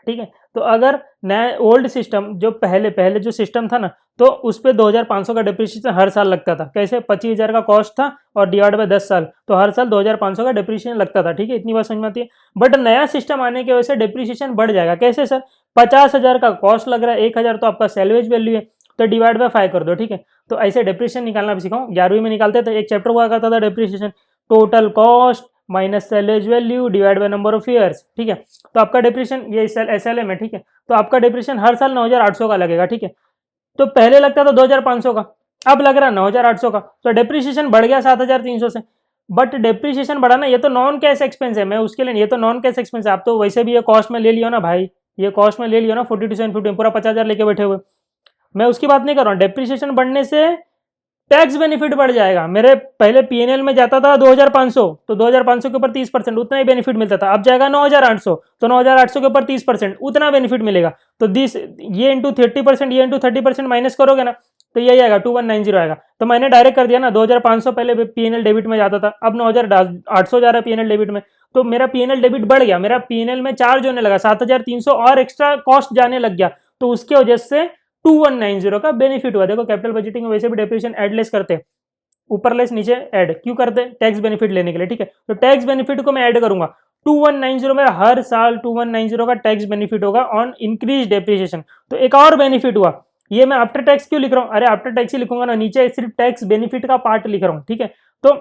ठीक है। तो अगर नया ओल्ड सिस्टम जो पहले पहले जो सिस्टम था ना, तो उस पर 2,500 का डिप्रिसिएशन हर साल लगता था। कैसे? 25,000 का कॉस्ट था और डिवाइड बाय 10 साल, तो हर साल 2,500 का डिप्रिसिएशन लगता था, ठीक है, इतनी बात समझ में आती है। बट नया सिस्टम आने की वजह से डिप्रिसिएशन बढ़ जाएगा। कैसे सर? 50,000 का कॉस्ट लग रहा है, 1,000 तो आपका सैलवेज वैल्यू है, तो डिवाइड बाय 5 कर दो, ठीक है। तो ऐसे डिप्रिसिएशन निकालना भी सिखाऊं, 11वीं में निकालते थे, एक चैप्टर हुआ करता था depreciation, total cost minus salvage value divide by number of years, ठीक है। तो आपका डिप्रेशन ये SLM है, ठीक है। तो आपका डिप्रेशन हर साल 9,800 का लगेगा, ठीक है। तो पहले लगता था 2,500 का, अब लग रहा है 9,800 का, तो डिप्रिसिएशन बढ़ गया 7,300 से। बट डिप्रिसिएशन बढ़ाना ये तो नॉन कैश एक्सपेंस है, मैं उसके लिए, ये तो नॉन कैश एक्सपेंस है, आप तो वैसे भी ये कॉस्ट में ले लियो ना भाई, ये कॉस्ट में ले लियो ना 42,750, पूरा 50,000 लेके बैठे हुए। मैं उसकी बात नहीं कर रहा हूँ, डिप्रिसिएशन बढ़ने से टैक्स बेनिफिट बढ़ जाएगा। मेरे पहले पीएनएल में जाता था 2,500, तो 2,500 के ऊपर 30%, उतना ही बेनिफिट मिलता था। अब जाएगा 9,800, तो 9,800 के ऊपर 30%, उतना बेनिफिट मिलेगा। तो दिस ये इंटू 30%, ये इंटू 30% माइनस करोगे ना, तो यही आएगा 2,190 आएगा। तो मैंने डायरेक्ट कर दिया ना, 2,500 पहले पीएनएल डेबिट में जाता था, अब 9,800 जा रहा है पीएनएल डेबिट में, तो मेरा पीएनएल डेबिट बढ़ गया, मेरा पीएनएल में चार्ज होने लगा 7,300 और एक्स्ट्रा कॉस्ट जाने लग गया, तो उसकी वजह से 2,190 का बेनिफिट हुआ। देखो कैपिटल बजटिंग में वैसे भी डेप्रिसिएशन एडलेस करते हैं, ऊपर लेस नीचे ऐड क्यों करते हैं? टैक्स बेनिफिट लेने के लिए, ठीक है। तो टैक्स बेनिफिट को मैं ऐड करूंगा, 2,190 में हर साल 2,190 का टैक्स बेनिफिट होगा ऑन इंक्रीज डेप्रिसिएशन। तो एक और बेनिफिट हुआ, ये मैं आफ्टर टैक्स क्यों लिख रहा हूँ? अरे आफ्टर टैक्स ही लिखूंगा ना, नीचे सिर्फ टैक्स बेनिफिट का पार्ट लिख रहा हूँ, ठीक है। तो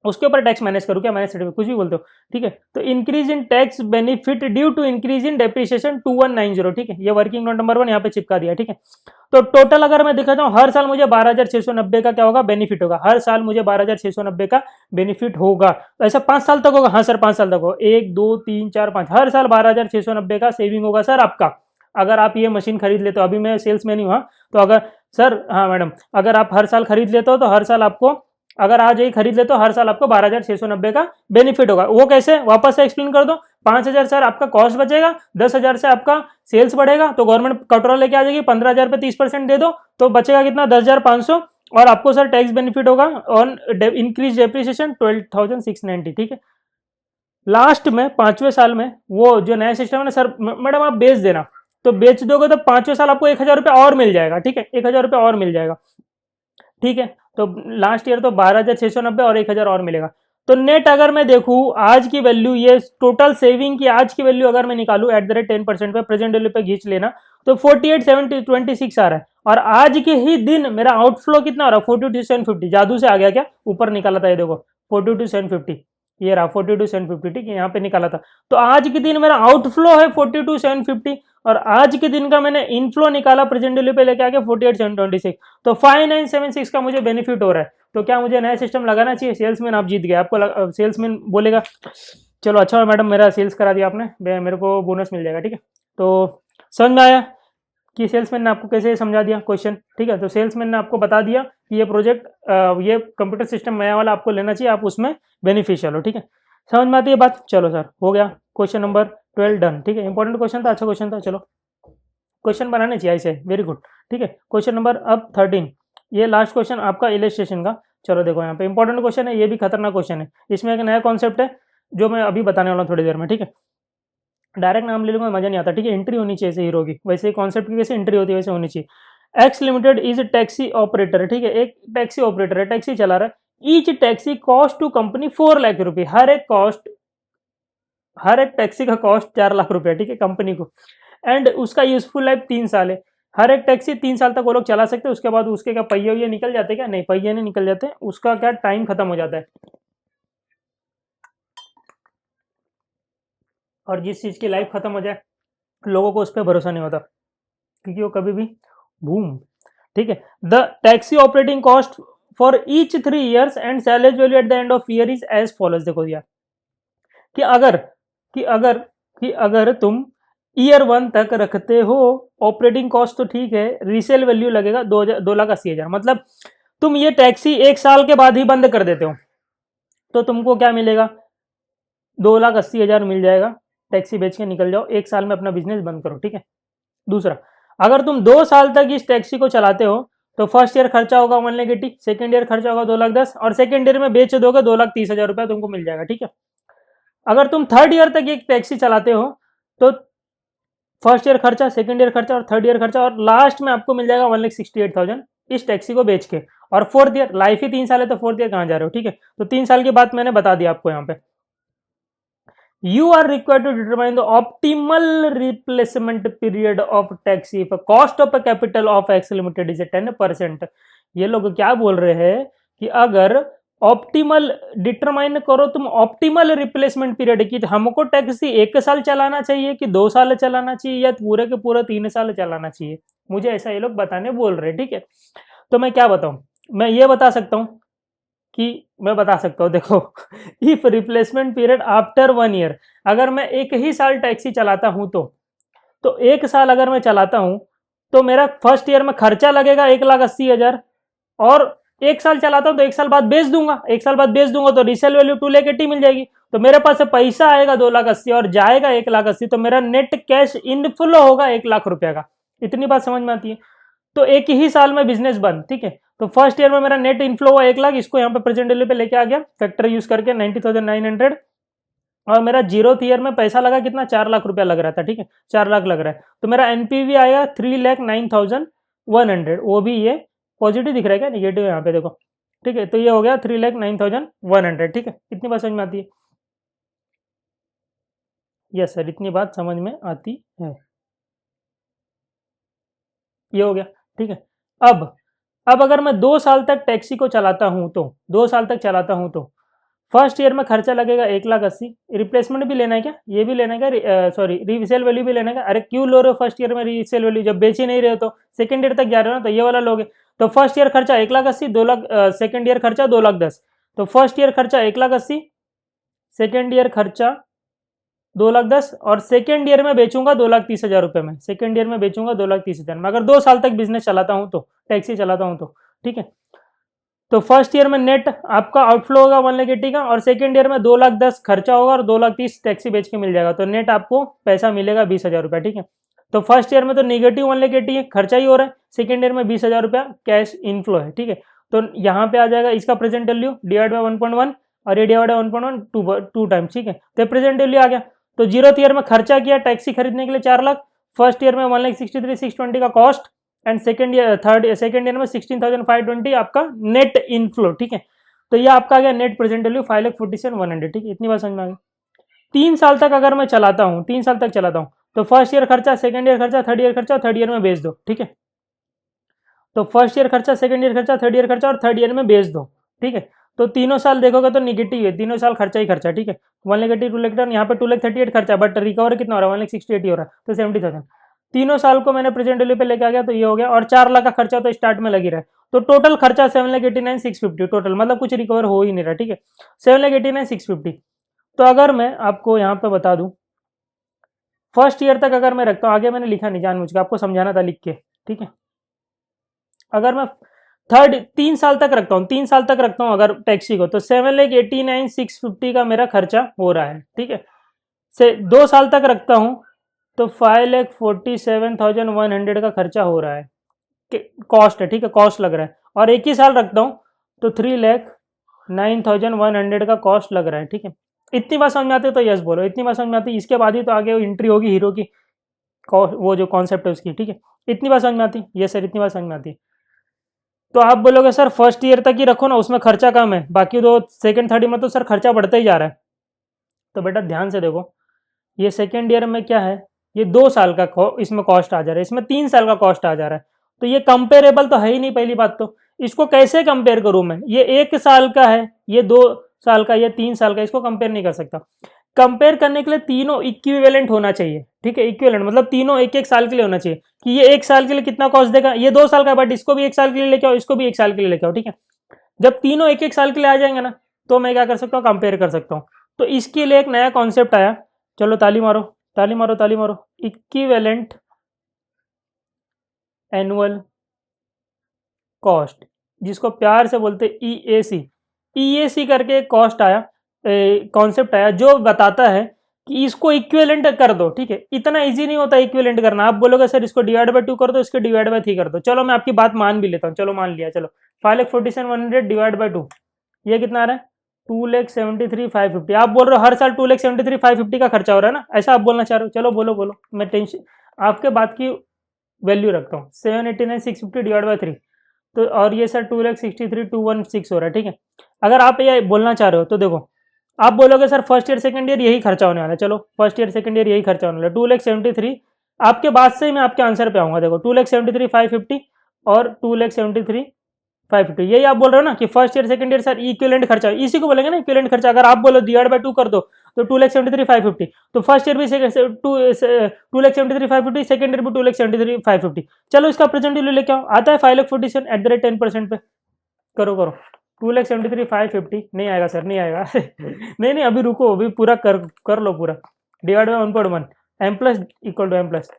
उसके ऊपर टैक्स माइनस करूँ क्या? माइनस सर्टिफिकेट कुछ भी बोलते हो, ठीक है। तो increase in tax benefit due to increase in depreciation 2,190, ठीक है। ये वर्किंग नोट नंबर 1 यहाँ पे चिपका दिया, ठीक है। तो टोटल अगर मैं दिखाता हूँ, हर साल मुझे 12,690 का क्या होगा? बेनिफिट होगा। हर साल मुझे 12,690 का बेनिफिट होगा। तो ऐसा 5 साल तक होगा? हाँ सर 5 साल तक होगा, 1 2 3 4 5, हर साल 12,690 का सेविंग होगा सर आपका। अगर आप ये मशीन खरीद लेते हो, अभी मैं सेल्स मैन ही हूँ, तो अगर सर, हाँ मैडम, अगर आप हर साल खरीद लेते हो तो हर साल आपको, अगर आज यही खरीद लेते हो, हर साल आपको 12,690 का बेनिफिट होगा। वो कैसे? वापस से एक्सप्लेन कर दो। 5,000 सर आपका कॉस्ट बचेगा, 10,000 से आपका सेल्स बढ़ेगा, तो गवर्नमेंट कटोरा लेके आ जाएगी, 15,000 पे 30% दे दो, तो बचेगा कितना? 10,500। और आपको सर टैक्स बेनिफिट होगा ऑन इंक्रीज डेप्रिसिएशन 12,690, ठीक है। लास्ट में 5वें साल में वो जो नया सिस्टम है ना सर, मैडम आप बेच देना, तो बेच दोगे तो 5वें साल आपको 1,000 रुपये और मिल जाएगा, ठीक है, 1,000 रुपये और मिल जाएगा, ठीक है। तो लास्ट ईयर तो 12,690 और 1,000 और मिलेगा। तो नेट अगर मैं देखूं आज की वैल्यू, ये टोटल सेविंग की आज की वैल्यू अगर मैं निकालूं एट द रेट 10% पे, प्रेजेंट वैल्यू पे खींच लेना, तो 48,726 आ रहा है। और आज के ही दिन मेरा आउटफ्लो कितना हो रहा है? 42,750। जादू से आ गया क्या? ऊपर निकाला था ये देखो, 42,750, ये रहा 42,750, ठीक है, यहाँ पे निकाला था। तो आज के दिन मेरा आउटफ्लो है 42,750, और आज के दिन का मैंने इनफ्लो निकाला प्रेजेंट वैल्यू पे लेके आके 48,726। तो 5976 का मुझे बेनिफिट हो रहा है। तो क्या मुझे नया सिस्टम लगाना चाहिए? सेल्समैन आप जीत गए, आपको सेल्समैन बोलेगा चलो अच्छा है मैडम, मेरा सेल्स करा दिया आपने, मेरे को बोनस मिल जाएगा, ठीक है। तो समझ में आया कि सेल्समैन ने आपको कैसे समझा दिया क्वेश्चन, ठीक है। तो सेल्समैन ने आपको बता दिया कि ये प्रोजेक्ट, ये कंप्यूटर सिस्टम नया वाला आपको लेना चाहिए, आप उसमें बेनिफिशियल हो, ठीक है। समझ में आती है बात? चलो सर हो गया, क्वेश्चन नंबर 12 डन, ठीक है। इंपॉर्टेंट क्वेश्चन था, अच्छा क्वेश्चन था, चलो क्वेश्चन बनाने चाहिए ऐसे, वेरी गुड, ठीक है। क्वेश्चन नंबर अब 13, ये लास्ट क्वेश्चन आपका इलस्ट्रेशन का। चलो देखो यहाँ पे इंपॉर्टेंट क्वेश्चन है, ये भी खतरनाक क्वेश्चन है, इसमें एक नया कॉन्सेप्ट है जो मैं अभी बताने वाला हूँ थोड़ी देर में, ठीक है। डायरेक्ट नाम ले लूंगा मजा नहीं आता, ठीक है, एंट्री होनी चाहिए हीरो की, वैसे कॉन्सेप्ट की वैसे एंट्री होती है वैसे होनी चाहिए। X limited is taxi operator, ठीक है, एक टैक्सी ऑपरेटर है, टैक्सी चला रहा है। Each taxi cost to company 4 lakh रुपये, हर एक कॉस्ट हर एक टैक्सी का कॉस्ट 4 लाख रुपया, ठीक है, कंपनी को। एंड उसका यूजफुल लाइफ 3 साल है। हर एक टैक्सी 3 साल तक वो लोग चला सकते हैं, उसके बाद उसके क्या पहिए वहिए निकल जाते हैं क्या? नहीं, पहिए नहीं निकल जाते, उसका क्या टाइम खत्म हो जाता है। और जिस चीज़ की लाइफ खत्म हो जाए, लोगों को उस पर भरोसा नहीं होता, क्योंकि वो कभी भी बूम, ठीक है। The taxi operating cost for each 3 years and salaries value at the end of year is as follows. देखो यार, कि अगर कि अगर कि अगर तुम ईयर 1 तक रखते हो, ऑपरेटिंग कॉस्ट तो ठीक है, रीसेल वैल्यू लगेगा 2,80,000, मतलब तुम ये टैक्सी 1 साल के बाद ही बंद कर देते हो, तो तुमको क्या मिलेगा? 2,80,000 मिल जाएगा। टैक्सी बेच के निकल जाओ, 1 साल में अपना बिजनेस बंद करो, ठीक है। दूसरा, अगर तुम 2 साल तक इस टैक्सी को चलाते हो, तो फर्स्ट ईयर खर्चा होगा 1,80,000, सेकेंड ईयर खर्चा होगा 2,10,000, और सेकेंड ईयर में बेच दोगे 2,30,000 रुपया तुमको मिल जाएगा, ठीक है। अगर तुम थर्ड ईयर तक एक टैक्सी चलाते हो, तो फर्स्ट ईयर खर्चा, सेकंड ईयर खर्चा और थर्ड ईयर खर्चा, और लास्ट में आपको मिल जाएगा 1,68,000 इस टैक्सी को बेच के। और फोर्थ ईयर, लाइफ ही 3 साल है, तो फोर्थ ईयर कहाँ जा रहे हो, ठीक है। तो 3 साल की बात मैंने बता दी आपको यहाँ पे। You are required to determine the optimal replacement period of taxi if a cost of a capital of X limited is 10%। ये लोग क्या बोल रहे हैं कि अगर ऑप्टिमल डिटरमाइन करो तुम, ऑप्टिमल रिप्लेसमेंट पीरियड की, हमको टैक्सी 1 साल चलाना चाहिए कि 2 साल चलाना चाहिए या पूरे के पूरे 3 साल चलाना चाहिए, मुझे ऐसा ये लोग बताने बोल रहे हैं, ठीक है। तो मैं क्या बताऊं? मैं ये बता सकता हूं कि मैं बता सकता हूँ, देखो, if replacement period after 1 year, अगर मैं 1 ही साल टैक्सी चलाता हूँ तो 1 साल अगर मैं चलाता हूँ, तो मेरा फर्स्ट ईयर में खर्चा लगेगा 1,80,000, और 1 साल चलाता हूँ तो 1 साल बाद बेच दूंगा, 1 साल बाद बेच दूंगा तो रीसेल वैल्यू 2,80,000 मिल जाएगी, तो मेरे पास से पैसा आएगा 2,80,000 और जाएगा 1,80,000, तो मेरा नेट कैश इनफ्लो होगा 1 लाख रुपया का। इतनी बात समझ में आती है? तो 1 ही साल में बिजनेस बंद, ठीक है। तो फर्स्ट ईयर में मेरा नेट इनफ्लो हुआ 1 लाख, इसको यहाँ पे प्रेजेंट वैल्यू पे लेके आ गया फैक्टर यूज करके 90,900, और मेरा जीरो ईयर में पैसा लगा कितना? 4 लाख रुपया लग रहा था, ठीक है, 4 लाख लग रहा है, तो मेरा एनपीवी आया 3,09,100, वो भी ये पॉजिटिव दिख रहा है क्या निगेटिव यहाँ पे? देखो, ठीक है, तो ये हो गया 3,09,100, ठीक है। इतनी बात समझ में आती है? यस सर, इतनी बात समझ में आती है। ये हो गया, ठीक है। अब अगर मैं 2 साल तक टैक्सी को चलाता हूं, तो 2 साल तक चलाता हूं, तो फर्स्ट ईयर में खर्चा लगेगा 1,80,000। रिप्लेसमेंट भी लेना है क्या? ये भी लेना है क्या? सॉरी, रीसेल वैल्यू भी लेना है क्या? अरे क्यों लो रहे हो फर्स्ट ईयर में रीसेल वैल्यू, जब बेच ही नहीं रहे हो तो सेकंड ईयर तक जा रहे हो ना, तो ये वाला लोगे। तो फर्स्ट ईयर खर्चा 1,80,000, 2 लाख, सेकेंड ईयर खर्चा 2,10,000, तो फर्स्ट ईयर खर्चा 1,80,000, सेकेंड ईयर खर्चा 2,10,000, और सेकेंड ईयर में बेचूंगा 2,30,000 रुपए में, सेकेंड ईयर में बेचूंगा 2,30,000 में, अगर 2 साल तक बिजनेस चलाता हूं तो, टैक्सी चलाता हूं तो, ठीक है। तो फर्स्ट ईयर में नेट आपका आउटफ्लो होगा 1,80,000 का, और सेकेंड ईयर में 2,10,000 खर्चा होगा और 2,30,000 टैक्सी बेच के मिल जाएगा, तो नेट आपको पैसा मिलेगा 20,000 रुपया, ठीक है। तो फर्स्ट ईयर में तो निगेटिव 1,80,000 है, खर्चा ही हो रहा है, सेकेंड ईयर में 20,000 रुपया कैश इनफ्लो है, ठीक है। तो यहाँ पे आ जाएगा इसका प्रेजेंट वैल्यू डिवाइड बाय 1.1, और ये डिवाइड बाय 1.1 टू टाइम्स, ठीक है। तो प्रेजेंट वैल्यू आ गया। तो जीरो ईयर में खर्चा किया टैक्सी खरीदने के लिए 4 लाख, फर्स्ट ईयर में 1,63,620 का कॉस्ट, एंड सेकेंड ईयर में 16,520 आपका नेट इनफ्लो, ठीक है। तो ये आपका आ गया नेट प्रेजेंट वैल्यू 5,47,100, ठीक है। इतनी बात समझ में आ गई? 3 साल तक अगर मैं चलाता हूँ, 3 साल तक चलाता हूँ, तो फर्स्ट ईयर खर्चा, सेकंड ईयर खर्चा, थर्ड ईयर खर्चा, थर्ड ईयर में बेच दो, ठीक है। तो फर्स्ट ईयर खर्चा, सेकंड ईयर खर्चा, थर्ड ईयर खर्चा और थर्ड ईयर में बेच दो, ठीक है। तो तीनों साल देखोगे तो निगेटिव है, तीनों साल खर्चा ही खर्चा, ठीक है। 1,80,000, 2,00,000, यहाँ पे 2,38,000 खर्चा, बट रिकवर कितना हो रहा है? 1,68,000 हो रहा है, तो 70,000। तीनों साल को मैंने प्रेजेंट वैल्यू पे लेके आ गया, तो ये हो गया, और 4 लाख का खर्चा तो स्टार्ट में लगी रहा है, तो टोटल खर्चा 7,89,650 टोटल, मतलब कुछ रिकवर हो ही नहीं रहा, ठीक है। 7,89,650। तो अगर मैं आपको यहाँ पे बता दूं, फर्स्ट ईयर तक अगर मैं रखता हूँ, आगे मैंने लिखा नहीं जानबूझ के, आपको समझाना था लिख के, ठीक है। अगर मैं 3 साल तक रखता हूँ, 3 साल तक रखता हूँ अगर टैक्सी को, तो 7,89,650 का मेरा खर्चा हो रहा है, ठीक है। से 2 साल तक रखता हूँ तो 5,47,100 का खर्चा हो रहा है, कॉस्ट है, ठीक है, कॉस्ट लग रहा है। और 1 ही साल रखता हूँ तो 3,09,100 का कॉस्ट लग रहा है, ठीक है। इतनी बात समझ में आती है तो यस बोलो, इतनी बात समझ में आती है। इसके बाद ही तो आगे एंट्री होगी हीरो की, वो जो कॉन्सेप्ट है उसकी, ठीक है। इतनी बात समझ में आती है? यस सर, इतनी बात समझ में आती है। तो आप बोलोगे सर फर्स्ट ईयर तक ही रखो ना, उसमें खर्चा कम है, बाकी दो सेकंड थर्ड में तो सर खर्चा बढ़ता ही जा रहा है। तो बेटा ध्यान से देखो, ये सेकेंड ईयर में क्या है, ये 2 साल का इसमें कॉस्ट आ जा रहा है, इसमें 3 साल का कॉस्ट आ जा रहा है। तो ये कंपेरेबल तो है ही नहीं पहली बात तो। इसको कैसे कंपेयर करूं मैं, ये 1 साल का है, ये 2 साल का, ये 3 साल का, इसको कंपेयर नहीं कर सकता। कंपेयर करने के लिए तीनों इक्विवेलेंट होना चाहिए, ठीक है, इक्विवेलेंट मतलब तीनों 1-1 साल के लिए होना चाहिए कि ये 1 साल के लिए कितना कॉस्ट देगा, ये 2 साल का, बट इसको भी 1 साल के लिए लेके आओ, इसको भी 1 साल के लिए लेके आओ, ठीक है। जब तीनों 1-1 साल के लिए आ जाएंगे ना, तो मैं क्या कर सकता हूँ, कंपेयर कर सकता हूँ। तो इसके लिए एक नया कॉन्सेप्ट आया, चलो ताली मारो ताली मारो ताली मारो, इक्विवेलेंट एनुअल कॉस्ट, जिसको प्यार से बोलते ईएसी। ईएसी करके एक कॉस्ट आया, कॉन्सेप्ट आया, जो बताता है कि इसको इक्विवेलेंट कर दो, ठीक है। इतना इजी नहीं होता इक्विवेलेंट करना, आप बोलोगे सर इसको डिवाइड बाय 2 कर दो, इसको डिवाइड बाय 3 कर दो, चलो मैं आपकी बात मान भी लेता हूँ, चलो मान लिया, चलो 5,47,100 डिवाइड बाय 2, ये कितना आ रहा है, 2,73,550। आप बोल रहे हो हर साल 2,73,550 का खर्चा हो रहा है ना, ऐसा आप बोलना चाह रहे हो, चलो बोलो बोलो, मैं टेंशन आपके बात की वैल्यू रखता हूँ। 789,650 डिवाइड बाय 3, तो और ये सर 2,63,216 हो रहा है, ठीक है। अगर आप ये बोलना चाह रहे हो तो देखो, आप बोलोगे sir first year second year यही खर्चा होने वाला है, चलो फर्स्ट ईयर सेकंड ईयर यही खर्चा होने वाला है, 2,73,000 आपके बाद से ही मैं आपके आंसर पे आऊंगा। देखो 2,73,550 और 2,73,550, यही आप बोल रहे हो ना कि first year second year sir equivalent खर्चा, इसी को बोलेंगे ना इक्विवेलेंट खर्चा। अगर आप बोलो डिवाइड बाय 2 कर दो तो 2,73,550, तो फर्स्ट ईयर भी 2,73,550, सेकंड ईयर भी 2,73,550। चलो इसका प्रेजेंट वैल्यू लेके आओ, आता है 5,47 एट द रेट 10% पे, करो करो। 2,73,550 नहीं आएगा सर, नहीं आएगा नहीं नहीं, अभी रुको, अभी पूरा कर लो पूरा, divide by 1.1, M plus equal to M plus,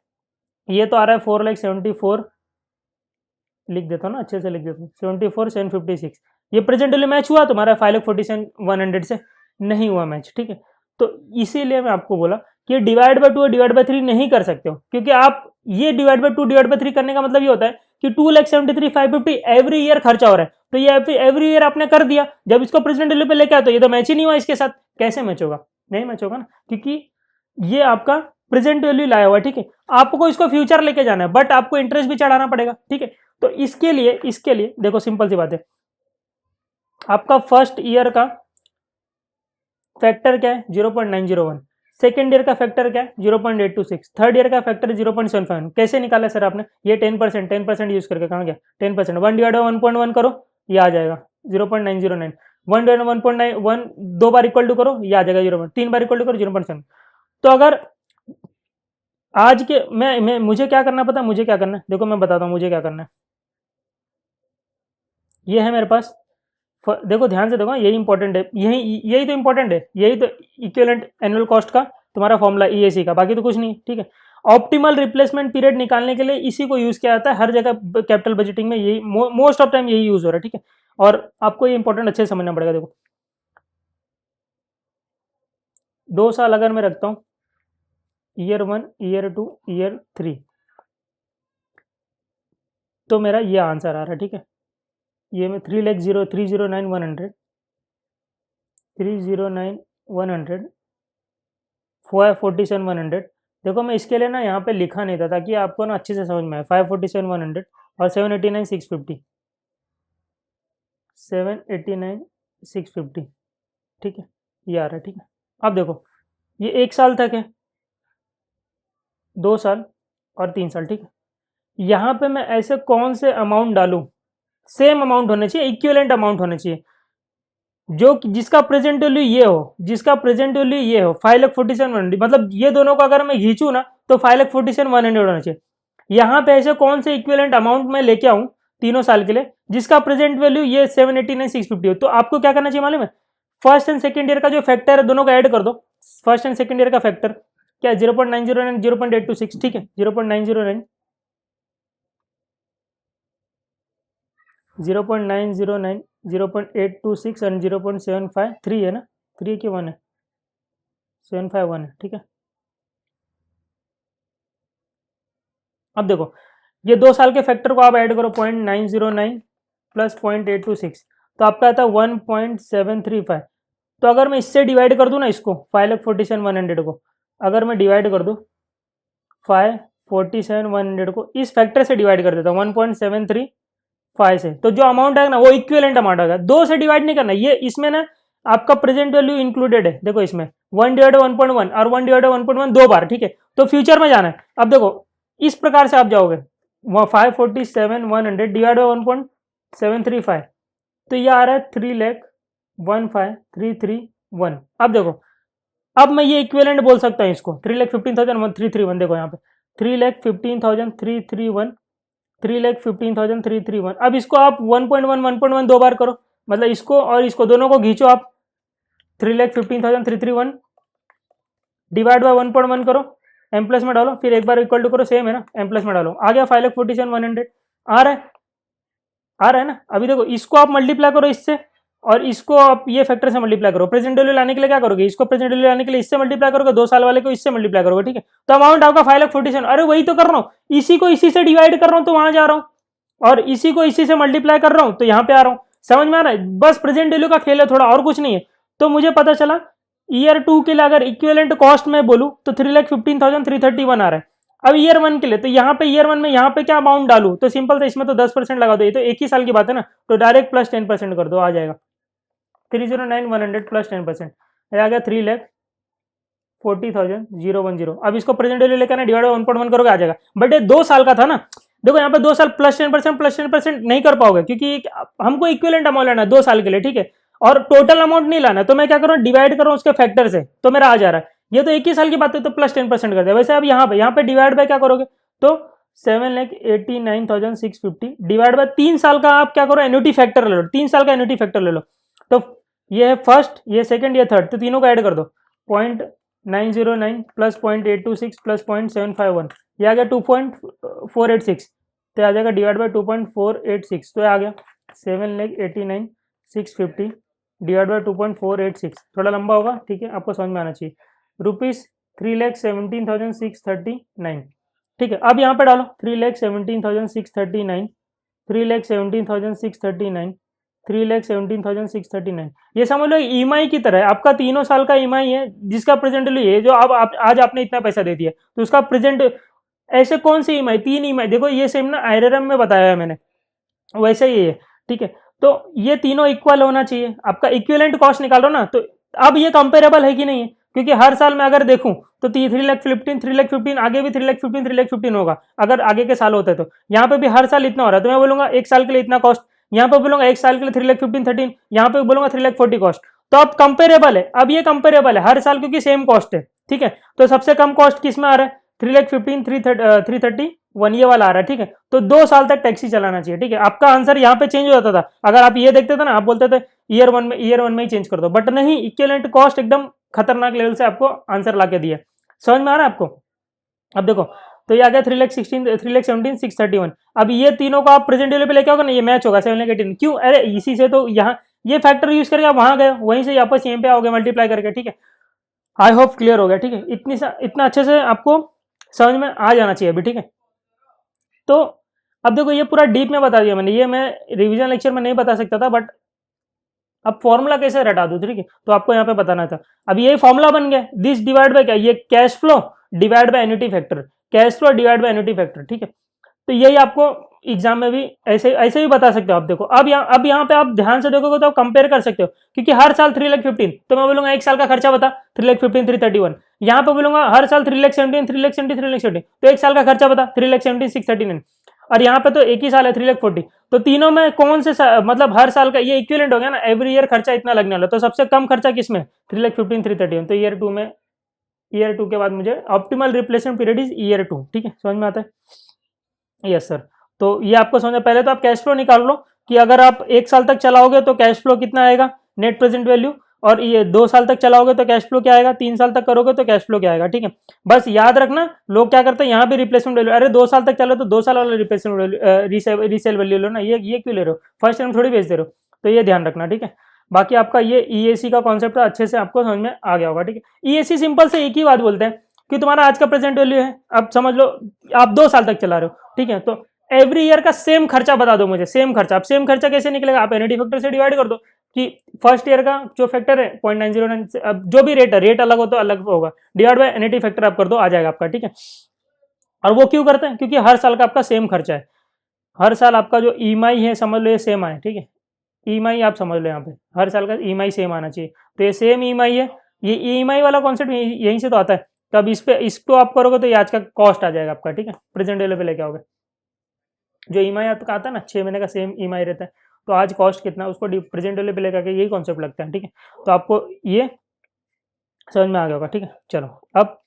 ये तो आ रहा है 4,74, लिख देता हूँ ना, अच्छे से लिख देता हूँ, 74,756। ये प्रेजेंट वैल्यू मैच हुआ तुम्हारा 5,47,100 से, नहीं हुआ मैच, ठीक है। तो इसीलिए मैं आपको बोला कि डिवाइड बाय 2 और डिवाइड बाय 3 नहीं कर सकते हो, क्योंकि आप ये डिवाइड बाय 2 डिवाइड बाय 3 करने का मतलब ये होता है कि 2,73,550 एवरी ईयर खर्चा हो रहा है, तो ये एवरी ईयर आपने कर दिया, जब इसको प्रेजेंट वैल्यू पे लेके आए तो ये तो मैच ही नहीं हुआ इसके साथ, कैसे मैच होगा, नहीं मैच होगा ना, क्योंकि ये आपका प्रेजेंट वैल्यू लाया हुआ है, ठीक है। आपको इसको फ्यूचर लेके जाना है, बट आपको इंटरेस्ट भी चढ़ाना पड़ेगा, ठीक है। तो इसके लिए देखो सिंपल सी बात है, आपका फर्स्ट ईयर का फैक्टर क्या है 0.901, सेकेंड ईयर का फैक्टर क्या है 0.826, थर्ड ईयर का फैक्टर 0.75। कैसे निकाला सर आपने, ये 10% यूज करके, कहाँ गया 10%, 1 डिवाइड बाई 1.1 करो, ये आ जाएगा 0.909, 1 डिवाइड 1.91 2 बार इक्वल टू करो, ये आ जाएगा 0, 3 बार इक्वल टू करो 0.7। तो अगर आज के मैं मुझे क्या करना पता, मुझे क्या करना है, देखो मैं बताता हूँ मुझे क्या करना है। ये है मेरे पास, देखो ध्यान से देखो, यही इंपॉर्टेंट है, यही तो इंपॉर्टेंट है, यही तो इक्विवेलेंट एनुअल कॉस्ट का तुम्हारा फॉर्मूला ईएसी का, बाकी तो कुछ नहीं, ठीक है। ऑप्टिमल रिप्लेसमेंट पीरियड निकालने के लिए इसी को यूज किया जाता है हर जगह, कैपिटल बजटिंग में यही मोस्ट ऑफ टाइम यही यूज हो रहा है, ठीक है। और आपको ये इंपॉर्टेंट अच्छे से समझना पड़ेगा। देखो 2 साल अगर मैं रखता हूँ, ईयर 1 ईयर 2 ईयर 3, तो मेरा ये आंसर आ रहा है, ठीक है। ये मैं 3,09,100 3,09,100 547,100, देखो मैं इसके लिए ना यहाँ पे लिखा नहीं था ताकि आपको ना अच्छे से समझ में आए। 547,100 और 789,650, 789,650, ठीक है, ये आ रहा है, ठीक है। अब देखो ये 1 साल तक है, 2 साल और 3 साल, ठीक है। यहाँ पे मैं ऐसे कौन से अमाउंट डालूं, सेम अमाउंट होने चाहिए, इक्विवेलेंट अमाउंट होने चाहिए, जो जिसका प्रेजेंट वैल्यू ये हो, जिसका प्रेजेंट वैल्यू ये हो 5,47,100, मतलब ये दोनों को अगर मैं खींचू ना तो 5,47,100 होना चाहिए। यहाँ पे ऐसे कौन से इक्विवेलेंट अमाउंट में लेके आऊं तीनों साल के लिए जिसका प्रेजेंट वैल्यू ये 789,650 हो, तो आपको क्या करना चाहिए मालूम है, फर्स्ट एंड सेकंड ईयर का जो फैक्टर है दोनों का ऐड कर दो। फर्स्ट एंड सेकंड ईयर का फैक्टर क्या है 0.909 0.826, ठीक है, 0.909 0.909 0.826 एंड 0.753 है ना, 3 की 1 है, 751 है, ठीक है। अब देखो ये 2 साल के फैक्टर को आप ऐड करो, 0.909 प्लस 0.826, तो आपका आता है 1.735। तो अगर मैं इससे डिवाइड कर दूं ना इसको 5,47,100 को, अगर मैं डिवाइड कर दूं 5,47,100 को इस फैक्टर से डिवाइड कर देता हूँ 1.735 से, तो जो अमाउंट है ना वो इक्विवेलेंट अमाउंट आएगा। 2 से डिवाइड नहीं करना, ये इसमें ना आपका प्रेजेंट वैल्यू इंक्लूडेड है, देखो इसमें 1/1.1 और 1/1.1 दो बार, ठीक है। तो फ्यूचर में जाना है। अब देखो इस प्रकार से आप जाओगे 547,100 डिवाइड बाई 1.735, तो ये आ रहा है 3,15,331। अब देखो, अब मैं ये इक्विवेलेंट बोल सकता हूँ इसको 3,15,331। देखो यहाँ पे 3,15,331, 3,15,331। अब इसको आप 1.1 दो बार करो, मतलब इसको और इसको दोनों को खींचो आप। 3,15,331 डिवाइड बाय 1.1 करो, एम प्लस में डालो, फिर एक बार इक्वल टू करो, सेम है ना, एम प्लस में डालो, आ गया 5,47,100। आ रहा है, आ रहा है ना। अभी देखो इसको आप मल्टीप्लाई करो इससे, और इसको आप ये फैक्टर से मल्टीप्लाई करो। प्रेजेंट वैल्यू लाने के लिए क्या करोगे, इसको प्रेजेंट वैल्यू लाने के लिए इससे मल्टीप्लाई करोगे, 2 साल वाले को इससे मल्टीप्लाई करोगे, ठीक है। तो अमाउंट आपका 5,47,000। अरे वही तो कर रहा हूँ, इसी को इसी से डिवाइड कर रहा हूँ तो वहां जा रहा हूँ, और इसी को इसी से मल्टीप्लाई कर रहा हूँ तो यहाँ पे आ रहा हूँ। समझ में आ रहा है, बस प्रेजेंट वैल्यू का खेल है थोड़ा, और कुछ नहीं है। तो मुझे पता चला ईयर 2 के लिए अगर इक्विवेलेंट कॉस्ट में बोलूँ तो 3,15,331 आ रहा है। अब ईयर 1 के लिए, तो यहाँ पे ईयर 1 में यहाँ पे क्या अमाउंट डालू, तो सिंपल था, इसमें तो 10% लगा दो, ये तो एक ही साल की बात है ना, तो डायरेक्ट प्लस 10% कर दो, आ जाएगा 309,100 प्लस 10%, आ गया 3,40,010। अब इसको प्रेजेंट वैल्यू लेकर ना डिवाइड बाय 1.1 करोगे, आ जाएगा। बट ये 2 साल का था ना, देखो यहाँ पे 2 साल प्लस 10% नहीं कर पाओगे, क्योंकि हमको इक्विवेलेंट अमाउंट लेना है 2 साल के लिए, ठीक है, और टोटल अमाउंट नहीं लाना। तो मैं क्या करूँ, डिवाइड कर रहा हूँ उसके फैक्टर से, तो मेरा आ जा रहा है। ये तो एक ही साल की बात है, तो प्लस 10% कर दिया। वैसे अब यहाँ पे डिवाइड बाय क्या करोगे, तो 7,89,650 डिवाइड बाय 3 साल का आप क्या करो, एन्युटी फैक्टर ले लो, 3 साल का एन्युटी फैक्टर ले लो। तो ये है फर्स्ट, ये सेकंड, ये थर्ड, तो तीनों को ऐड कर दो, 0.909 प्लस 0.826 प्लस 0.751, ये आ गया 2.486, तो आ जाएगा डिवाइड बाय 2.486, तो आ गया 7,89,650 डिवाइड बाय 2.486। थोड़ा लंबा होगा, ठीक है, आपको समझ में आना चाहिए। ₹3,17,639, ठीक है। अब यहाँ पे डालो 3,17,639, 3,17,639, 3,17,639। ये समझ लो ईएमआई की तरह है, आपका तीनों साल का ईएमआई है, जिसका प्रेजेंट वैल्यू है, जो आप आज आपने इतना पैसा दे दिया, तो उसका प्रेजेंट, ऐसे कौन सी ईएमआई, 3 ईएमआई, देखो ये सेम ना आईआरआर में बताया है मैंने, वैसे ही है, ठीक है। तो ये तीनों इक्वल होना चाहिए, आपका इक्विवेलेंट कॉस्ट निकालो ना। तो अब ये कंपेरेबल है कि नहीं है, क्योंकि हर साल मैं अगर देखूं तो 3,15,315, आगे भी 3,15,315 होगा, अगर आगे के साल होते तो यहाँ पे भी हर साल इतना हो रहा है, तो मैं बोलूंगा एक साल के लिए इतना कॉस्ट, यहाँ पे बोलूंगा एक साल के लिए 3,15,13, यहाँ पे बोलूंगा 3,40,000 कॉस्ट। तो अब कंपेरेबल है, अब ये कंपेरेबल है हर साल, क्योंकि सेम कॉस्ट है, ठीक है। तो सबसे कम कॉस्ट किस में आ रहा है, 3,15,331, ये वाला आ रहा है, ठीक है। तो 2 साल तक टैक्सी चलाना चाहिए, ठीक है। आपका आंसर यहाँ पे चेंज हो जाता था, अगर आप ये देखते थे ना, आप बोलते थे ईयर वन में ही चेंज कर दो, बट नहीं, इक्विवेलेंट कॉस्ट एकदम खतरनाक लेवल से आपको आंसर ला के दिया। समझ में आ रहा है आपको। अब देखो, तो ये आ गया 3,17,631। अब ये तीनों को आप प्रेजेंट वैल्यू पे लेके आओगे ना, ये मैच होगा 7,18। क्यों, अरे इसी से तो यहाँ ये फैक्टर यूज करके आप वहां गए, वहीं से वापस यहीं पे आओगे मल्टीप्लाई करके, ठीक है। आई होप क्लियर हो गया, ठीक है। इतना अच्छे से आपको समझ में आ जाना चाहिए अभी, ठीक है। तो अब देखो ये पूरा डीप में बता दिया मैंने, ये मैं रिवीजन लेक्चर में नहीं बता सकता था, बट अब फॉर्मूला कैसे रटा दूं, ठीक है, तो आपको यहाँ पे बताना था। अब ये फॉर्मूला बन गया, दिस डिवाइड बाय क्या, ये cash flow divide by annuity factor, cash flow divide by annuity factor, ठीक है। तो यही आपको एग्जाम में भी ऐसे ऐसे भी बता सकते हो आप। देखो अब यहाँ पे आप ध्यान से देखोगे तो आप कंपेयर कर सकते हो, क्योंकि हर साल 3,15,000, तो मैं बोलूंगा एक साल का खर्चा बता, 3,15,000 331। यहाँ पे बोलूंगा हर साल 3,17,000 3,70,000 3,70,000, तो एक साल का खर्चा बता, 3,17,000 639। और यहाँ पे तो एक ही साल है 3,40,000, तो तीनों में कौन से मतलब हर साल का ये इक्विवेलेंट हो गया ना, एवरी ईयर खर्चा इतना लगने वाला, तो सबसे कम खर्चा किसमें, 3,15,000 331। तो ईयर 2 में, ईयर 2 के बाद मुझे optimal replacement period is year 2, ठीक है, समझ में आता है। Yes sir. तो ये आपको समझना, पहले तो आप कैश फ्लो निकाल लो कि अगर आप 1 साल तक चलाओगे तो कैश फ्लो कितना आएगा, नेट प्रेजेंट वैल्यू, और ये 2 साल तक चलाओगे तो कैश फ्लो क्या आएगा, 3 साल तक करोगे तो कैश फ्लो क्या आएगा, ठीक है। बस याद रखना, लोग क्या करते हैं यहाँ भी रिप्लेसमेंट वैल्यू, अरे 2 साल तक चलो तो 2 साल वाला रिप्लेसमेंट वैल्यू रीसेल वैल्यू लो ना, ये क्यों ले रहे हो, फर्स्ट टाइम थोड़ी बेच दे रहे हो, तो ये ध्यान रखना, ठीक है। बाकी आपका ये ईएसी का कॉन्सेप्ट अच्छे से आपको समझ में आ गया होगा, ठीक है। ईएसी सिंपल से एक ही बात बोलते हैं कि तुम्हारा आज का प्रेजेंट वैल्यू है, अब समझ लो आप 2 साल तक चला रहे हो, ठीक है, तो एवरी ईयर का सेम खर्चा बता दो मुझे, सेम खर्चा। अब सेम खर्चा कैसे निकलेगा, आप एनएटी फैक्टर से डिवाइड कर दो, कि फर्स्ट ईयर का जो फैक्टर है 0.909, अब जो भी रेट है, रेट अलग हो तो अलग होगा, डिवाइड बाय एनएटी फैक्टर आप कर दो, आ जाएगा आपका, ठीक है। और वो क्यों करते हैं, क्योंकि हर साल का आपका सेम खर्चा है, हर साल आपका जो ईएमआई है समझ लो ये सेम आए, ठीक है। ईएमआई आप समझ लो यहाँ पे हर साल का ईएमआई सेम आना चाहिए, तो ये सेम ईएमआई है, ये ईएमआई वाला कॉन्सेप्ट यहीं से तो आता है। तो अब इसको आप करोगे तो ये आज का कॉस्ट आ जाएगा आपका, ठीक है, प्रेजेंट वैल्यू पे लेके आओगे। जो ईएमआई आपका आता है ना 6 महीने का सेम ईएमआई रहता है, तो आज कॉस्ट कितना उसको प्रेजेंट वैल्यू पे लेकर के यही कॉन्सेप्ट लगता है, ठीक है। तो आपको ये समझ में आ गया होगा, ठीक है। चलो अब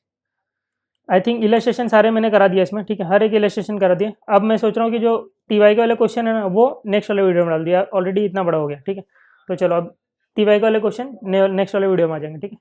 आई थिंक इलस्ट्रेशन सारे मैंने करा दिया इसमें, ठीक है, हर एक इलस्ट्रेशन करा दिया। अब मैं सोच रहा हूँ कि जो टीवाई के वाले क्वेश्चन है ना वो नेक्स्ट वाले वीडियो में डाल दिया, ऑलरेडी इतना बड़ा हो गया, ठीक है। तो चलो अब टीवाई के वाले क्वेश्चन नेक्स्ट वाले वीडियो में आ जाएंगे, ठीक है।